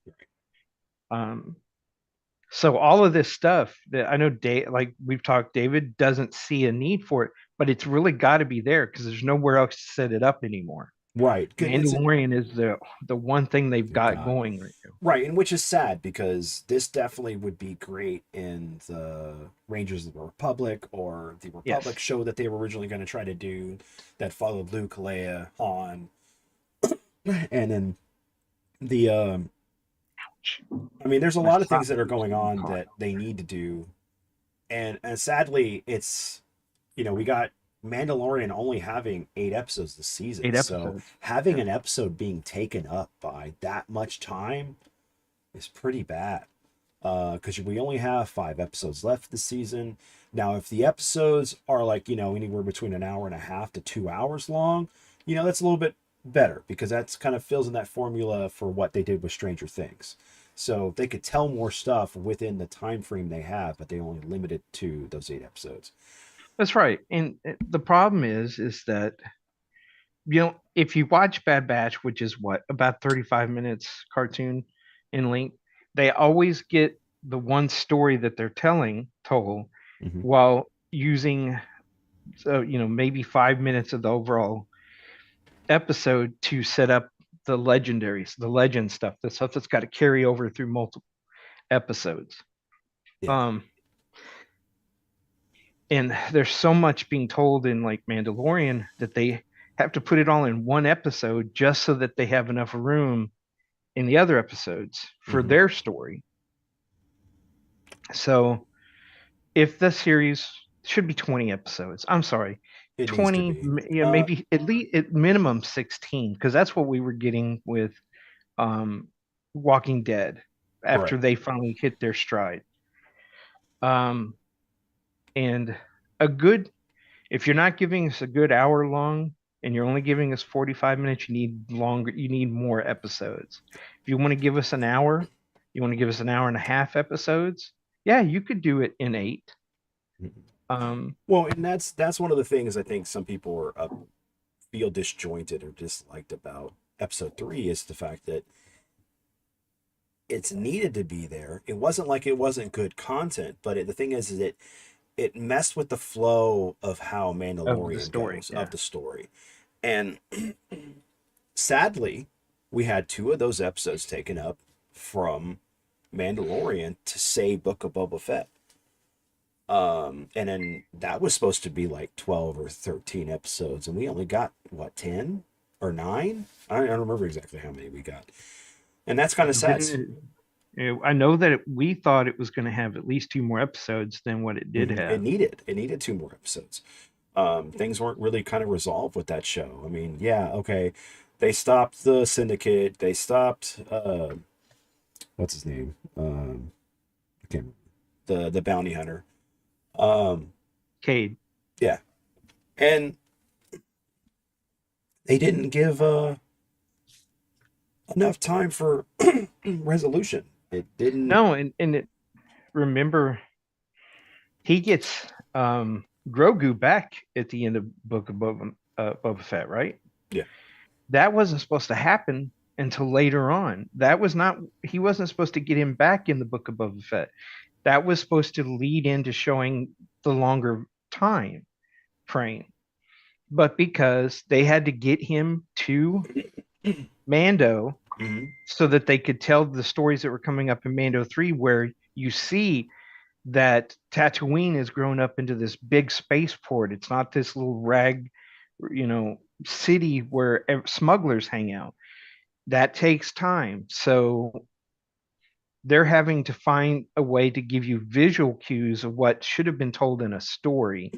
Speaker 3: So all of this stuff that I know, like we've talked, David doesn't see a need for it, but it's really got to be there because there's nowhere else to set it up anymore.
Speaker 1: Right.
Speaker 3: Mandalorian is the one thing they've got going right now.
Speaker 1: Right, and which is sad because this definitely would be great in the Rangers of the Republic or the Republic show that they were originally going to try to do that followed Luke, Leia, Han, and then the I mean, there's a lot of things that are going on that they need to do, and sadly, it's we got Mandalorian only having 8 episodes this season. 8 episodes. So having an episode being taken up by that much time is pretty bad. Because we only have 5 episodes left this season. Now, if the episodes are like, anywhere between an hour and a half to 2 hours long, that's a little bit better because that's kind of fills in that formula for what they did with Stranger Things. So they could tell more stuff within the time frame they have, but they only limit it to those 8 episodes.
Speaker 3: That's right. And the problem is that, if you watch Bad Batch, which is about 35 minutes cartoon in length, they always get the one story that they're told while using, maybe 5 minutes of the overall episode to set up the legend stuff, the stuff that's got to carry over through multiple episodes. Yeah. And there's so much being told in like Mandalorian that they have to put it all in one episode just so that they have enough room in the other episodes for their story. So if the series should be 20 episodes, I'm sorry, 20, maybe at least at minimum 16, because that's what we were getting with Walking Dead after they finally hit their stride. And a good If you're not giving us a good hour long and you're only giving us 45 minutes, you need more episodes. If you want to give us an hour, you want to give us an hour and a half episodes, yeah, you could do it in 8.
Speaker 1: Well, and that's one of the things I think some people are feel disjointed or disliked about episode 3 is the fact that it's needed to be there. It wasn't like it wasn't good content, but the thing is that it messed with the flow of how Mandalorian goes, of the story. And sadly, we had 2 of those episodes taken up from Mandalorian to say Book of Boba Fett. And then that was supposed to be like 12 or 13 episodes, and we only got, what, 10 or 9? I don't remember exactly how many we got. And that's kind of sad.
Speaker 3: I know that we thought it was going to have at least 2 more episodes than what it did have.
Speaker 1: It needed 2 more episodes. Things weren't really kind of resolved with that show. I mean, yeah, okay. They stopped the Syndicate. They stopped, what's his name? I can't remember. The bounty hunter.
Speaker 3: Cade.
Speaker 1: Yeah. And they didn't give enough time for resolution. It didn't.
Speaker 3: No, remember, he gets Grogu back at the end of Book of Boba Fett, right?
Speaker 1: Yeah.
Speaker 3: That wasn't supposed to happen until later on. He wasn't supposed to get him back in the Book of Boba Fett. That was supposed to lead into showing the longer time frame. But because they had to get him to Mando so that they could tell the stories that were coming up in Mando 3, where you see that Tatooine has grown up into this big spaceport. It's not this little rag, city where smugglers hang out. That takes time. So they're having to find a way to give you visual cues of what should have been told in a story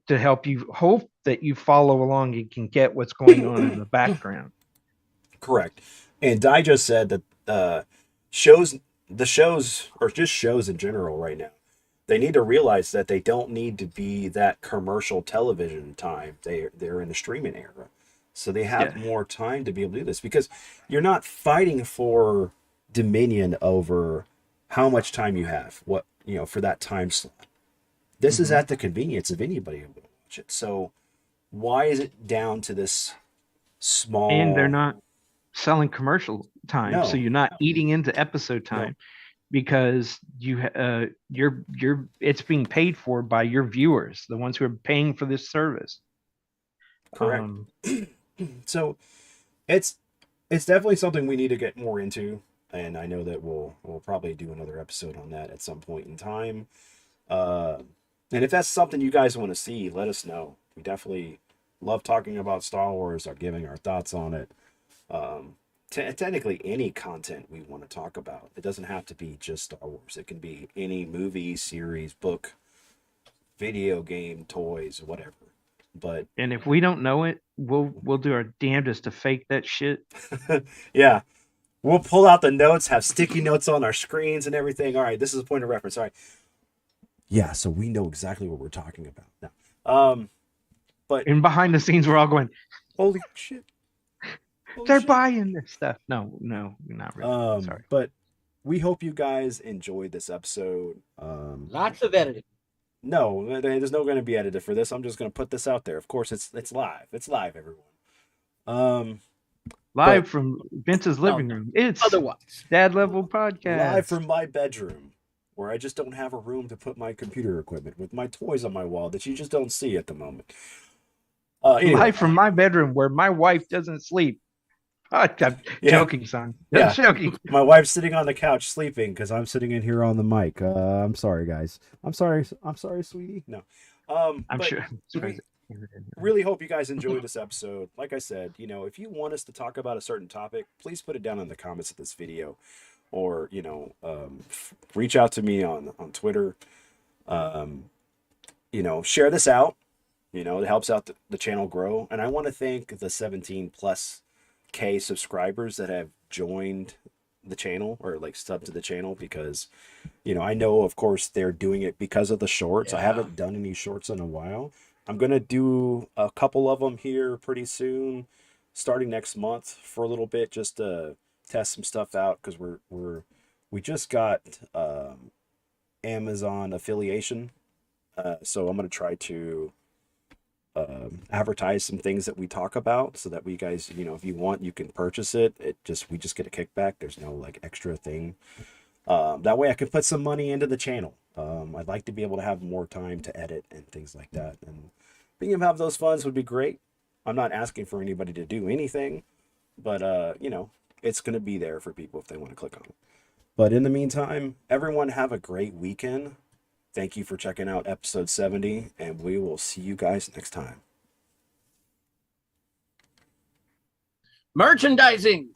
Speaker 3: to help you hope that you follow along and can get what's going on in the background.
Speaker 1: Correct. And Di just said that the shows, or just shows in general right now, they need to realize that they don't need to be that commercial television time. They're in the streaming era. So they have more time to be able to do this, because you're not fighting for dominion over how much time you have, for that time slot. This is at the convenience of anybody who will watch it. So why is it down to this small?
Speaker 3: And they're not selling commercial time, so you're not eating into episode time, because it's being paid for by your viewers, the ones who are paying for this service.
Speaker 1: Correct. So it's definitely something we need to get more into, and I know that we'll probably do another episode on that at some point in time. And if that's something you guys want to see, let us know. We definitely love talking about Star Wars, or giving our thoughts on it. Technically any content we want to talk about. It doesn't have to be just Star Wars. It can be any movie, series, book, video game, toys, whatever. And
Speaker 3: if we don't know it, we'll do our damnedest to fake that shit.
Speaker 1: Yeah. We'll pull out the notes, have sticky notes on our screens and everything. All right, this is a point of reference. All right. Yeah, so we know exactly what we're talking about now. But
Speaker 3: in behind the scenes, we're all going,
Speaker 1: holy shit.
Speaker 3: They're buying this stuff. No, not really. Sorry.
Speaker 1: But we hope you guys enjoyed this episode.
Speaker 2: Lots of editing.
Speaker 1: No, there's no going to be edited for this. I'm just going to put this out there. Of course, it's live. It's live, everyone.
Speaker 3: Live from Vince's living room. It's
Speaker 2: otherwise
Speaker 3: Dad Level Podcast.
Speaker 1: Live from my bedroom, where I just don't have a room to put my computer equipment, with my toys on my wall that you just don't see at the moment. Anyway.
Speaker 3: Live from my bedroom, where my wife doesn't sleep. I'm joking, son. I'm joking.
Speaker 1: My wife's sitting on the couch sleeping because I'm sitting in here on the mic. I'm sorry, guys. I'm sorry, sweetie. No.
Speaker 3: I'm sure.
Speaker 1: Really hope you guys enjoyed this episode. Like I said, if you want us to talk about a certain topic, please put it down in the comments of this video, or reach out to me on Twitter. Share this out. It helps out the channel grow. And I want to thank the 17+ K subscribers that have joined the channel, or like subbed to the channel, because I know, of course, they're doing it because of the shorts. I haven't done any shorts in a while, I'm gonna do a couple of them here pretty soon, starting next month for a little bit, just to test some stuff out because we just got Amazon affiliation, so I'm gonna try to advertise some things that we talk about so that we guys, if you want, you can purchase it. We just get a kickback. There's no like extra thing. That way I can put some money into the channel. I'd like to be able to have more time to edit and things like that. And being able to have those funds would be great. I'm not asking for anybody to do anything, but it's going to be there for people if they want to click on it. But in the meantime, everyone have a great weekend. Thank you for checking out episode 70, and we will see you guys next time.
Speaker 2: Merchandising.